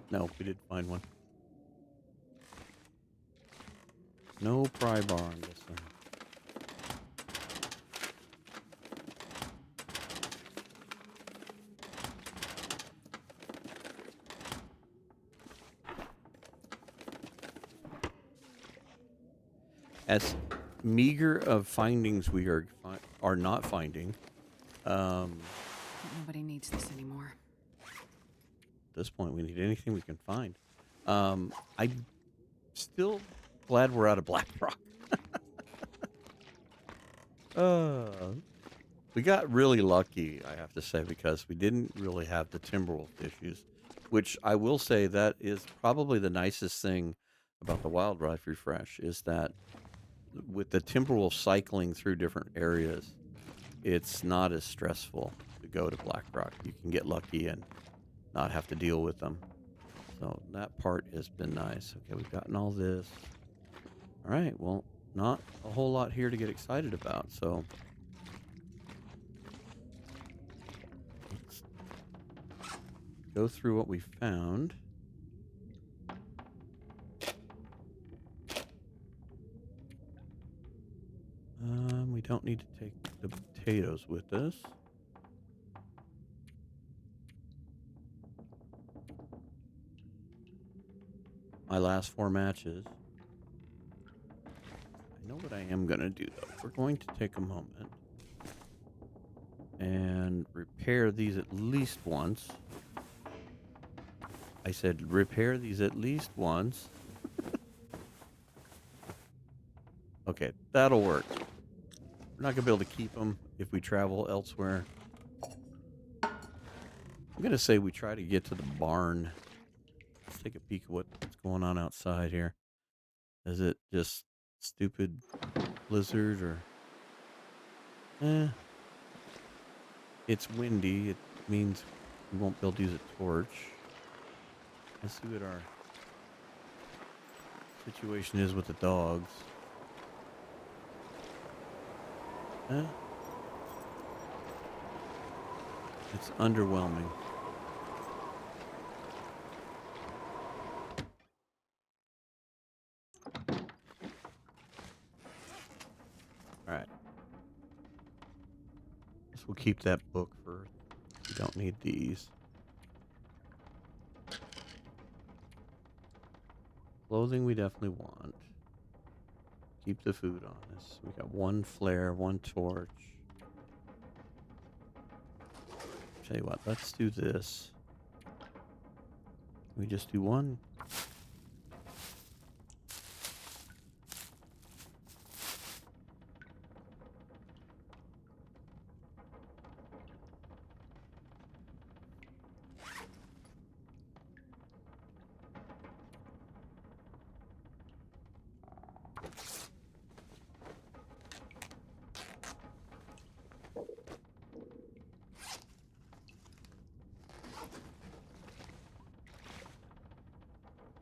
Speaker 1: No, we didn't find one. No pry bar on this one. As meager of findings we are not finding.
Speaker 2: But nobody needs this anymore.
Speaker 1: At this point, we need anything we can find. I'm still glad we're out of Blackrock. We got really lucky, I have to say, because we didn't really have the Timberwolf issues, which I will say that is probably the nicest thing about the Wildlife Refresh is that with the Timberwolf cycling through different areas, it's not as stressful to go to Blackrock. You can get lucky and not have to deal with them. So that part has been nice. Okay, we've gotten all this. All right, well, not a whole lot here to get excited about, so let's go through what we found. We don't need to take the potatoes with us. My last 4 matches. I know what I am going to do, though. We're going to take a moment and repair these at least once. I said repair these at least once. Okay, that'll work. We're not going to be able to keep them if we travel elsewhere. I'm going to say we try to get to the barn. Let's take a peek at what's going on outside here. Is it just stupid blizzard or... It's windy. It means we won't be able to use a torch. Let's see what our situation is with the dogs. It's underwhelming. Alright. Guess we'll keep that book for... We don't need these. Clothing we definitely want. Keep the food on us. We got 1 flare, 1 torch. Tell you what, let's do this. We just do one.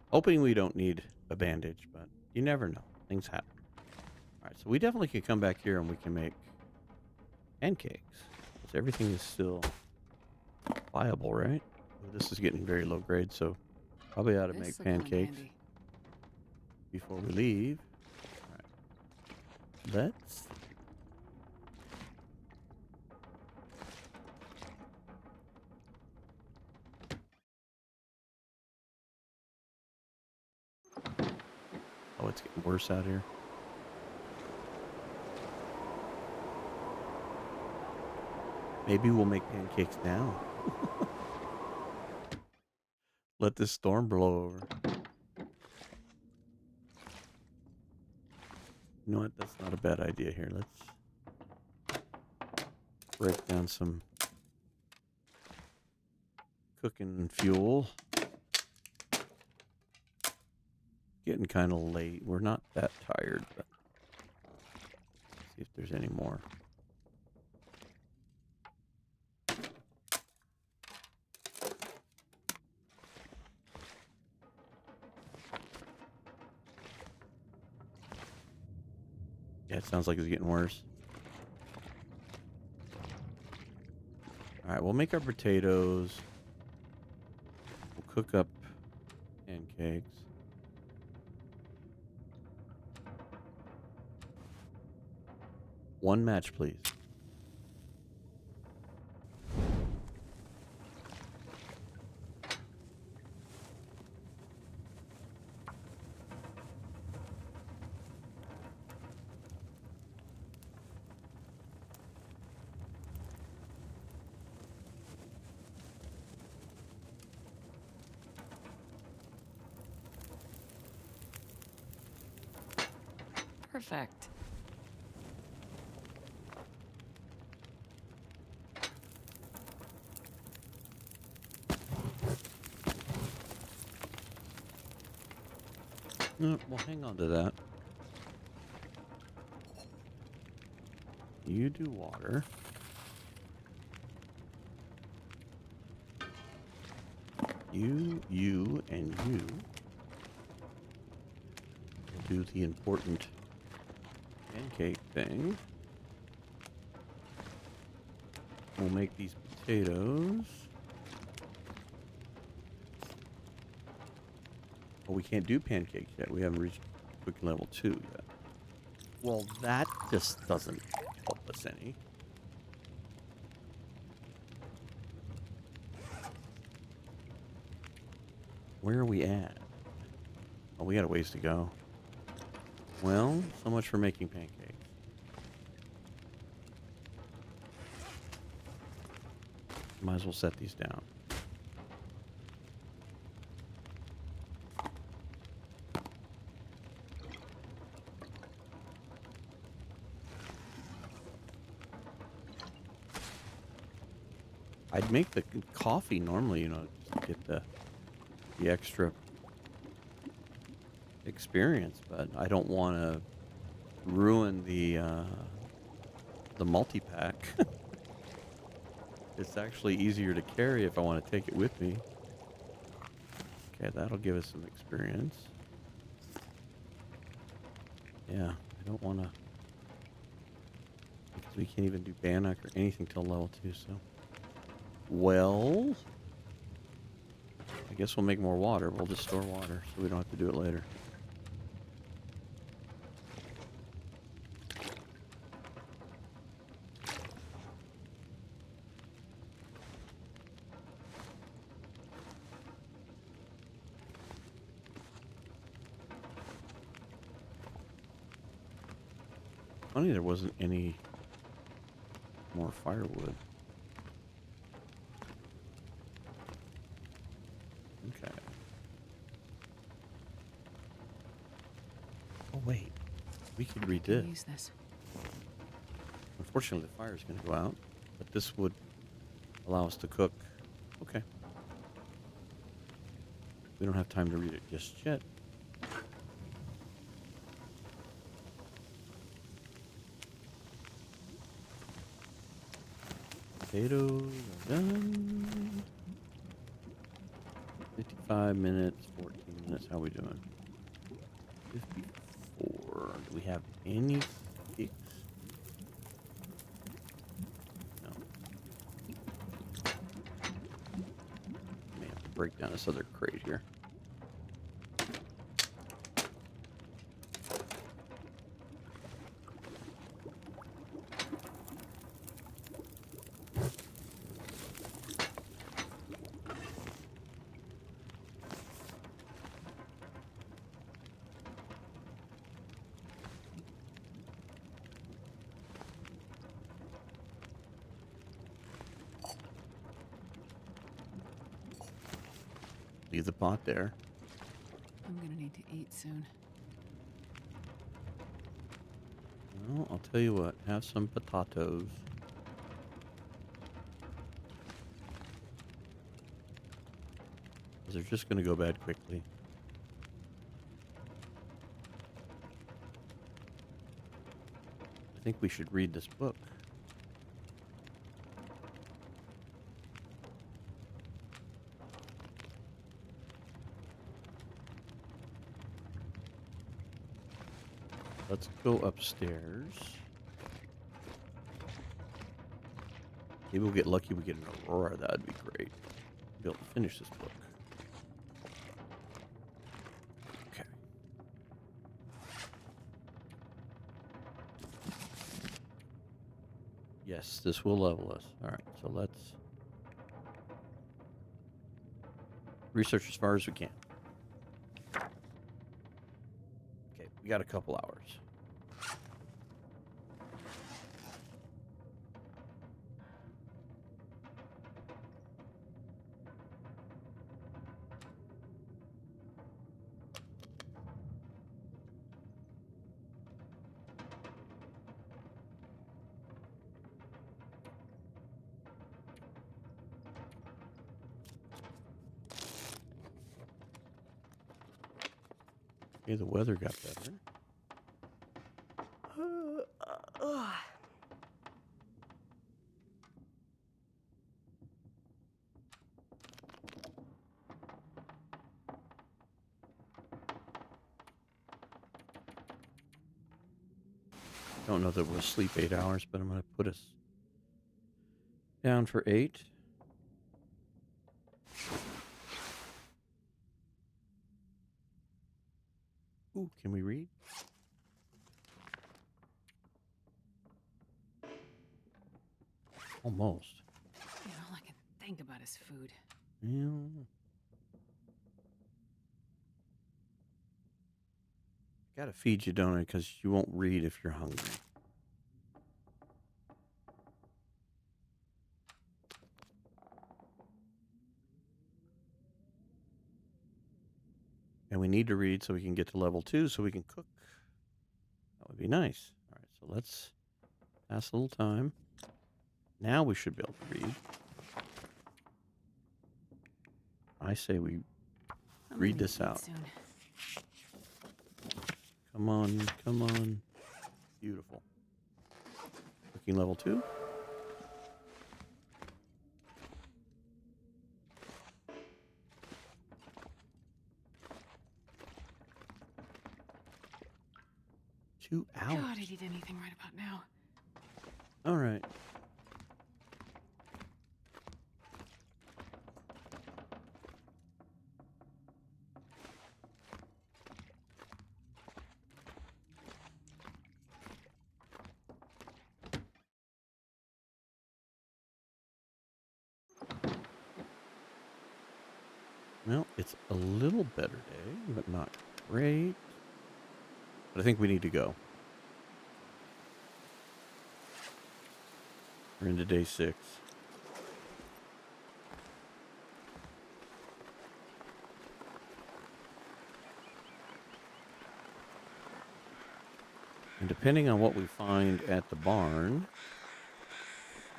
Speaker 1: Hoping we don't need a bandage, but you never know. Things happen. All right, so we definitely can come back here and we can make pancakes. Because everything is still viable, right? Oh, this is getting very low grade, so probably ought to make
Speaker 2: This'll come in
Speaker 1: pancakes
Speaker 2: handy.
Speaker 1: before we leave. All right. Let's... Oh, it's getting worse out here. Maybe we'll make pancakes now. Let this storm blow over. You know what? That's not a bad idea here. Let's break down some cooking fuel. Getting kind of late. We're not that tired, but let's see if there's any more. Yeah, it sounds like it's getting worse. All right, we'll make our potatoes. We'll cook up pancakes. One match, please.
Speaker 2: Perfect.
Speaker 1: No, we'll hang on to that. You do water. You, and you will do the important pancake thing. We'll make these potatoes. Oh, we can't do pancakes yet. We haven't reached cooking level 2 yet. Well, that just doesn't help us any. Where are we at? Oh, we got a ways to go. Well, so much for making pancakes. Might as well set these down. I'd make the coffee normally, you know, just to get the extra experience, but I don't want to ruin the multi-pack. It's actually easier to carry if I want to take it with me. Okay, that'll give us some experience. Yeah, I don't want to, because we can't even do Bannock or anything till level 2, so. Well, I guess we'll make more water. We'll just store water so we don't have to do it later. Funny there wasn't any more firewood. Oh, wait. We could read
Speaker 2: Can
Speaker 1: this.
Speaker 2: use this.
Speaker 1: Unfortunately, the fire's going to go out, but this would allow us to cook. Okay. We don't have time to read it just yet. Potatoes are done. 55 minutes, 14 minutes. How we doing? 54. Do we have any sticks? No. May have to break down this other crate here. Leave the pot there.
Speaker 2: I'm gonna need to eat soon.
Speaker 1: Well, I'll tell you what. Have some potatoes. They're just going to go bad quickly. I think we should read this book. Let's go upstairs. Maybe we'll get lucky we get an Aurora. That would be great. Be able to finish this book. Okay. Yes, this will level us. All right, so let's research as far as we can. Okay, we got a couple hours. Okay, the weather got better. Don't know that we'll sleep 8 hours, but I'm going to put us down for 8. Ooh, can we read? Almost.
Speaker 2: Man, all I can think about is food.
Speaker 1: Yeah. Gotta feed you, don't I? Because you won't read if you're hungry. And we need to read so we can get to level 2 so we can cook. That would be nice. All right, so let's pass a little time. Now we should be able to read. I say we read this out.
Speaker 2: Soon.
Speaker 1: Come on, come on. Beautiful. Cooking level 2. Two hours.
Speaker 2: God, I'd eat anything right about now.
Speaker 1: All right. Well, it's a little better day, but not great. But I think we need to go. We're into day 6. And depending on what we find at the barn,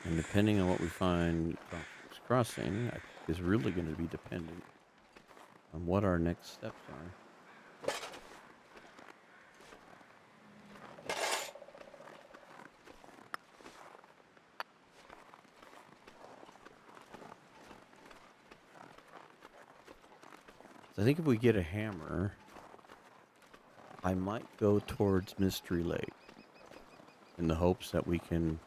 Speaker 1: and depending on what we find on this crossing, is really going to be dependent on what our next steps are. So I think if we get a hammer, I might go towards Mystery Lake in the hopes that we can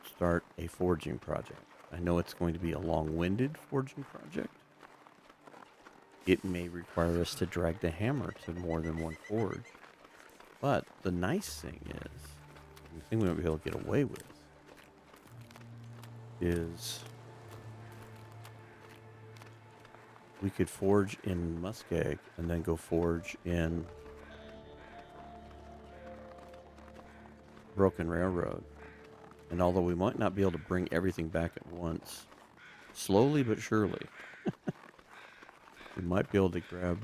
Speaker 1: start a forging project. I know it's going to be a long-winded forging project. It may require us to drag the hammer to more than one forge. But the nice thing is, the thing we might be able to get away with, is we could forge in Muskeg and then go forge in Broken Railroad. And although we might not be able to bring everything back at once, slowly but surely, we might be able to grab,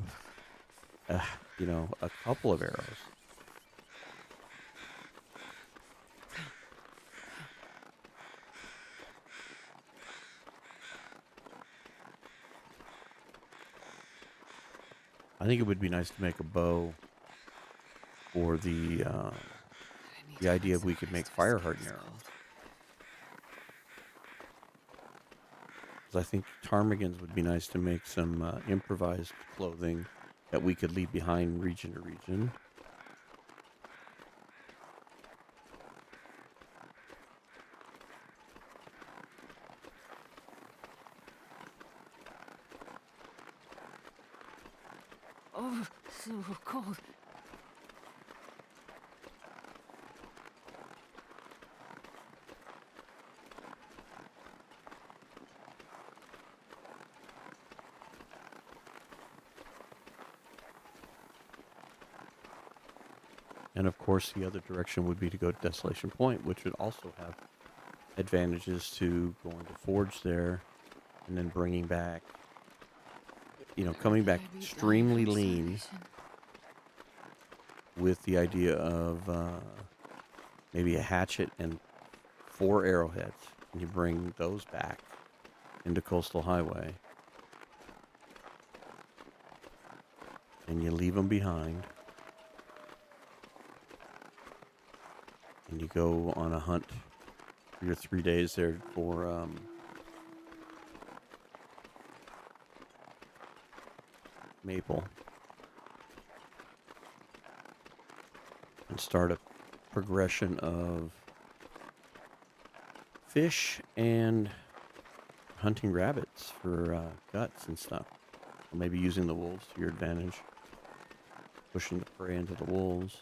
Speaker 1: a couple of arrows. I think it would be nice to make a bow for the idea of we could make fire hardened arrows. Because I think ptarmigans would be nice to make some improvised clothing that we could leave behind region to region.
Speaker 2: Oh, so cold.
Speaker 1: And of course, the other direction would be to go to Desolation Point, which would also have advantages to going to forge there and then bringing back, coming back extremely lean with the idea of maybe a hatchet and 4 arrowheads. And you bring those back into Coastal Highway. And you leave them behind. And you go on a hunt for your 3 days there for maple. And start a progression of fish and hunting rabbits for guts and stuff. Or maybe using the wolves to your advantage. Pushing the prey into the wolves.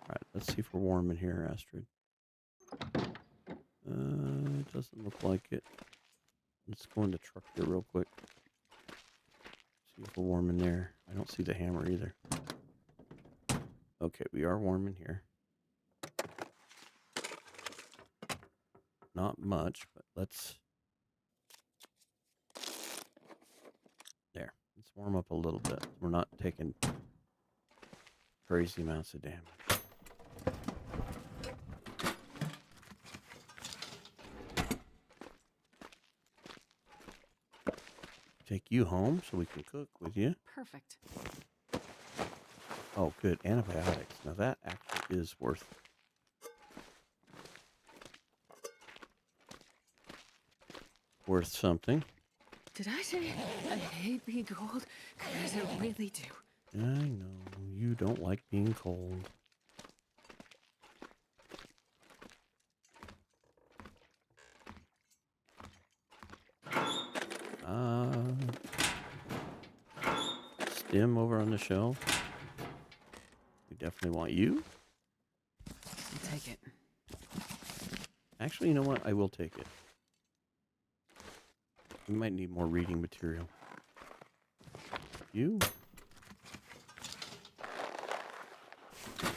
Speaker 1: Alright, let's see if we're warm in here, Astrid. It doesn't look like it. Let's go in the truck here real quick. See if we're warm in there. I don't see the hammer either. Okay, we are warm in here. Not much, but let's... There. Let's warm up a little bit. We're not taking crazy amounts of damage. Take you home so we can cook with you.
Speaker 2: Perfect.
Speaker 1: Oh, good. Antibiotics. Now that actually is worth something.
Speaker 2: Did I say I hate being cold? Because I really do.
Speaker 1: I know. You don't like being cold. Stim over on the shelf. We definitely want you.
Speaker 2: I'll take it.
Speaker 1: Actually, you know what? I will take it. We might need more reading material. You? I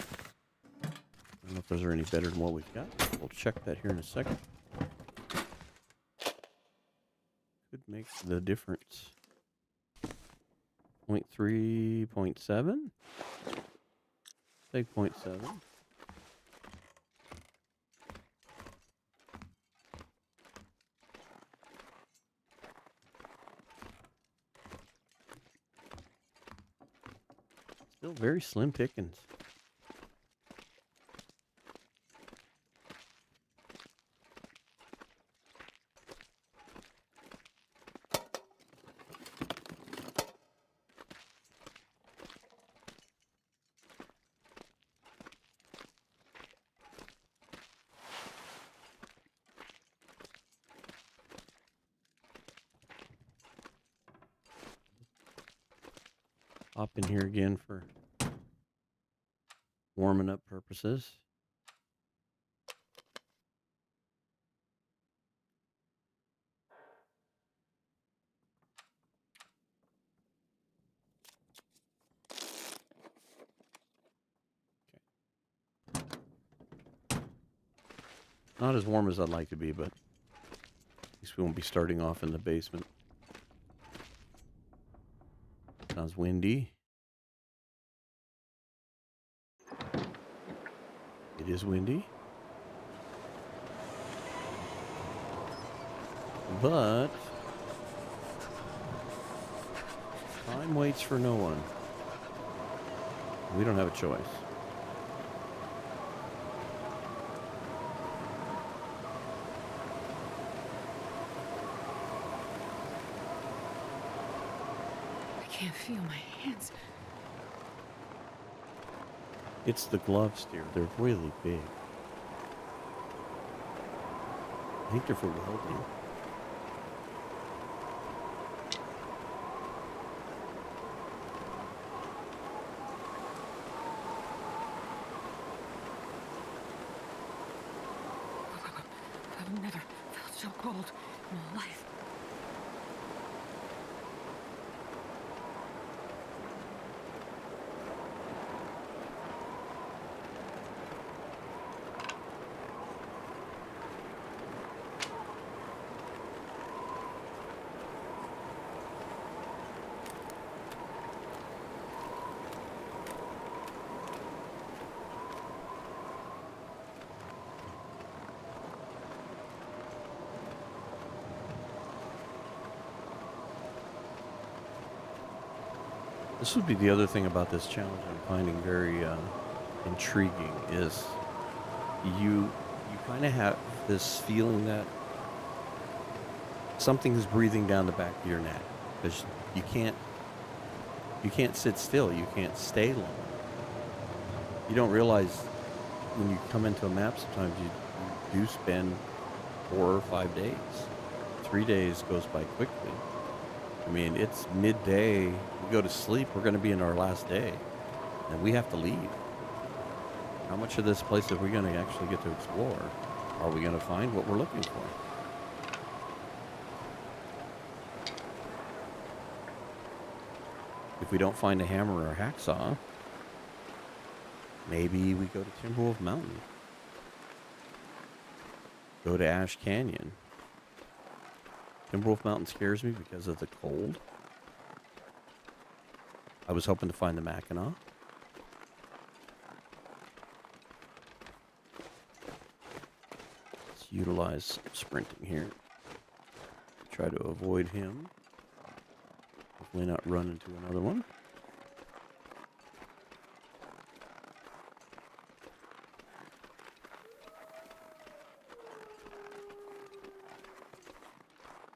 Speaker 1: don't know if those are any better than what we've got. We'll check that here in a second. Could make the difference. 0.3, 0.7. Take 0.7. Still very slim pickings. Hop in here again for warming up purposes. Not as warm as I'd like to be, but at least we won't be starting off in the basement. Sounds windy. It is windy. But time waits for no one. We don't have a choice.
Speaker 2: I can't feel my hands.
Speaker 1: It's the gloves, dear. They're really big. I think they're for welding.
Speaker 2: I've never felt so cold in my life.
Speaker 1: This would be the other thing about this challenge I'm finding very intriguing is you kind of have this feeling that something is breathing down the back of your neck because you can't sit still. You can't stay long. You don't realize when you come into a map sometimes you do spend 4 or 5 days. 3 days goes by quickly. I mean, it's midday. We go to sleep. We're going to be in our last day, and we have to leave. How much of this place are we going to actually get to explore? Are we going to find what we're looking for? If we don't find a hammer or a hacksaw, maybe we go to Timberwolf Mountain. Go to Ash Canyon. Timberwolf Mountain scares me because of the cold. I was hoping to find the Mackinac. Let's utilize some sprinting here. Try to avoid him. Hopefully not run into another one.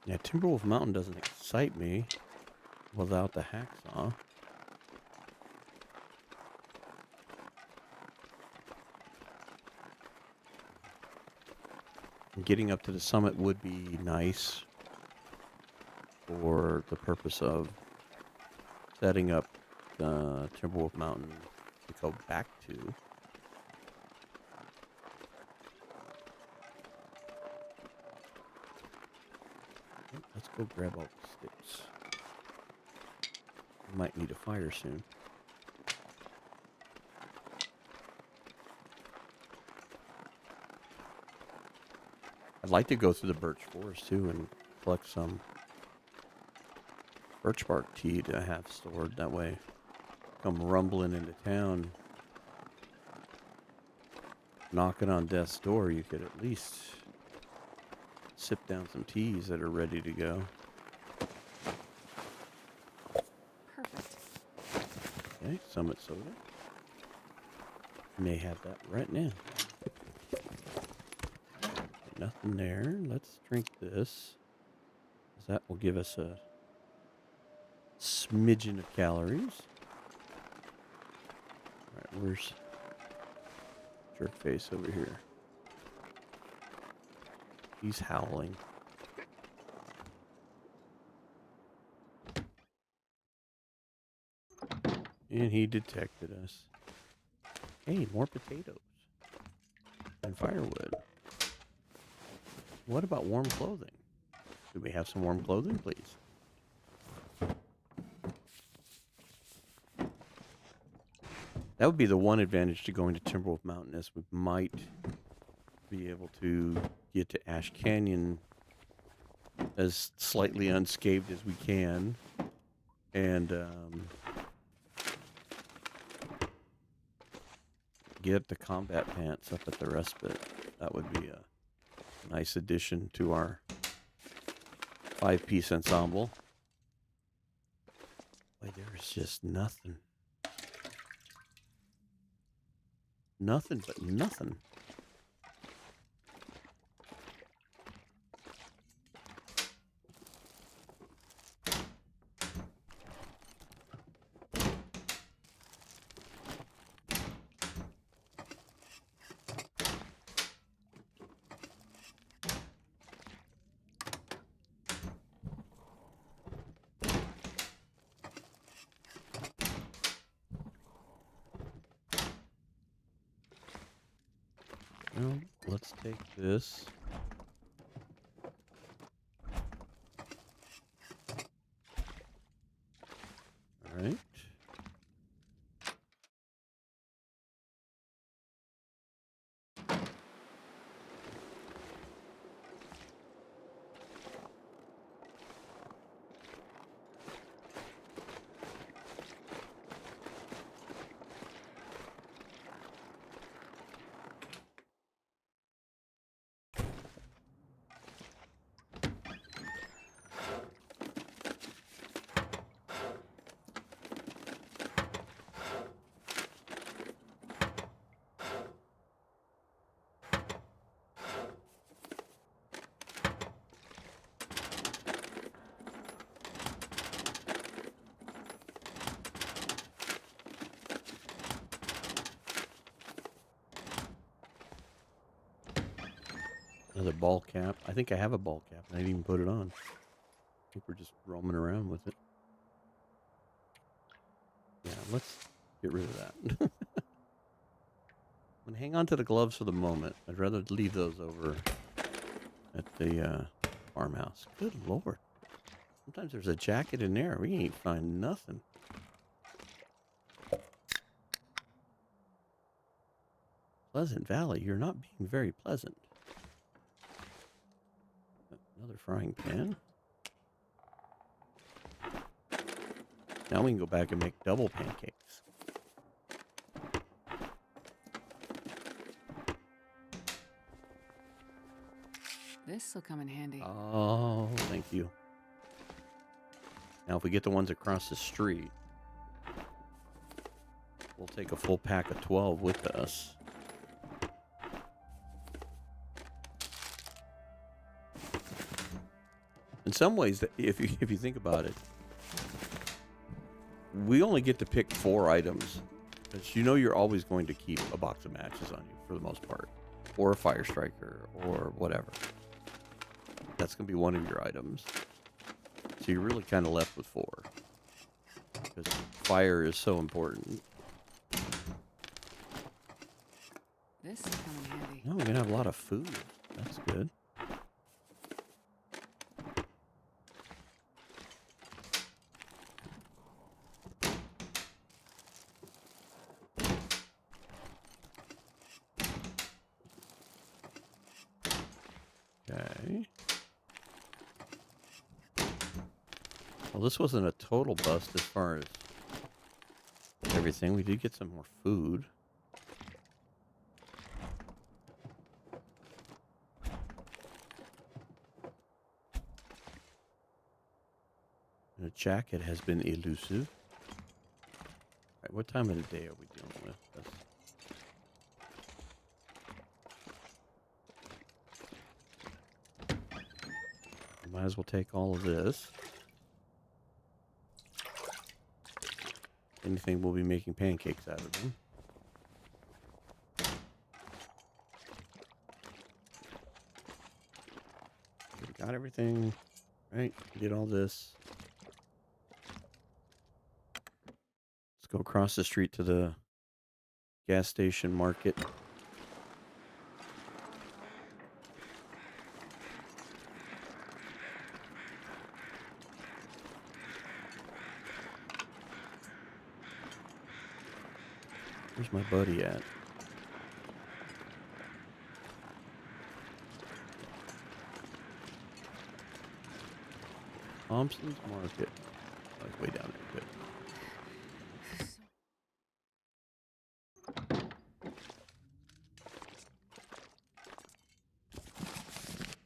Speaker 1: Yeah, Timberwolf Mountain doesn't excite me without the hacksaw. Getting up to the summit would be nice for the purpose of setting up Timberwolf Mountain to go back to. Let's go grab all the sticks. We might need a fire soon. I'd like to go through the birch forest too and collect some birch bark tea to have stored. That way, come rumbling into town, knocking on death's door, you could at least sip down some teas that are ready to go.
Speaker 2: Perfect.
Speaker 1: Okay, Summit Soda. May have that right now. Nothing there. Let's drink this. That will give us a smidgen of calories. Alright, where's Jerkface over here? He's howling. And he detected us. Hey, more potatoes. And firewood. What about warm clothing? Do we have some warm clothing, please? That would be the one advantage to going to Timberwolf Mountain, is we might be able to get to Ash Canyon as slightly unscathed as we can, and get the combat pants up at the respite. That would be a nice addition to our 5-piece ensemble. Boy, there's just nothing. Nothing but nothing. Well, let's take this. All right. Another ball cap. I think I have a ball cap, and I didn't even put it on. I think we're just roaming around with it. Yeah, let's get rid of that. I'm going to hang on to the gloves for the moment. I'd rather leave those over at the farmhouse. Good Lord. Sometimes there's a jacket in there. We ain't find nothing. Pleasant Valley, you're not being very pleasant. Another frying pan. Now we can go back and make double pancakes.
Speaker 2: This'll come in handy.
Speaker 1: Oh, thank you. Now if we get the ones across the street, we'll take a full pack of 12 with us. In some ways, if you think about it, we only get to pick 4 items, because you know you're always going to keep a box of matches on you for the most part, or a fire striker, or whatever. That's going to be one of your items. So you're really kind of left with 4, because fire is so important.
Speaker 2: This'll come in handy.
Speaker 1: No, we're going to have a lot of food. That's good. Okay. Well, this wasn't a total bust as far as everything. We did get some more food. And a jacket has been elusive. All right, what time of the day are we dealing with? Might as well take all of this. Anything, we'll be making pancakes out of them. We got everything. Right, did all this. Let's go across the street to the gas station market. Where's my buddy at? Thompson's Market. Oh, it's way down there. Good.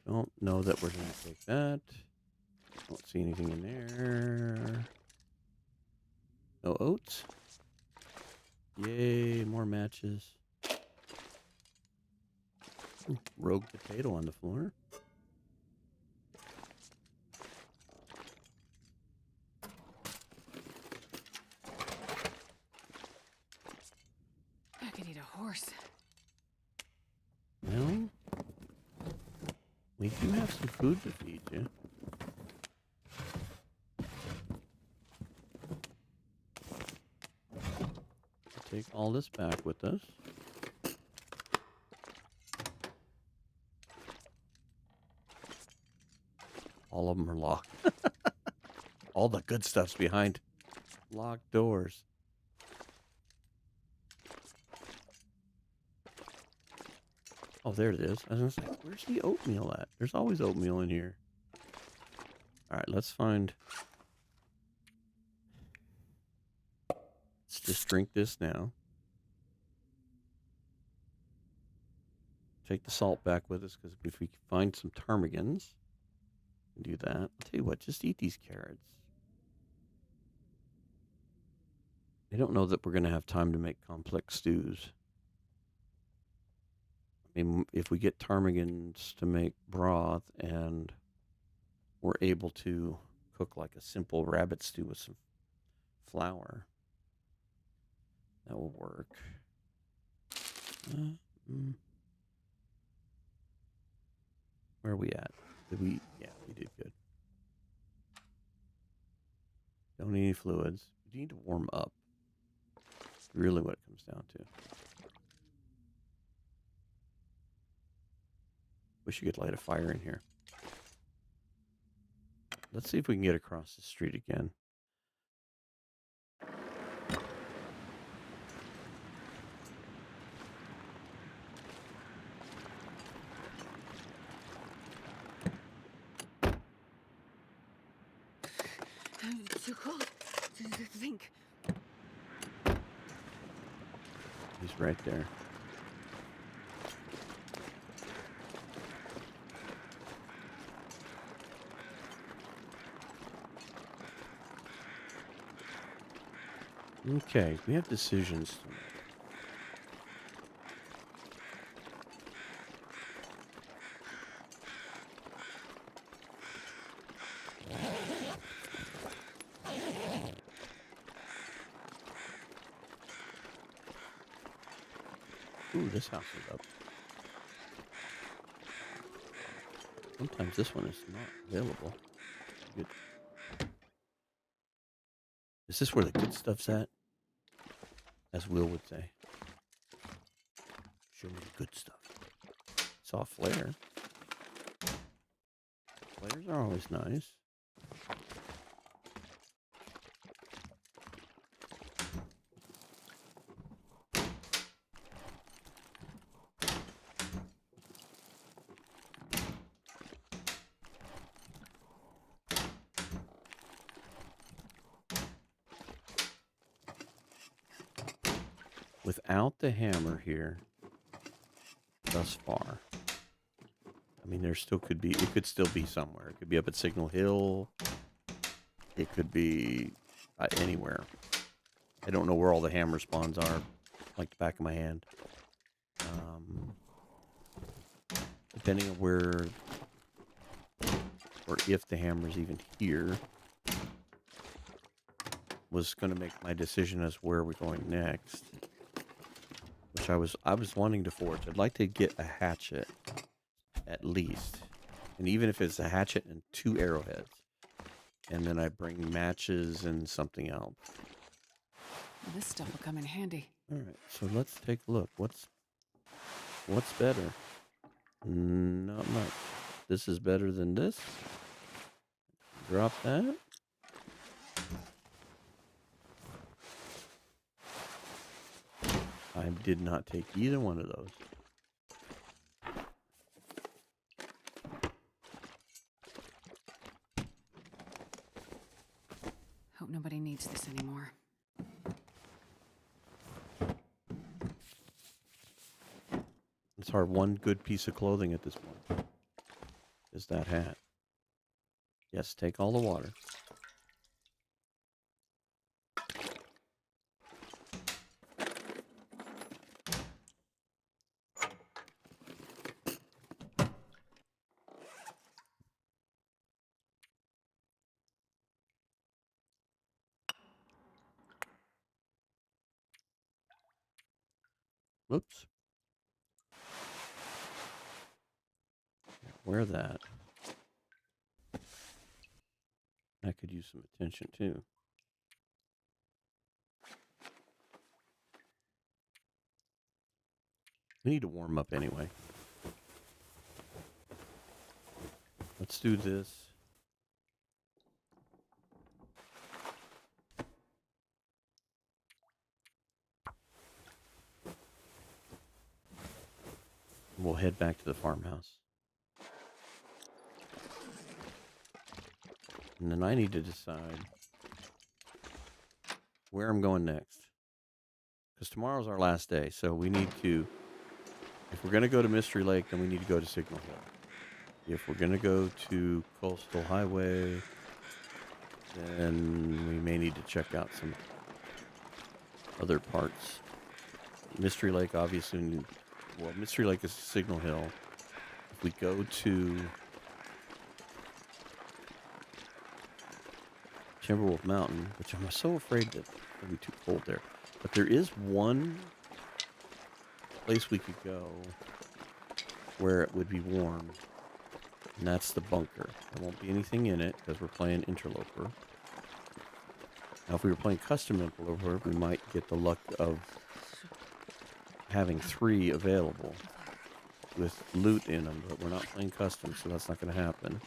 Speaker 1: Don't know that we're going to take that. Don't see anything in there. No oats. Yay, more matches. Ooh, rogue potato on the floor.
Speaker 2: I could eat a horse.
Speaker 1: Well, we do have some food to feed you. Take all this back with us. All of them are locked. All the good stuff's behind locked doors. Oh, there it is. I was going to say, where's the oatmeal at? There's always oatmeal in here. All right, let's find... Let's just drink this now. Take the salt back with us, because if we can find some ptarmigans, we can do that. I'll tell you what, just eat these carrots. I don't know that we're going to have time to make complex stews. I mean, if we get ptarmigans to make broth and we're able to cook like a simple rabbit stew with some flour, that will work. Where are we at? Did we? Yeah, we did good. Don't need any fluids. We need to warm up. That's really what it comes down to. Wish you could light a fire in here. Let's see if we can get across the street again.
Speaker 2: I'm too cold to think.
Speaker 1: He's right there. Okay, we have decisions to make. Ooh, this house is up. Sometimes this one is not available. Good. Is this where the good stuff's at? As Will would say. Show me the good stuff. Saw a flare. Flares are always nice. Without the hammer here, thus far, I mean, there still could be, it could still be somewhere. It could be up at Signal Hill. It could be anywhere. I don't know where all the hammer spawns are, like the back of my hand. Depending on where or if the hammer's even here, was going to make my decision as where we're going next. Which I was wanting to forge. I'd like to get a hatchet at least, and even if it's a hatchet and 2 arrowheads, and then I bring matches and something else.
Speaker 2: This stuff will come in handy.
Speaker 1: All right, so let's take a look. What's better? Not much. This is better than this. Drop that. I did not take either one of those.
Speaker 2: Hope nobody needs this anymore.
Speaker 1: It's our one good piece of clothing at this point. Is that hat. Yes, take all the water. Whoops. Wear that. I could use some attention too. We need to warm up anyway. Let's do this. We'll head back to the farmhouse. And then I need to decide where I'm going next. Because tomorrow's our last day, so we need to, if we're going to go to Mystery Lake, then we need to go to Signal Hill. If we're going to go to Coastal Highway, then we may need to check out some other parts. Mystery Lake, obviously, well, Mystery Lake is Signal Hill. If we go to Timberwolf Mountain, which I'm so afraid that it'll be too cold there. But there is one place we could go where it would be warm, and that's the bunker. There won't be anything in it because we're playing Interloper. Now, if we were playing custom Interloper, we might get the luck of having 3 available with loot in them, but we're not playing custom, so that's not going to happen.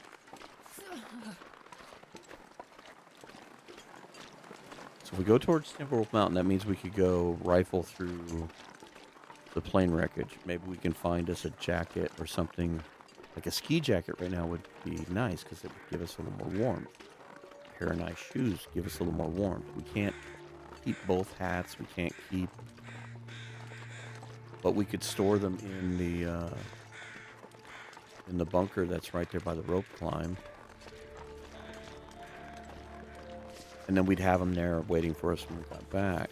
Speaker 1: So if we go towards Timberwolf Mountain, that means we could go rifle through the plane wreckage. Maybe we can find us a jacket or something. Like a ski jacket right now would be nice because it would give us a little more warmth. A pair of nice shoes give us a little more warmth. We can't keep both hats. We can't keep... But we could store them in the bunker that's right there by the rope climb. And then we'd have them there waiting for us when we got back.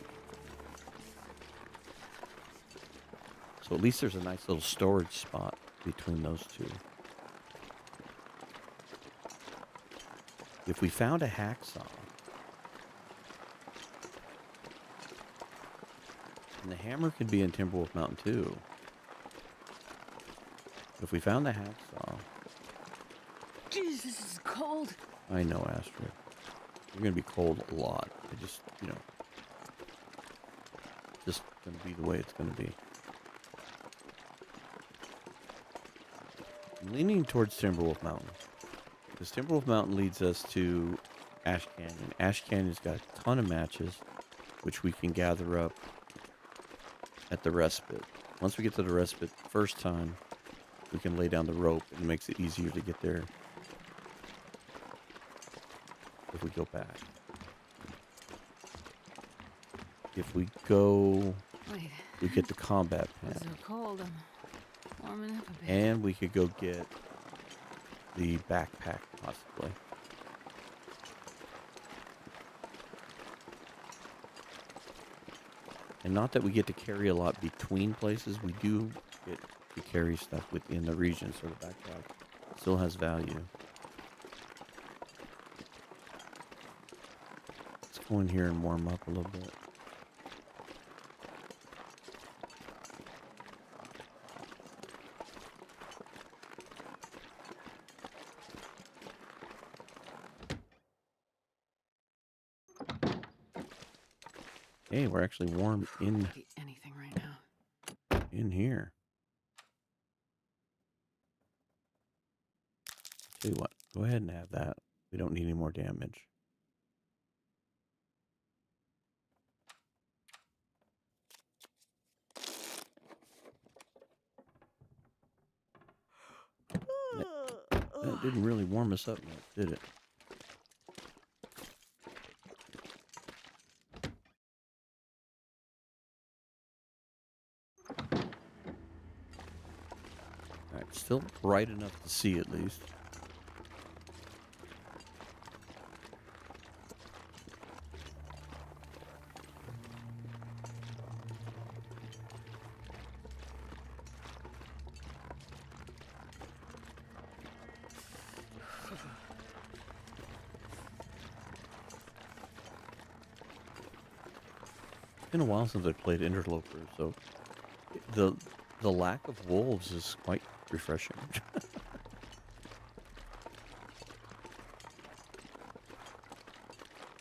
Speaker 1: So at least there's a nice little storage spot between those two. If we found a hacksaw, and the hammer could be in Timberwolf Mountain too. If we found the hacksaw...
Speaker 2: Jeez, this is cold.
Speaker 1: I know, Astrid. You're going to be cold a lot. I just, just going to be the way it's going to be. I'm leaning towards Timberwolf Mountain. Because Timberwolf Mountain leads us to Ash Canyon. Ash Canyon's got a ton of matches, which we can gather up at the respite. Once we get to the respite the first time, we can lay down the rope, and it makes it easier to get there if we go back. If we go,
Speaker 2: Wait,
Speaker 1: we get the combat
Speaker 2: it's
Speaker 1: pad.
Speaker 2: so cold. I'm warming up a bit.
Speaker 1: And we could go get the backpack, possibly. And not that we get to carry a lot between places. We do get to carry stuff within the region, so the backpack still has value. Let's go in here and warm up a little bit. Hey, we're actually warm in
Speaker 2: Could eat anything right now.
Speaker 1: in here. Tell you what, go ahead and have that. We don't need any more damage. That didn't really warm us up much, did it? Alright, still bright enough to see at least. It's been a while since I played Interloper, so the lack of wolves is quite refreshing.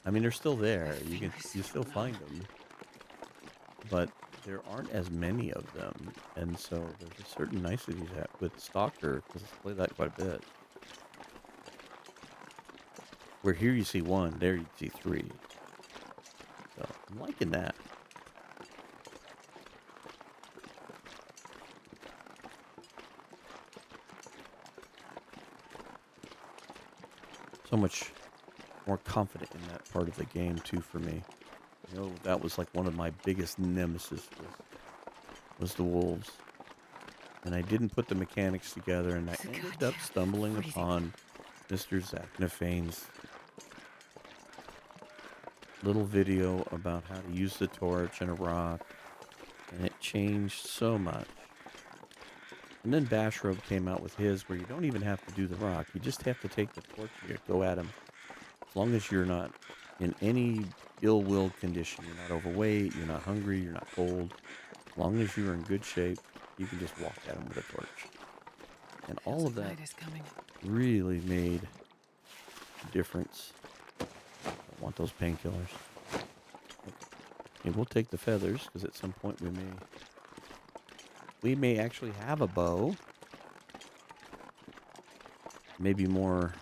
Speaker 1: I mean, they're still there. You still find them, but there aren't as many of them, and so there's a certain nicety with Stalker, because I play that quite a bit. Where here you see one, there you see three. So I'm liking that. So much more confident in that part of the game too for me. You know, that was like one of my biggest nemesis was the wolves. And I didn't put the mechanics together, and I ended up stumbling upon Mr. Zachnophane's little video about how to use the torch and a rock, and it changed so much. And then Bashrobe came out with his, where you don't even have to do the rock. You just have to take the torch and go at him. As long as you're not in any ill-willed condition, you're not overweight, you're not hungry, you're not cold. As long as you're in good shape, you can just walk at him with a torch. And all of that really made a difference. I want those painkillers. Okay, we'll take the feathers, because at some point we may actually have a bow. Maybe more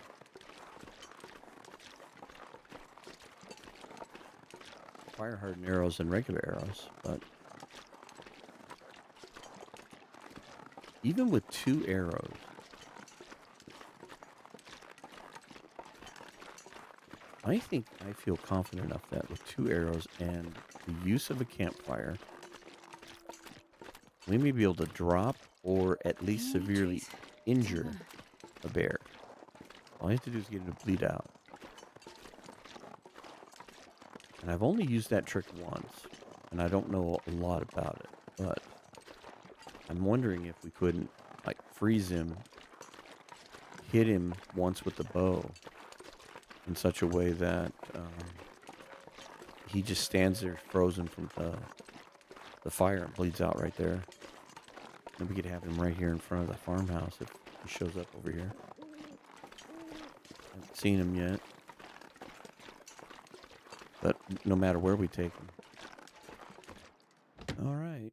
Speaker 1: fire hardened arrows than regular arrows, but even with 2 arrows, I think I feel confident enough that with 2 arrows and the use of a campfire, we may be able to drop or at least severely injure a bear. All I have to do is get it to bleed out. And I've only used that trick once, and I don't know a lot about it, but I'm wondering if we couldn't, like, freeze him, hit him once with the bow in such a way that he just stands there frozen from the fire and bleeds out right there. And we could have him right here in front of the farmhouse if he shows up over here. Haven't seen him yet. But no matter where we take him. All right.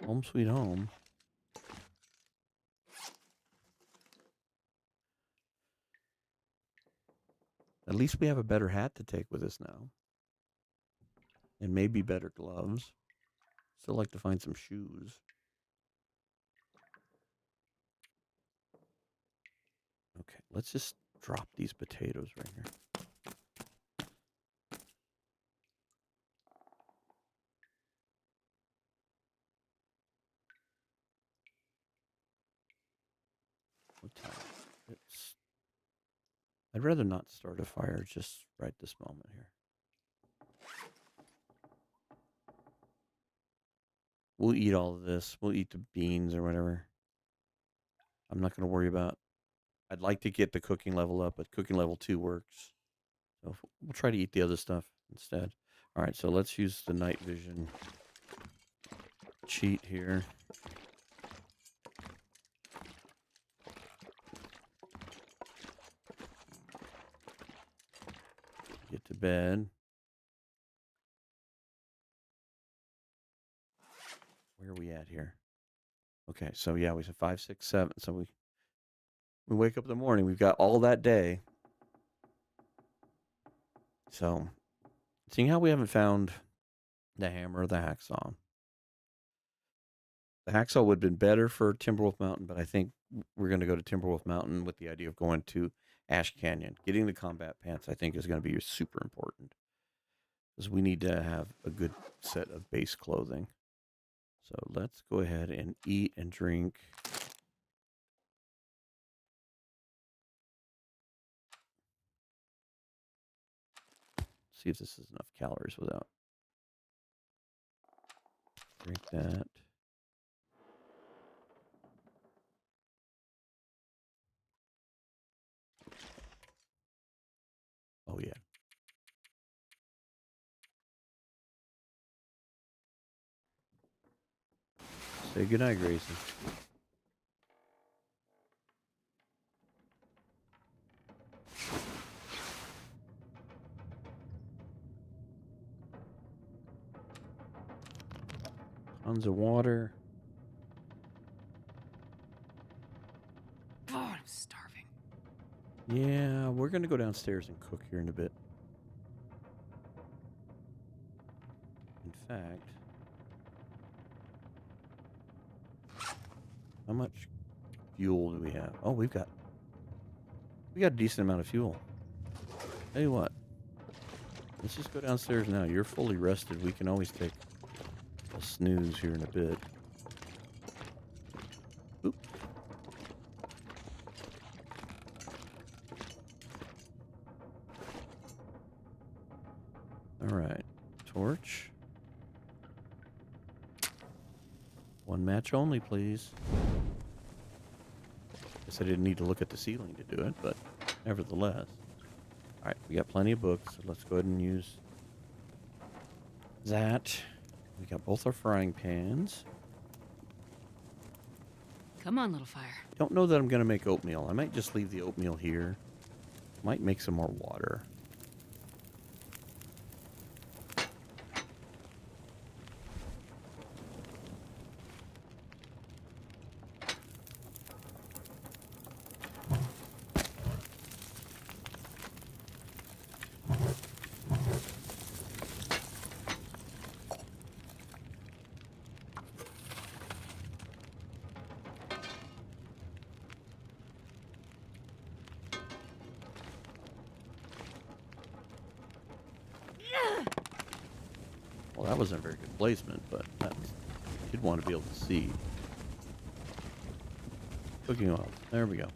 Speaker 1: Home sweet home. At least we have a better hat to take with us now. And maybe better gloves. Still like to find some shoes. Okay, let's just drop these potatoes right here. What time? I'd rather not start a fire just right this moment here. We'll eat all of this. We'll eat the beans or whatever. I'm not going to worry about. I'd like to get the cooking level up, but cooking level 2 works. So we'll try to eat the other stuff instead. All right, so let's use the night vision cheat here. Get to bed. Where are we at here? Okay, so yeah, we said 5, 6, 7. So we wake up in the morning. We've got all that day. So, seeing how we haven't found the hammer or the hacksaw. The hacksaw would have been better for Timberwolf Mountain, but I think we're going to go to Timberwolf Mountain with the idea of going to Ash Canyon. Getting the combat pants, I think, is going to be super important because we need to have a good set of base clothing. So let's go ahead and eat and drink. See if this is enough calories without. Drink that. Oh, yeah. Say goodnight, Gracie. Tons of water.
Speaker 2: Oh, I'm starving.
Speaker 1: Yeah, we're going to go downstairs and cook here in a bit. In fact, how much fuel do we have? Oh, we got a decent amount of fuel. Tell you what, let's just go downstairs now. You're fully rested. We can always take a snooze here in a bit. Oop. All right, torch. One match only, please. Guess I didn't need to look at the ceiling to do it, but nevertheless. All right, we got plenty of books, so let's go ahead and use that. We got both our frying pans.
Speaker 2: Come on, little fire.
Speaker 1: Don't know that I'm going to make oatmeal. I might just leave the oatmeal here. Might make some more water. Well, that wasn't a very good placement, but I did want to be able to see. Cooking oil. There we go.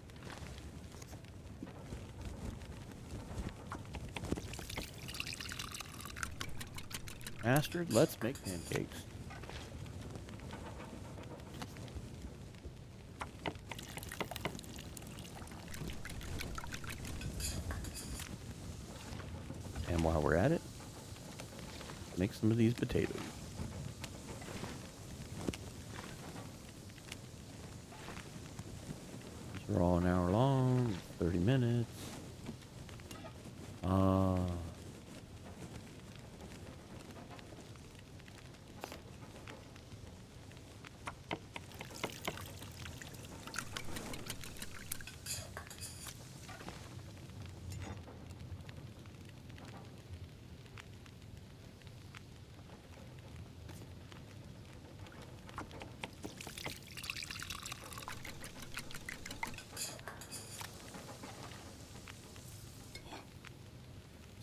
Speaker 1: Bastard, let's make pancakes. And while we're at it, make some of these potatoes. These are all an hour long, 30 minutes.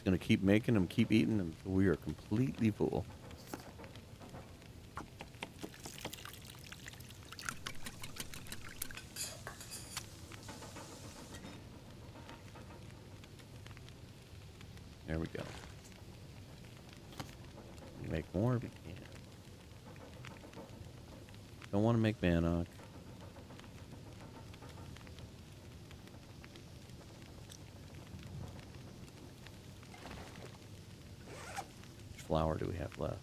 Speaker 1: Gonna keep making them, keep eating them until we are completely full. There we go. We make more if we can. Don't want to make mannock. Which flour do we have left?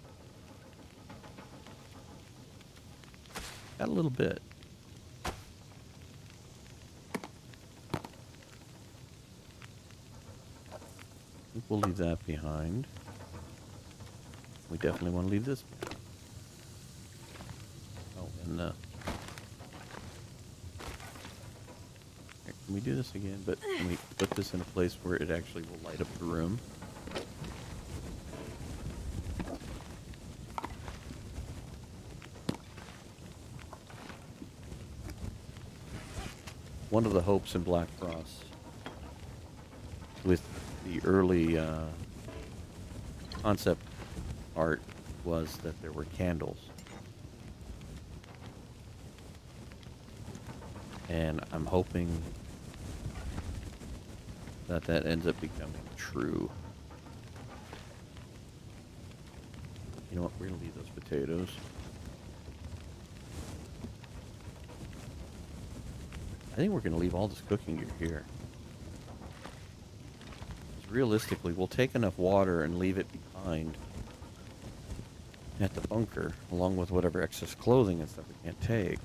Speaker 1: Got a little bit. I think we'll leave that behind. We definitely want to leave this behind. Oh, and can we do this again? But can we put this in a place where it actually will light up the room? One of the hopes in Blackrock with the early concept art was that there were candles. And I'm hoping that that ends up becoming true. You know what? We're going to leave those potatoes. I think we're going to leave all this cooking gear here. Realistically, we'll take enough water and leave it behind at the bunker, along with whatever excess clothing and stuff we can't take.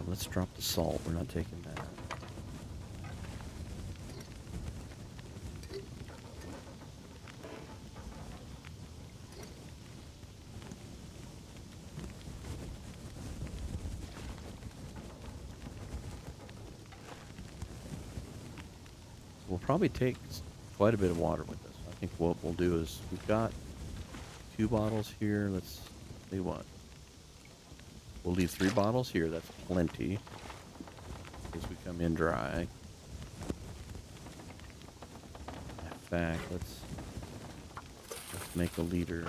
Speaker 1: Let's drop the salt. We're not taking that. We'll probably take quite a bit of water with us. I think what we'll do is we've got 2 bottles here. Let's see what. We'll leave 3 bottles here. That's plenty. As we come in dry. In fact, let's make a liter.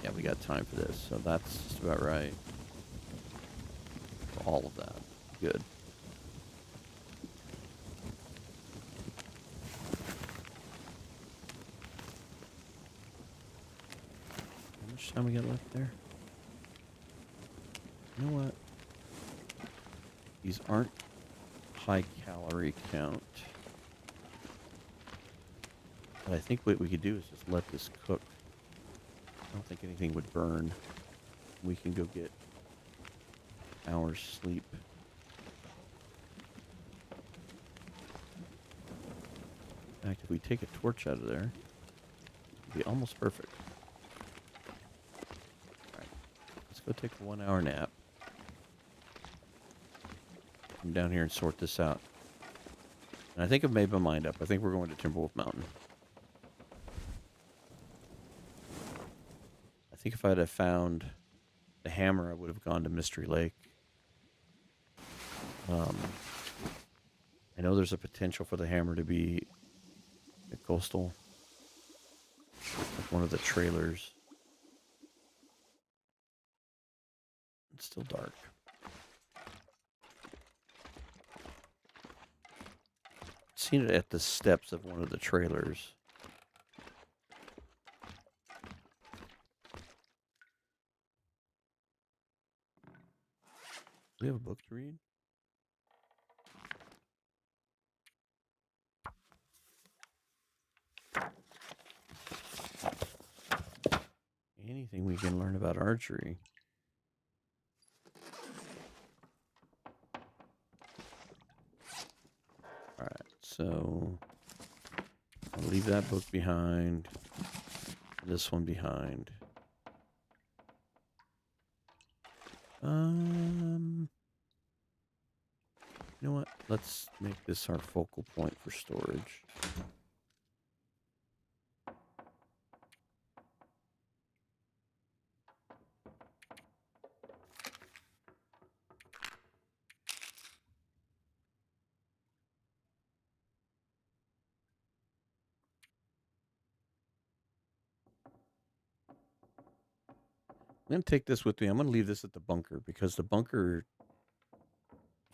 Speaker 1: Yeah, we got time for this, so that's just about right. For all of that. Good. How much time we got left there? You know what? These aren't high calorie count. But I think what we could do is just let this cook. I don't think anything would burn. We can go get hours sleep. In fact, if we take a torch out of there, it'd be almost perfect. Alright, let's go take a 1-hour nap. Come down here and sort this out. And I think I've made my mind up. I think we're going to Timberwolf Mountain. I think if I'd have found the hammer, I would have gone to Mystery Lake. I know there's a potential for the hammer to be a coastal, like one of the trailers. It's still dark. Seen it at the steps of one of the trailers. Do we have a book to read? Anything we can learn about archery. Alright, so I'll leave that book behind. This one behind. You know what? Let's make this our focal point for storage. I'm going to take this with me. I'm going to leave this at the bunker because the bunker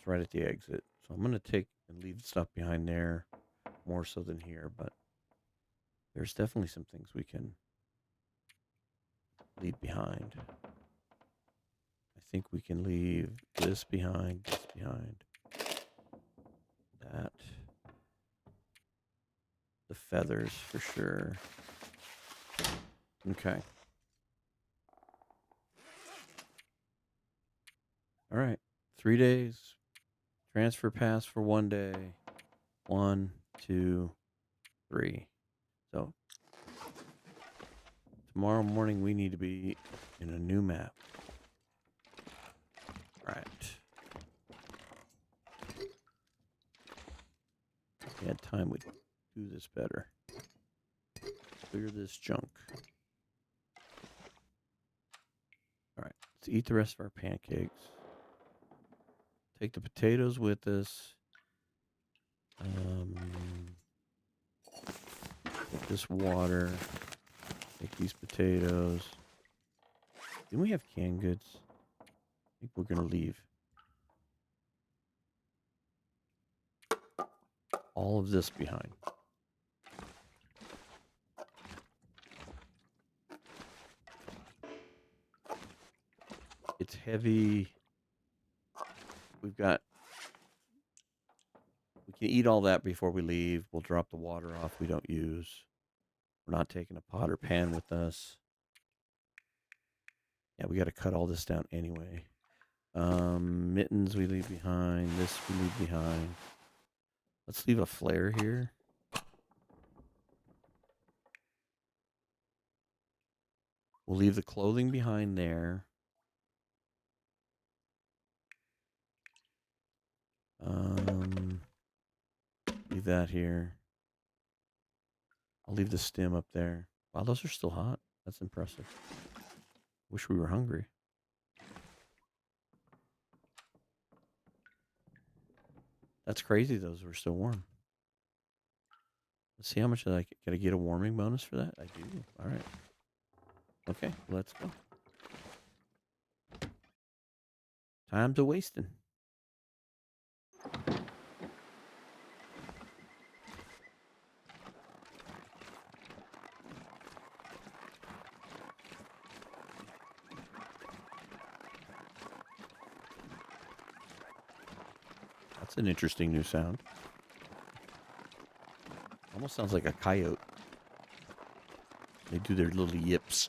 Speaker 1: is right at the exit. So I'm going to take and leave stuff behind there more so than here. But there's definitely some things we can leave behind. I think we can leave this behind, that. The feathers for sure. Okay. All right. 3 days. Transfer pass for 1 day. 1, 2, 3. So tomorrow morning we need to be in a new map. All right. If we had time, we'd do this better. Clear this junk. All right. Let's eat the rest of our pancakes. Take the potatoes with us. Get this water. Take these potatoes. Didn't we have canned goods? I think we're going to leave all of this behind. It's heavy. We can eat all that before we leave. We'll drop the water off we don't use. We're not taking a pot or pan with us. Yeah, we got to cut all this down anyway. Mittens we leave behind. This we leave behind. Let's leave a flare here. We'll leave the clothing behind there. Leave that here. I'll leave the stem up there. Wow, those are still hot. That's impressive. Wish we were hungry. That's crazy those were still warm. Let's see how much I gotta get a warming bonus for that. I do. All right. Okay, let's go. Time's a wasting. That's an interesting new sound. Almost sounds like a coyote. They do their little yips.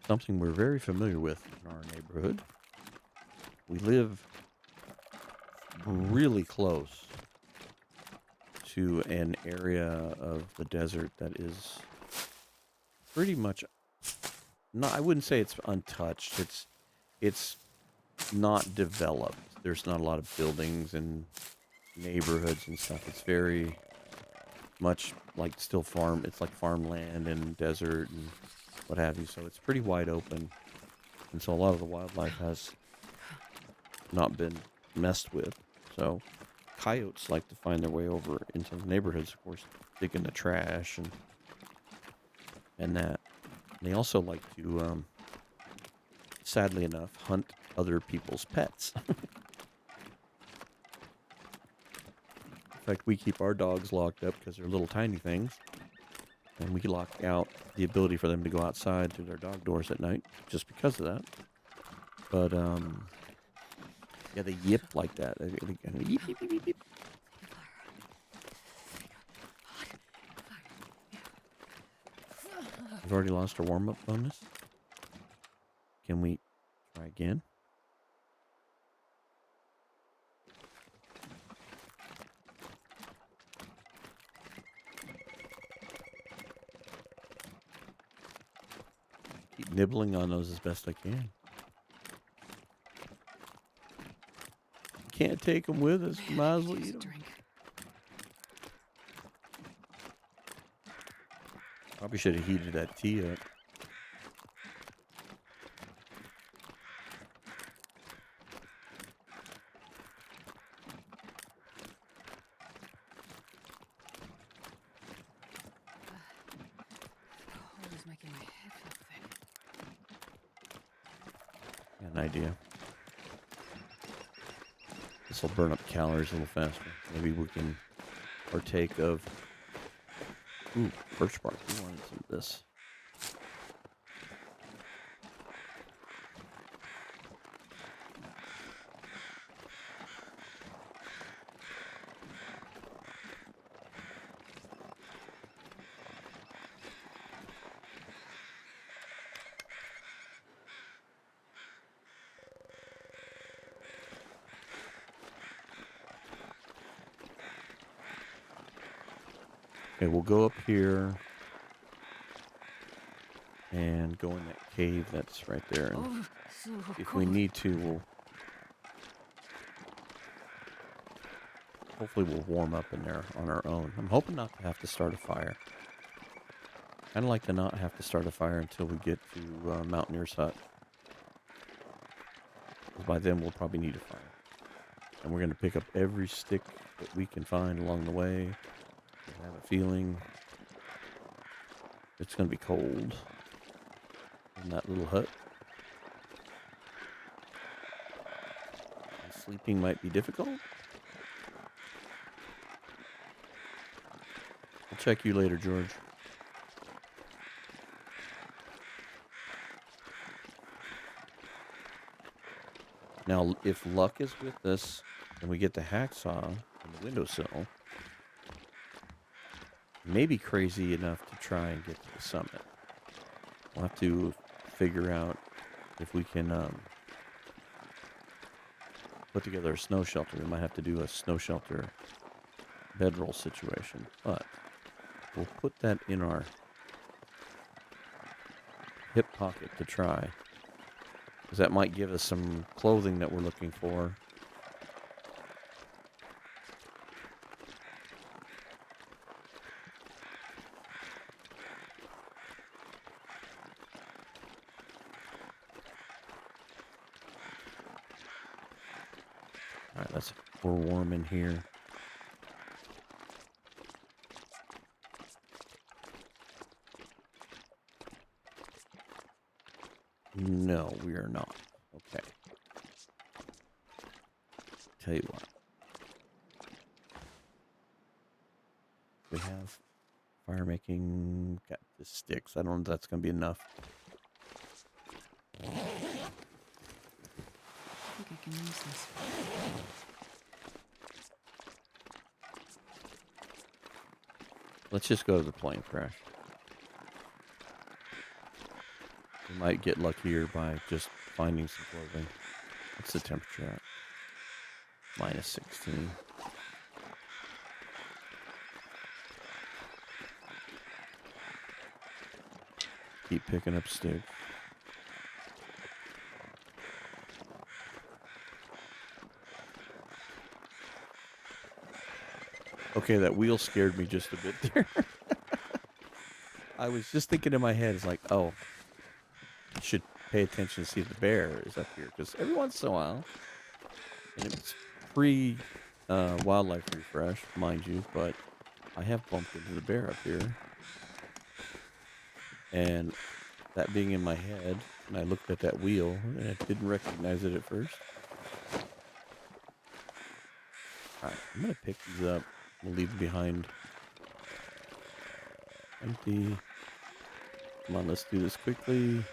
Speaker 1: Something we're very familiar with in our neighborhood. We live really close to an area of the desert that is pretty much not, I wouldn't say it's untouched. It's not developed. There's not a lot of buildings and neighborhoods and stuff. It's very much like still farm. It's like farmland and desert and what have you. So it's pretty wide open. And so a lot of the wildlife has not been messed with. So coyotes like to find their way over into the neighborhoods, of course, digging the trash and that. And they also like to, sadly enough, hunt other people's pets. In fact, we keep our dogs locked up because they're little tiny things. And we lock out the ability for them to go outside through their dog doors at night just because of that. But, yeah, they yip like that. They yip, yip, yip, yip, yip. We've already lost our warm-up bonus. Can we try again? Keep nibbling on those as best I can. Can't take them with us. Might as well eat them. Probably should have heated that tea up. an idea. This will burn up calories a little faster. Maybe we can partake of... Ooh, birch bark. We wanted some of this. Okay, we'll go up here and go in that cave that's right there. And
Speaker 2: Oh, so
Speaker 1: if we
Speaker 2: cold.
Speaker 1: need to, hopefully we'll warm up in there on our own. I'm hoping not to have to start a fire. Kind of like to not have to start a fire until we get to Mountaineer's hut. 'Cause by then we'll probably need a fire. And we're going to pick up every stick that we can find along the way. I have a feeling it's going to be cold in that little hut. And sleeping might be difficult. I'll check you later, George. Now, if luck is with us and we get the hacksaw on the windowsill, maybe crazy enough to try and get to the summit. We'll have to figure out if we can put together a snow shelter. We might have to do a snow shelter bedroll situation, but we'll put that in our hip pocket to try, because that might give us some clothing that we're looking for. All right, we're warm in here. No, we are not. Okay. Tell you what. We have fire making. Got the sticks. I don't know if that's going to be enough.
Speaker 2: I think I can use this.
Speaker 1: Let's just go to the plane crash. We might get luckier by just finding some clothing. What's the temperature at? Minus 16. Keep picking up sticks. Okay, that wheel scared me just a bit there. I was just thinking in my head, it's like, oh, I should pay attention to see if the bear is up here. Because every once in a while, and it's wildlife refresh, mind you, but I have bumped into the bear up here. And that being in my head, and I looked at that wheel, and I didn't recognize it at first. Alright, I'm going to pick these up. We'll leave them behind. Empty. Come on, let's do this quickly.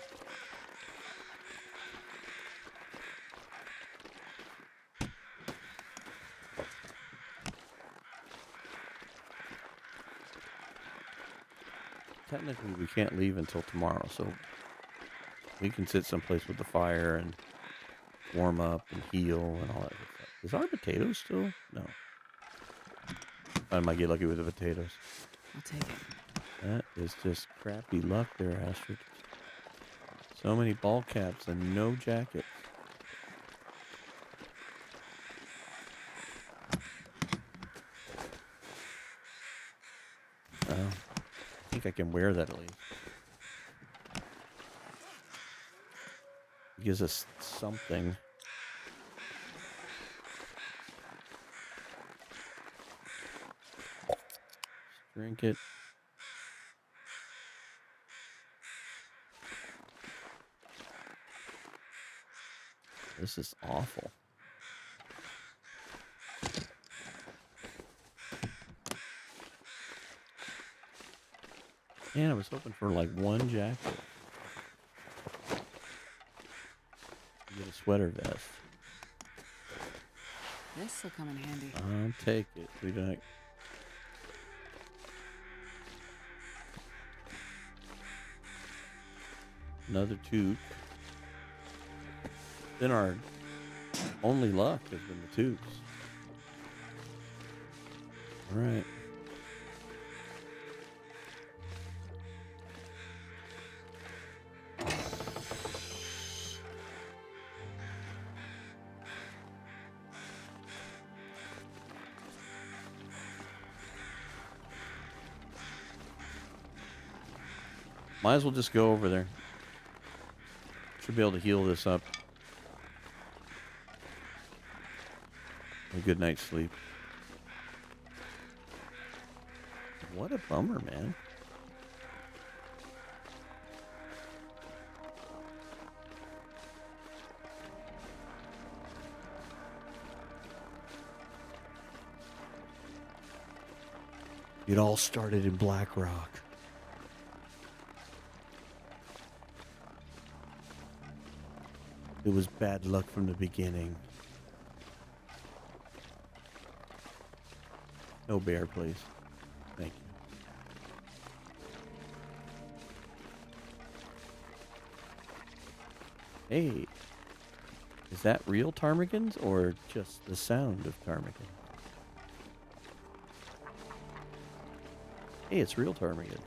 Speaker 1: Technically, we can't leave until tomorrow, so we can sit someplace with the fire and warm up and heal and all that good stuff. Is our potatoes still? No. I might get lucky with the potatoes.
Speaker 2: I'll take it.
Speaker 1: That is just crappy luck there, Astrid. So many ball caps and no jackets. Well, I think I can wear that at least. It gives us something. Drink it. This is awful. Man, I was hoping for like one jacket. Get a sweater vest.
Speaker 2: This will come in handy.
Speaker 1: I'll take it. We don't. Another tube. Then our only luck has been the tubes. All right. Might as well just go over there. Should be able to heal this up. A good night's sleep. What a bummer, man. It all started in Blackrock. It was bad luck from the beginning. No bear, please. Thank you. Hey, is that real ptarmigans or just the sound of ptarmigan? Hey, it's real ptarmigan.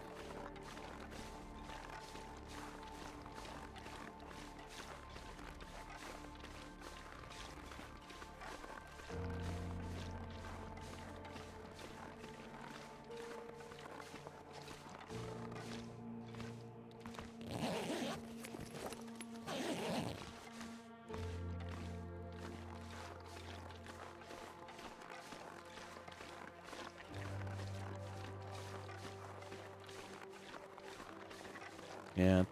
Speaker 1: Yeah,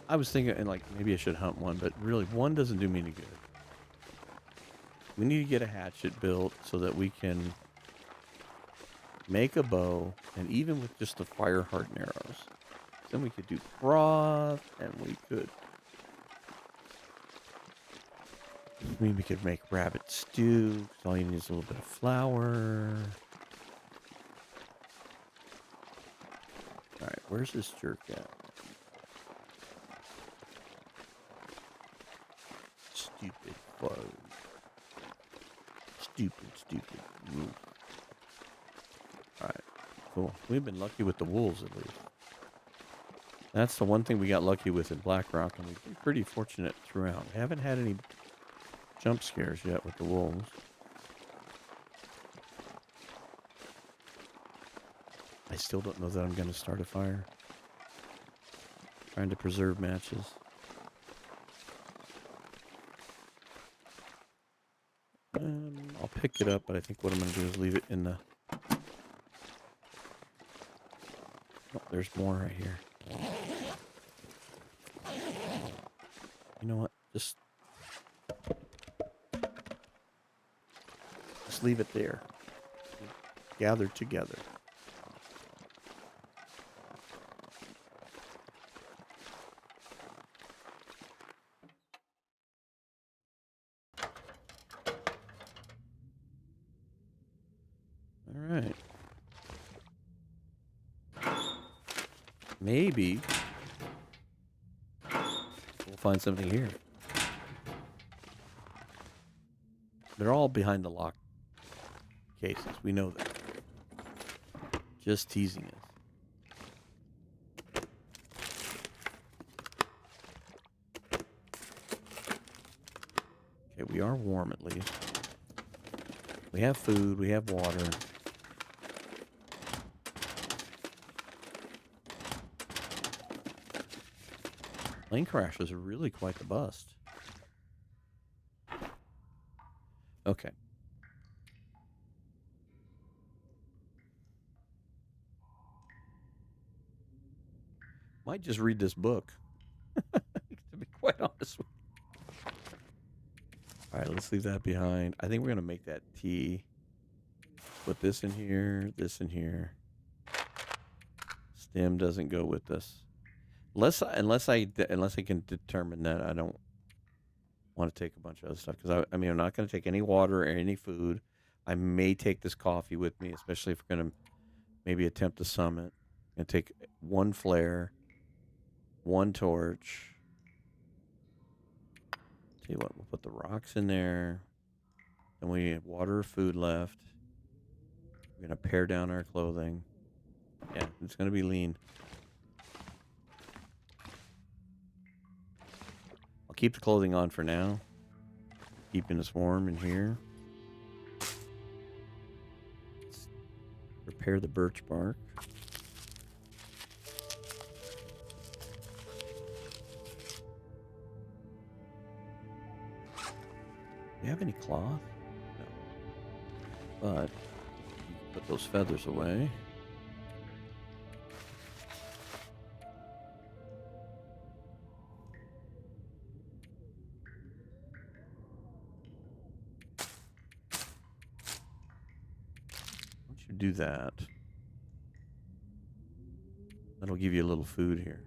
Speaker 1: I was thinking, and like, maybe I should hunt one, but really, one doesn't do me any good. We need to get a hatchet built so that we can make a bow, and even with just the fire hardened arrows, then we could do broth, and we could, we could make rabbit stew. All you need is a little bit of flour. All right, where's this jerk at? Stupid foe. Stupid. Alright, cool. We've been lucky with the wolves, at least. That's the one thing we got lucky with in Blackrock, and we've been pretty fortunate throughout. We haven't had any jump scares yet with the wolves. I still don't know that I'm going to start a fire. Trying to preserve matches. I'll pick it up, but I think what I'm going to do is leave it in the... Oh, there's more right here. You know what? Just leave it there. Gathered together. All right. Maybe we'll find something here. They're all behind the lock cases. We know that. Just teasing us. Okay, we are warm at least. We have food. We have water. Plane crashes are really quite the bust. Okay. Might just read this book. To be quite honest with you. All right, let's leave that behind. I think we're gonna make that tea. Put this in here, this in here. Stem doesn't go with this. Unless I can determine that I don't want to take a bunch of other stuff, because I mean I'm not going to take any water or any food. I may take this coffee with me, especially if we're going to maybe attempt the summit. And take one flare, one torch. Tell you what, we'll put the rocks in there. And we have water or food left. We're going to pare down our clothing. Yeah, it's going to be lean. I'll keep the clothing on for now. Keeping us warm in here. Let's prepare the birch bark. Do you have any cloth? No. But put those feathers away. Once you do that, that'll give you a little food here.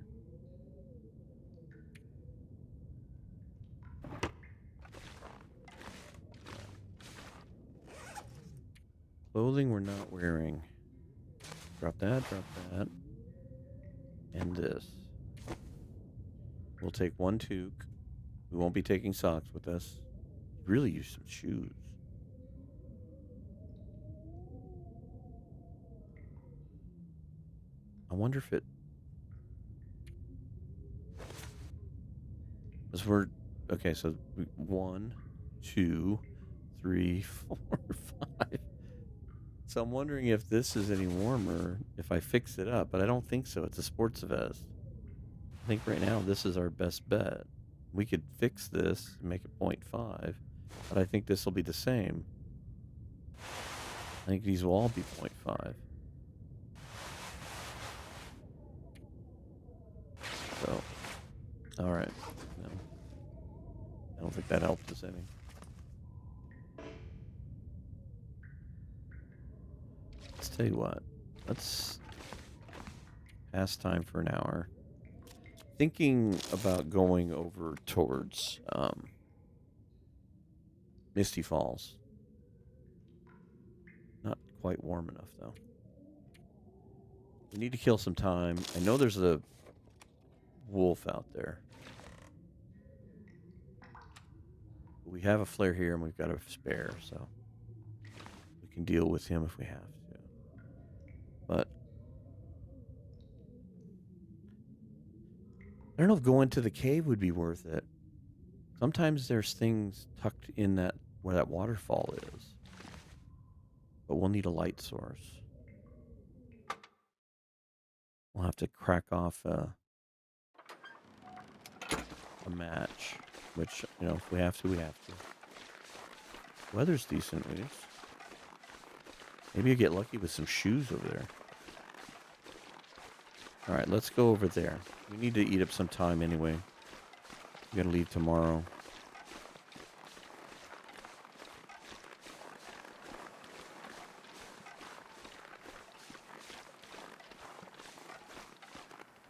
Speaker 1: Clothing we're not wearing. Drop that, and this. We'll take one toque. We won't be taking socks with us. Really use some shoes. I wonder if it... Because we're... Okay, so 1, 2, 3, 4, 5... So I'm wondering if this is any warmer if I fix it up, but I don't think so. It's a sports vest. I think right now this is our best bet. We could fix this and make it 0.5, but I think this will be the same. I think these will all be 0.5. So, all right. No, I don't think that helped us any. Let's tell you what. Let's pass time for an hour. Thinking about going over towards Misty Falls. Not quite warm enough, though. We need to kill some time. I know there's a wolf out there. We have a flare here, and we've got a spare, so we can deal with him if we have to. But I don't know if going to the cave would be worth it. Sometimes there's things tucked in that where that waterfall is. But we'll need a light source. We'll have to crack off a match. Which, you know, if we have to, we have to. Weather's decent, at least. Maybe you get lucky with some shoes over there. Alright, let's go over there. We need to eat up some time anyway. We gotta leave tomorrow.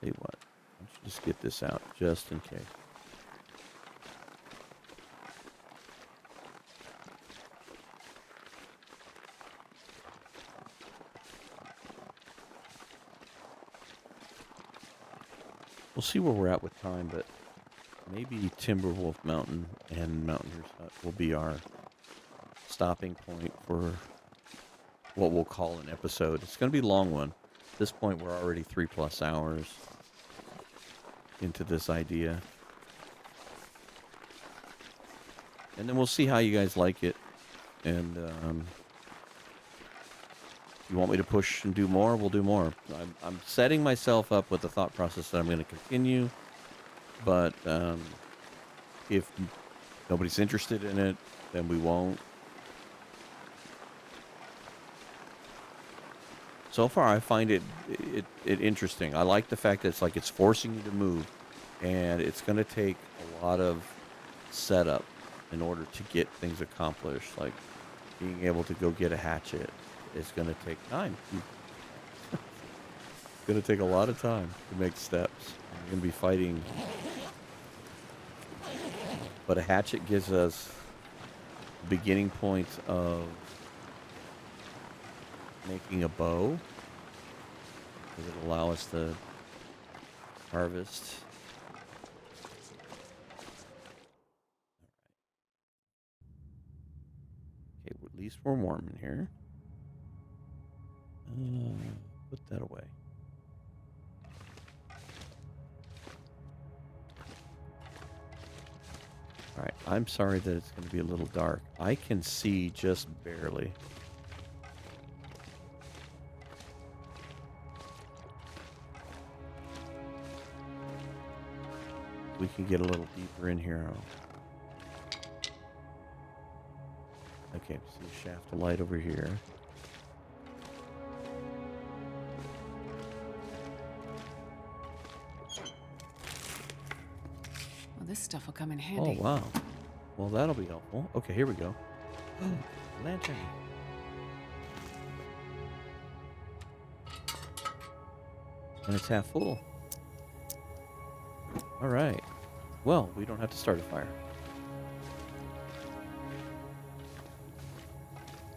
Speaker 1: Hey, what? Why don't you just get this out, just in case. We'll see where we're at with time, but maybe Timberwolf Mountain and Mountaineer's Hut will be our stopping point for what we'll call an episode. It's going to be a long one. At this point, we're already 3+ hours into this idea. And then we'll see how you guys like it. And you want me to push and do more, we'll do more. I'm setting myself up with the thought process that I'm going to continue, but if nobody's interested in it, then we won't. So far, I find it interesting. I like the fact that it's forcing you to move, and it's going to take a lot of setup in order to get things accomplished. Like being able to go get a hatchet is going to take time. It's going to take a lot of time to make steps. You're going to be fighting. But a hatchet gives us the beginning point of making a bow. Because it'll allow us to harvest. Okay, at least we're warm in here. Put that away. Alright, I'm sorry that it's going to be a little dark. I can see just barely. We can get a little deeper in here. Okay, see a shaft of light over here.
Speaker 2: Well, this stuff will come in handy.
Speaker 1: Oh, wow. Well, that'll be helpful. Okay, here we go. Lantern. And it's half full. All right. Well, we don't have to start a fire.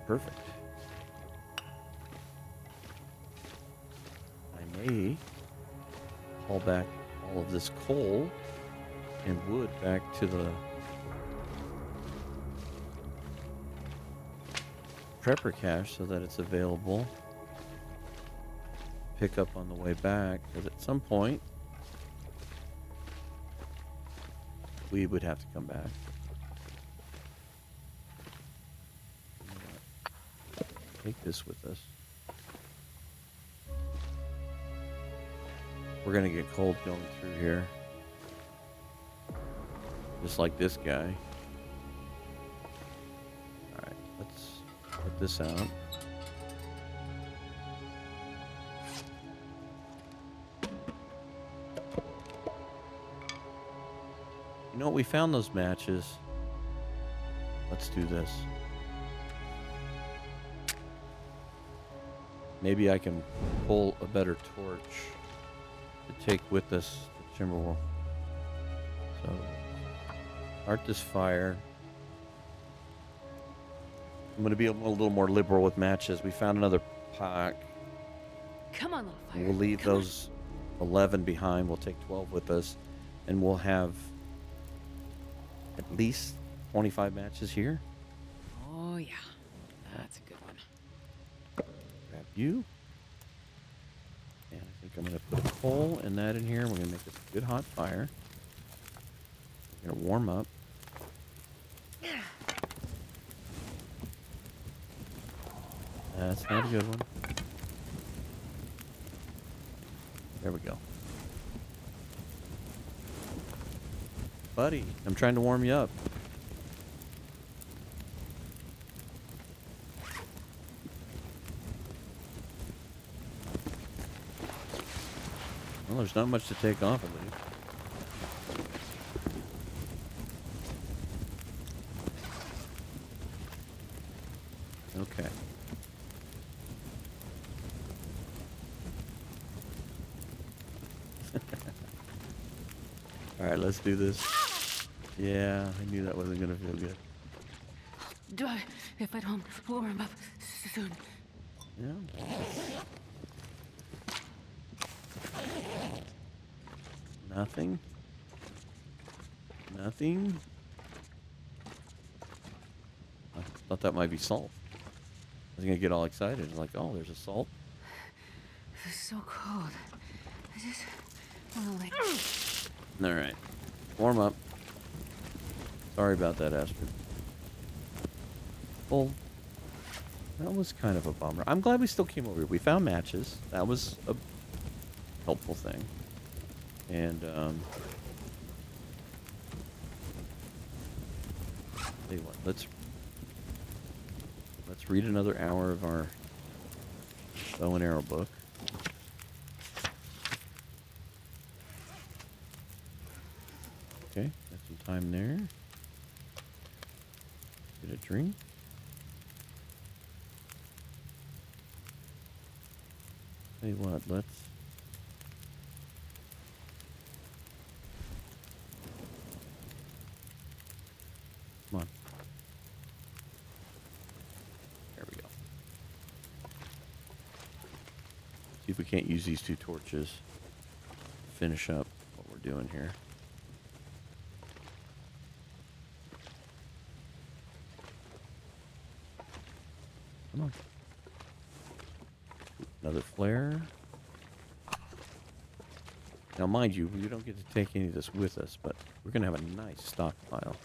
Speaker 1: Perfect. I may haul back all of this coal and wood back to the prepper cache so that it's available. Pick up on the way back, because at some point we would have to come back. Take this with us. We're gonna get cold going through here. Just like this guy. Alright, let's put this out. You know what? We found those matches. Let's do this. Maybe I can pull a better torch to take with us to Timberwolf. So, start this fire. I'm going to be a little more liberal with matches. We found another pack.
Speaker 2: Come on, little fire.
Speaker 1: We'll leave those 11 behind. We'll take 12 with us. And we'll have at least 25 matches here.
Speaker 2: Oh, yeah. That's a good one.
Speaker 1: Grab you. And I think I'm going to put a coal and that in here. We're going to make this a good hot fire. We're going to warm up. That's not a good one. There we go. Buddy, I'm trying to warm you up. Well, there's not much to take off, I believe. Okay. All right, let's do this. Yeah, I knew that wasn't gonna feel good.
Speaker 2: If I don't warm up soon.
Speaker 1: Yeah. Nothing. Nothing. I thought that might be salt. I was gonna get all excited, like, oh, there's a salt.
Speaker 2: It's so cold. I just want to like.
Speaker 1: All right, warm up. Sorry about that, Astrid. Well, that was kind of a bummer. I'm glad we still came over here. We found matches. That was a helpful thing. And, tell you what, let's read another hour of our bow and arrow book. Okay, got some time there. Get a drink. Tell you what, let's... Come on. There we go. See if we can't use these 2 torches to finish up what we're doing here. Come on. Another flare. Now, mind you, we don't get to take any of this with us, but we're going to have a nice stockpile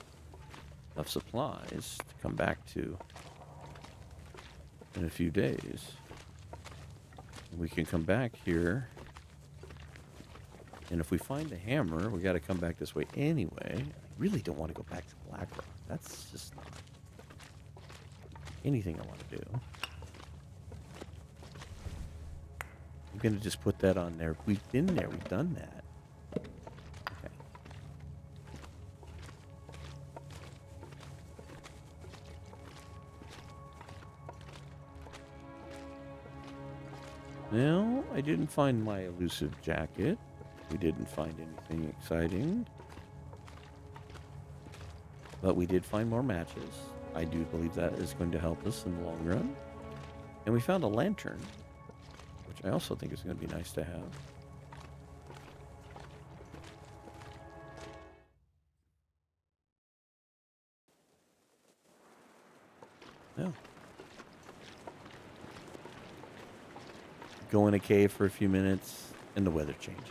Speaker 1: of supplies to come back to in a few days. We can come back here, and if we find the hammer, we got to come back this way anyway. I really don't want to go back to Blackrock. That's just not anything I want to do. I'm going to just put that on there. We've been there. We've done that. Okay. Well, I didn't find my elusive jacket. We didn't find anything exciting. But we did find more matches. I do believe that is going to help us in the long run. And we found a lantern, which I also think is going to be nice to have. Yeah. Go in a cave for a few minutes, and the weather changes.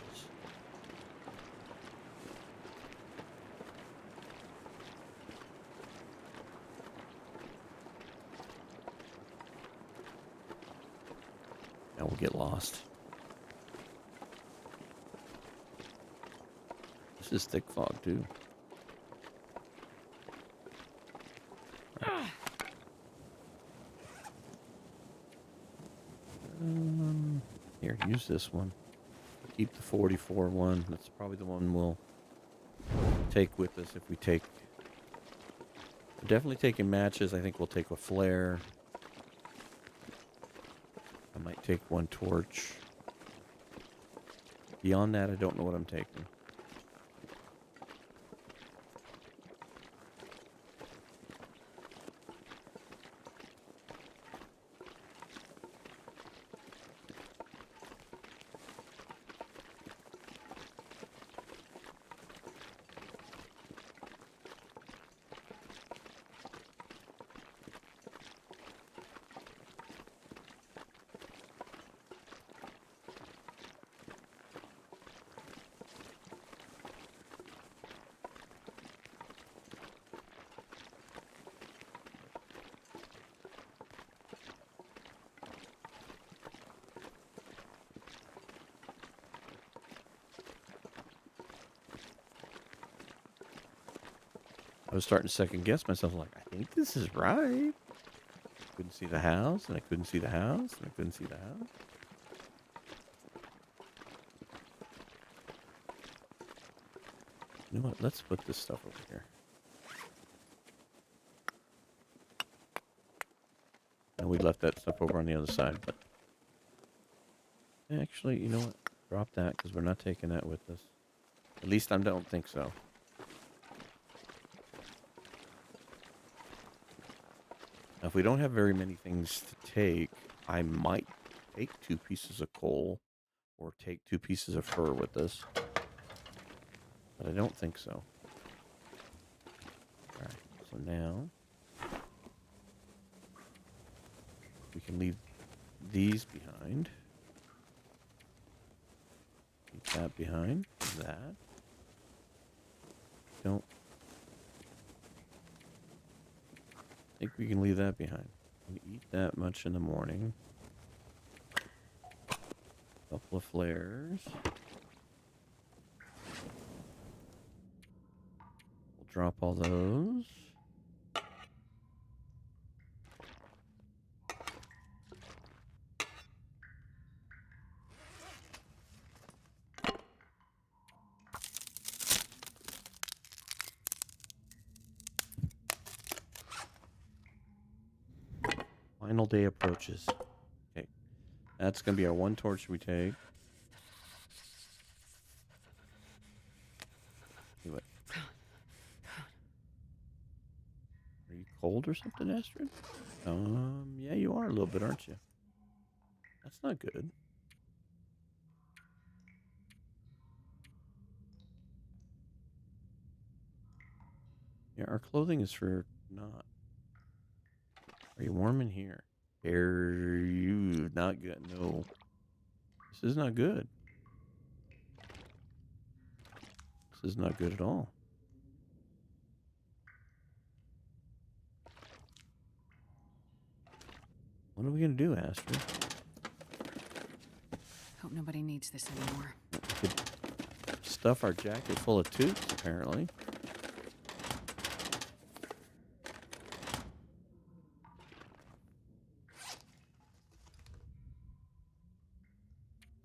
Speaker 1: Now we'll get lost. This is thick fog, too. Here, use this one. Keep the 44 one. That's probably the one we'll take with us if we take... We're definitely taking matches. I think we'll take a flare. I might take 1 torch. Beyond that, I don't know what I'm taking. I was starting to second guess myself, like, I think this is right. Couldn't see the house, and I couldn't see the house, and I couldn't see the house. You know what? Let's put this stuff over here. And we left that stuff over on the other side, but... Actually, you know what? Drop that, because we're not taking that with us. At least I don't think so. Now, if we don't have very many things to take, I might take 2 pieces of coal or take 2 pieces of fur with us. But I don't think so. Alright, so now we can leave these behind. Keep that behind. That. Don't think we can leave that behind. We eat that much in the morning. Couple of flares. We'll drop all those. Final day approaches. Okay. That's going to be our one torch we take. See what? Are you cold or something, Astrid? Yeah, you are a little bit, aren't you? That's not good. Yeah, our clothing is for not. Are you warm in here? Are you not good? No. This is not good. This is not good at all. What are we going to do, Astrid?
Speaker 2: Hope nobody needs this anymore.
Speaker 1: We could stuff our jacket full of toots, apparently.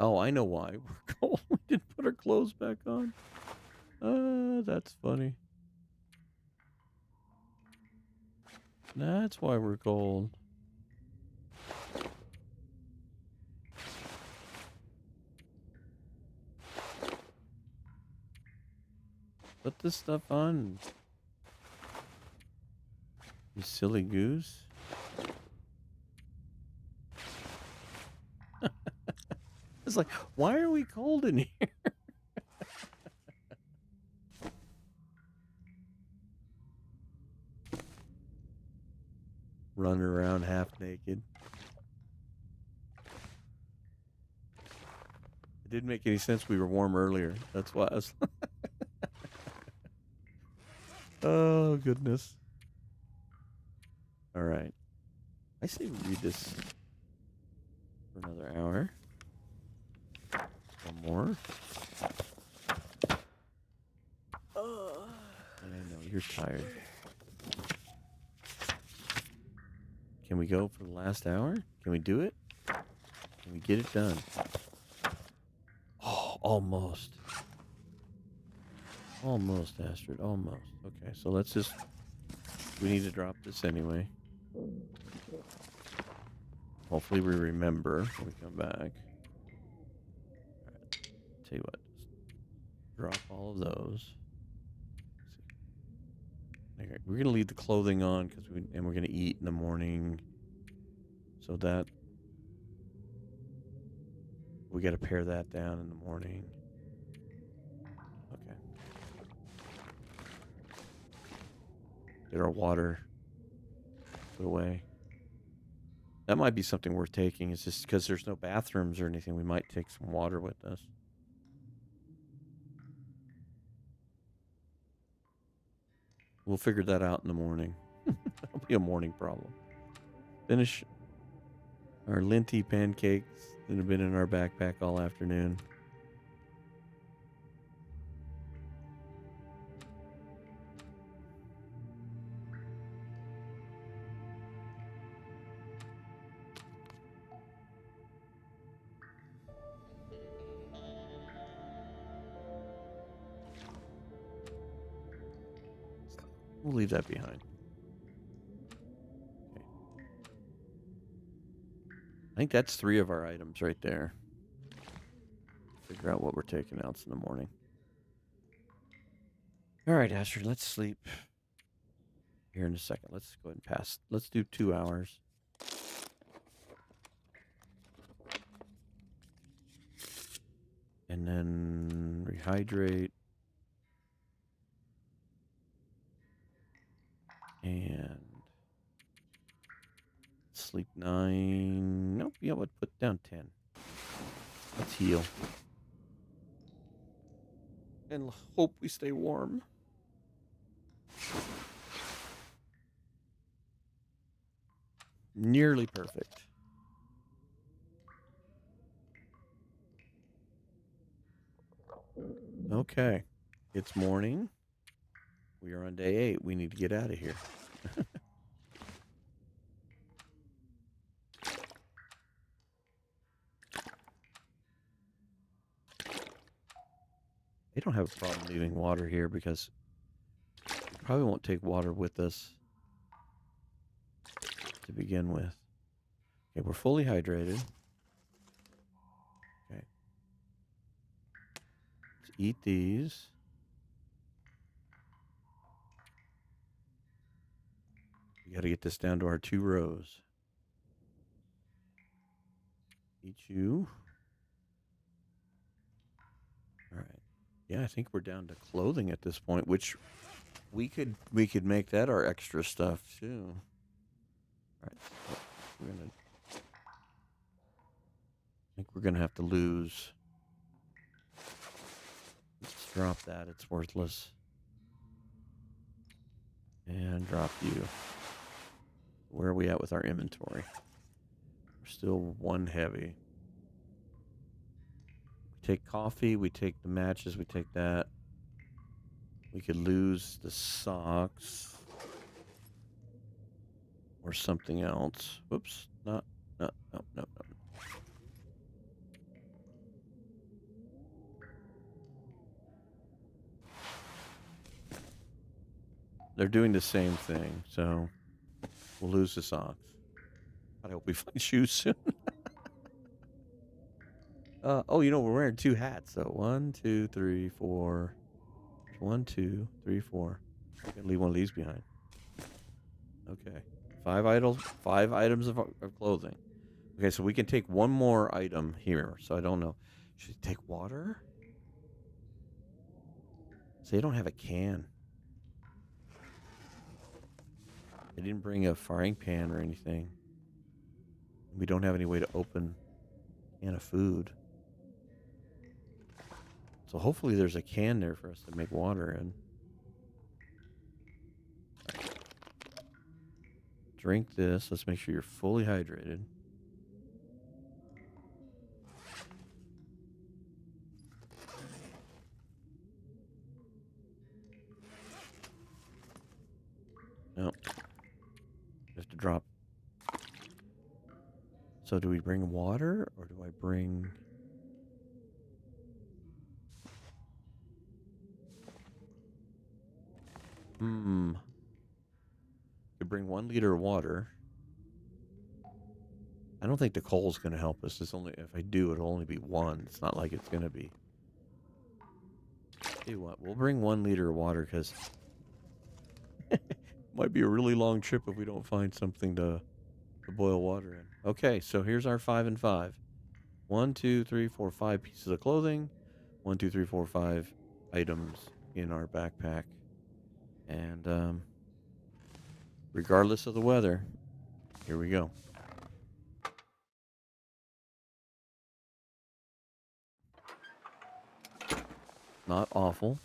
Speaker 1: Oh, I know why. We're cold. We didn't put our clothes back on. That's funny. That's why we're cold. Put this stuff on. You silly goose. It's like, why are we cold in here? Running around half naked. It didn't make any sense. We were warm earlier. That's why I was. Oh, goodness. All right. I say we read this for another hour. One more. I know, you're tired. Can we go for the last hour? Can we do it? Can we get it done? Oh, almost. Almost, Astrid. Almost. Okay, so let's just... We need to drop this anyway. Hopefully we remember when we come back. Alright. Tell you what. Just drop all of those. Okay, we're going to leave the clothing on because we're going to eat in the morning. So that... We got to pare that down in the morning. Okay. Get our water put away. That might be something worth taking. It's just because there's no bathrooms or anything. We might take some water with us. We'll figure that out in the morning. That'll be a morning problem. Finish our linty pancakes that have been in our backpack all afternoon. We'll leave that behind. Okay. I think that's 3 of our items right there. Figure out what we're taking out in the morning. All right, Astrid, let's sleep here in a second. Let's go ahead and pass. Let's do 2 hours. And then rehydrate. And sleep 9. Nope, yeah, we'll put down 10. Let's heal. And hope we stay warm. Nearly perfect. Okay. It's morning. We are on day 8. We need to get out of here. They don't have a problem leaving water here because we probably won't take water with us to begin with. Okay, we're fully hydrated. Okay. Let's eat these. We got to get this down to our 2 rows. Eat you. All right. Yeah, I think we're down to clothing at this point, which we could make that our extra stuff too. All right. So I think we're gonna have to lose. Let's drop that. It's worthless. And drop you. Where are we at with our inventory? We're still 1 heavy. We take coffee. We take the matches. We take that. We could lose the socks. Or something else. Whoops. No. They're doing the same thing, so we'll lose the socks. I hope we find shoes soon. Oh, you know, we're wearing 2 hats, though. 1, 2, 3, 4. 1, 2, 3, 4. I'm gonna leave one of these behind. Okay. 5 items of clothing. Okay, so we can take 1 more item here. So I don't know. Should we take water? So they don't have a can. They didn't bring a frying pan or anything. We don't have any way to open a can of food. So hopefully there's a can there for us to make water in. Drink this. Let's make sure you're fully hydrated. No. You have to drop. So do we bring water or do I bring... Could bring 1 liter of water. I don't think the coal's going to help us. It's only, if I do, it'll only be 1. It's not like it's going to be. Tell you what, we'll bring 1 liter of water because it might be a really long trip if we don't find something to boil water in. Okay, so here's our 5 and 5. 1, 2, 3, 4, 5 pieces of clothing. 1, 2, 3, 4, 5 items in our backpack. And regardless of the weather, here we go. Not awful.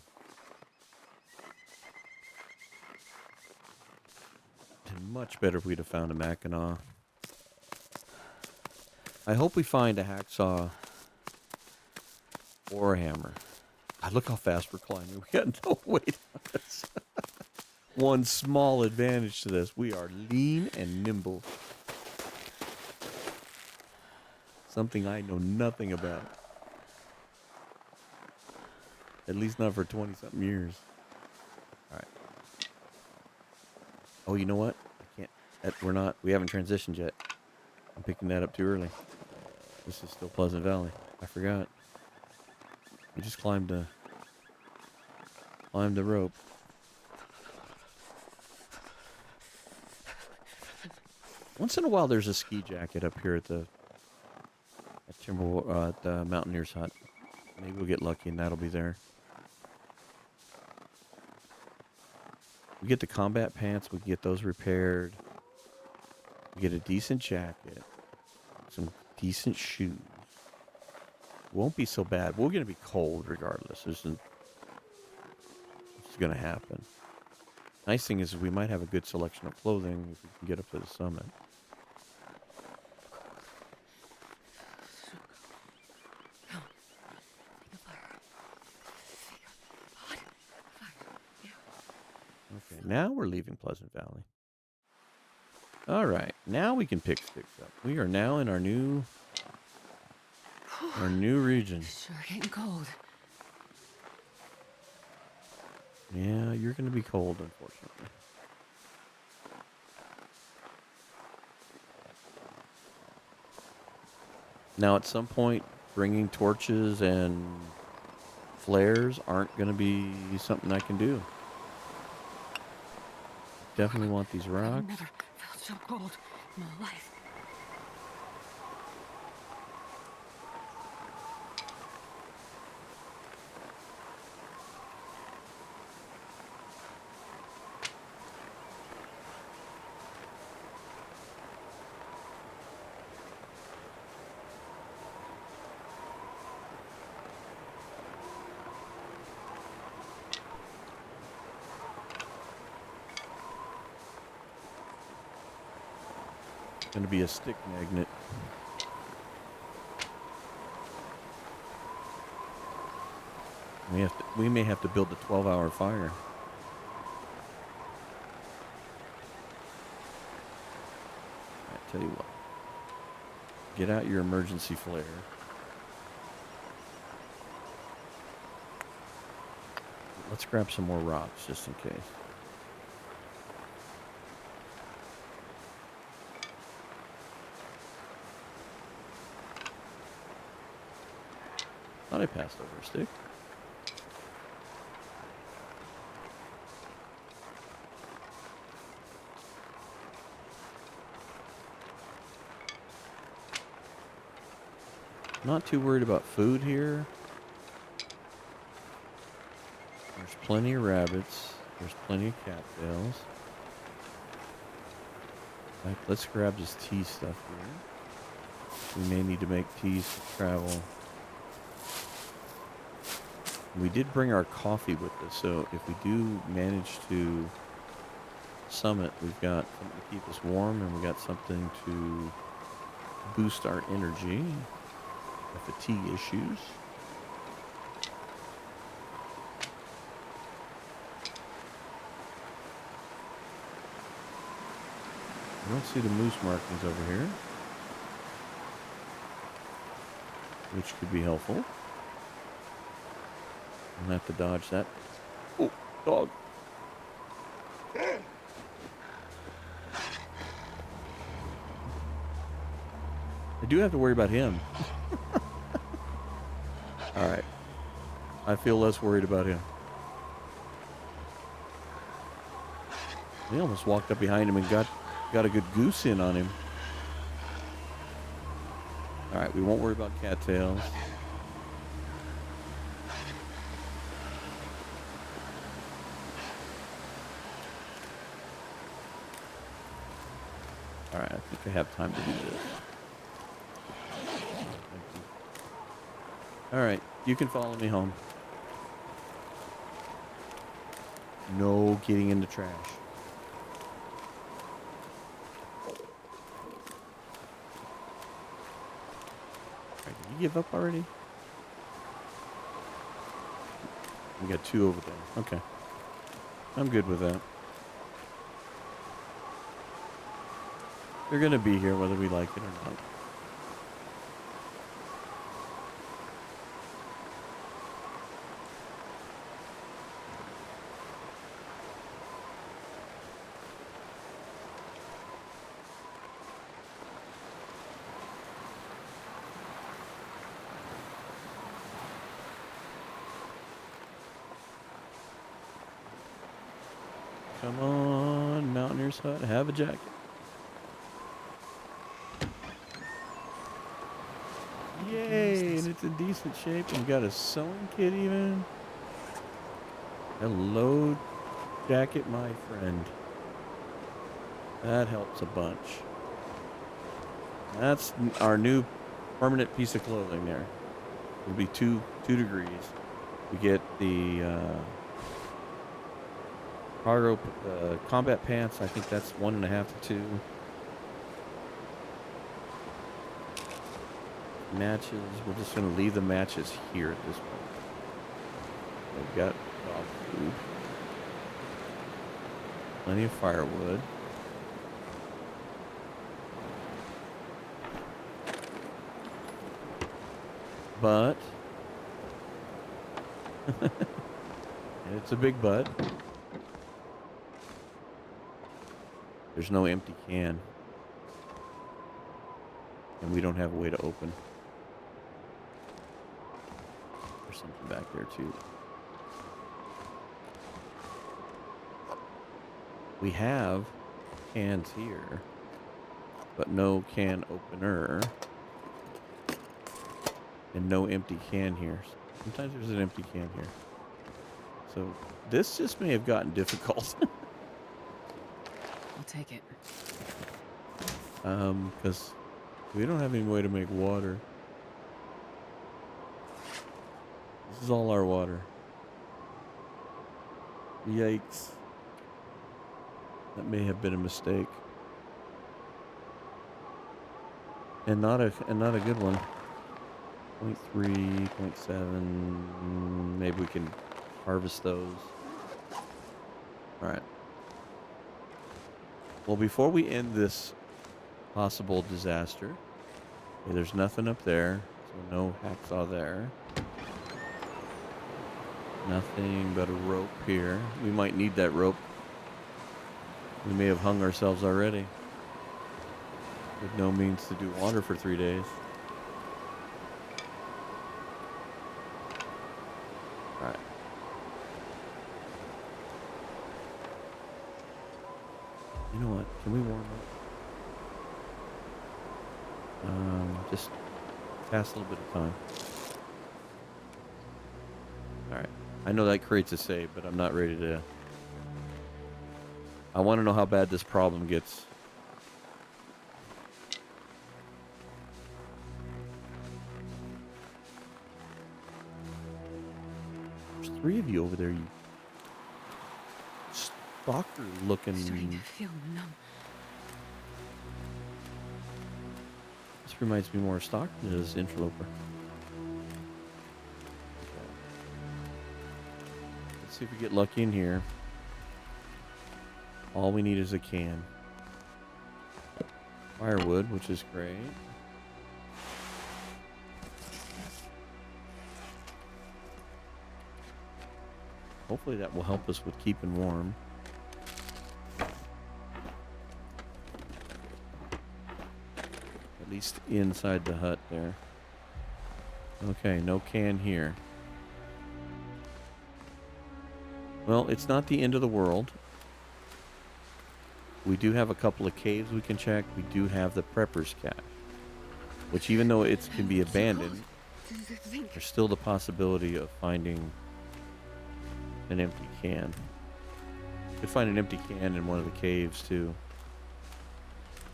Speaker 1: And much better if we'd have found a Mackinac. I hope we find a hacksaw or a hammer. God, look how fast we're climbing. We got no weight on us. One small advantage to this. We are lean and nimble. Something I know nothing about. At least not for 20-something years. All right. Oh, you know what? I can't. We haven't transitioned yet. I'm picking that up too early. This is still Pleasant Valley. I forgot. We just climbed the rope. Once in a while, there's a ski jacket up here at Timberwolf, at the Mountaineer's hut. Maybe we'll get lucky and that'll be there. We get the combat pants. We can get those repaired. We get a decent jacket. Some decent shoes. Won't be so bad. We're going to be cold regardless. This is going to happen. Nice thing is we might have a good selection of clothing if we can get up to the summit. Okay, now we're leaving Pleasant Valley. All right, now we can pick sticks up. We are now in our new region.
Speaker 2: Sure getting cold.
Speaker 1: Yeah, you're going to be cold, unfortunately. Now, at some point, bringing torches and flares aren't going to be something I can do. Definitely want these
Speaker 2: I've
Speaker 1: rocks.
Speaker 2: never felt so cold in my life.
Speaker 1: Going to be a stick magnet. We may have to build a 12-hour fire. I tell you what. Get out your emergency flare. Let's grab some more rocks just in case. Thought I passed over a stick. Not too worried about food here. There's plenty of rabbits. There's plenty of cattails. Right, let's grab this tea stuff here. We may need to make teas to travel. We did bring our coffee with us, so if we do manage to summit, we've got something to keep us warm, and we got something to boost our energy, the fatigue issues. I don't see the moose markings over here, which could be helpful. I'll have to dodge that. Oh, dog. I do have to worry about him. Alright. I feel less worried about him. We almost walked up behind him and got a good goose in on him. Alright, we won't worry about cattails. Alright, I think I have time to do this. Alright, you can follow me home. No getting in the trash. Alright, did you give up already? We got 2 over there. Okay. I'm good with that. They're going to be here whether we like it or not. Come on, Mountaineer's hut, have a jacket. Yay, and it's in decent shape. And got a sewing kit even. Hello, jacket, my friend. That helps a bunch. That's our new permanent piece of clothing there. It'll be 2 degrees. We get the cargo combat pants. I think that's 1.5 to 2. Matches. We're just going to leave the matches here at this point. We've got dog food. Plenty of firewood. But it's a big but. There's no empty can. And we don't have a way to open. There's something back there too. We have cans here, but no can opener. And no empty can here. Sometimes there's an empty can here. So this just may have gotten difficult.
Speaker 2: I'll take it.
Speaker 1: Because we don't have any way to make water. This is all our water. Yikes. That may have been a mistake. And not a good one. 0.3, 0.7. Maybe we can harvest those. Alright. Well, before we end this possible disaster, okay, there's nothing up there. So no hacksaw there. Nothing but a rope here. We might need that rope. We may have hung ourselves already. With no means to do water for 3 days. Alright. You know what? Can we warm up? Just pass a little bit of time. Alright. I know that creates a save, but I'm not ready to... I want to know how bad this problem gets. There's 3 of you over there, you stalker looking.
Speaker 2: Starting to feel numb.
Speaker 1: This reminds me more of stalker than it is interloper. Let's see if we get lucky in here. All we need is a can. Firewood, which is great. Hopefully that will help us with keeping warm. At least inside the hut there. Okay, no can here. Well, it's not the end of the world. We do have a couple of caves we can check. We do have the prepper's cache, which even though it can be abandoned, there's still the possibility of finding an empty can. You could find an empty can in one of the caves too.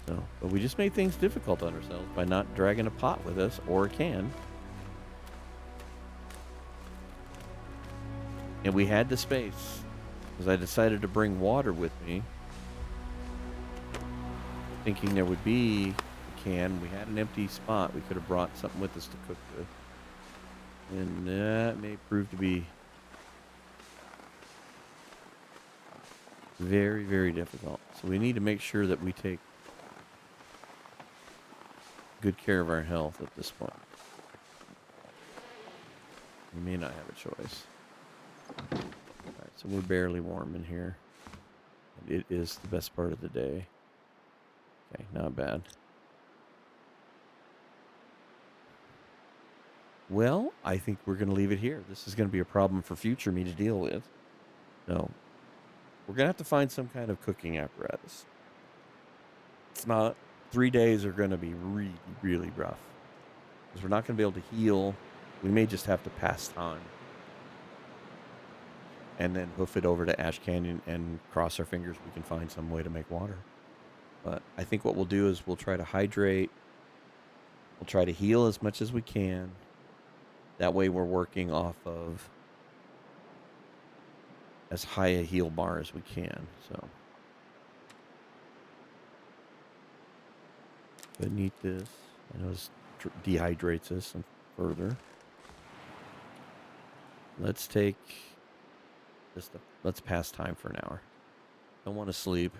Speaker 1: So, but we just made things difficult on ourselves by not dragging a pot with us or a can. And we had the space because I decided to bring water with me, thinking there would be a can. We had an empty spot. We could have brought something with us to cook with. And that may prove to be very, very difficult. So we need to make sure that we take good care of our health at this point. We may not have a choice. Alright, so we're barely warm in here. It is the best part of the day. Okay, not bad. Well, I think we're going to leave it here. This is going to be a problem for future me to deal with. No. We're going to have to find some kind of cooking apparatus. It's not... 3 days are going to be really, really rough. Because we're not going to be able to heal. We may just have to pass time. And then hoof it over to Ash Canyon and cross our fingers we can find some way to make water. But I think what we'll do is we'll try to hydrate. We'll try to heal as much as we can. That way we're working off of as high a heal bar as we can. So couldn't eat this. I know this dehydrates us some further. Let's take just let's pass time for an hour. Don't want to sleep.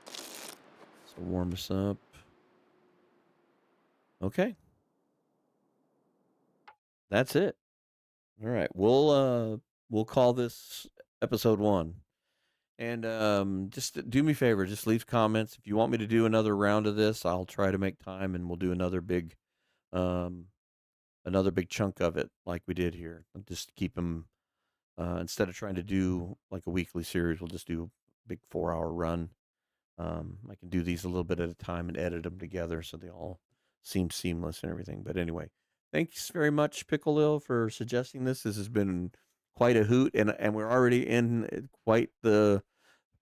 Speaker 1: So warm us up. Okay. That's it. All right. We'll call this episode 1. And just do me a favor, just leave comments. If you want me to do another round of this, I'll try to make time and we'll do another big another big chunk of it like we did here. And just keep them instead of trying to do like a weekly series, we'll just do a big 4 hour run. I can do these a little bit at a time and edit them together so they all seem seamless and everything. But anyway, thanks very much, Pickle Lil, for suggesting this. This has been quite a hoot, and we're already in quite the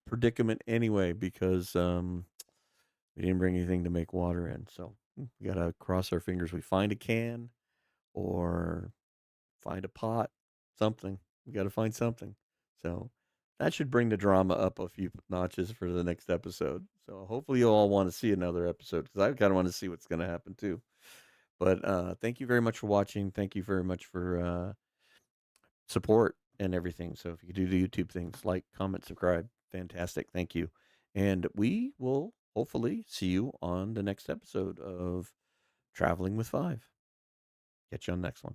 Speaker 1: predicament anyway because we didn't bring anything to make water in. So we gotta cross our fingers. We find a can or find a pot, something. We got to find something. So that should bring the drama up a few notches for the next episode. So hopefully you'll all want to see another episode because I kind of want to see what's going to happen too. But thank you very much for watching. Thank you very much for support and everything. So if you do the YouTube things, like, comment, subscribe, fantastic. Thank you. And we will hopefully see you on the next episode of Traveling with Five. Catch you on the next one.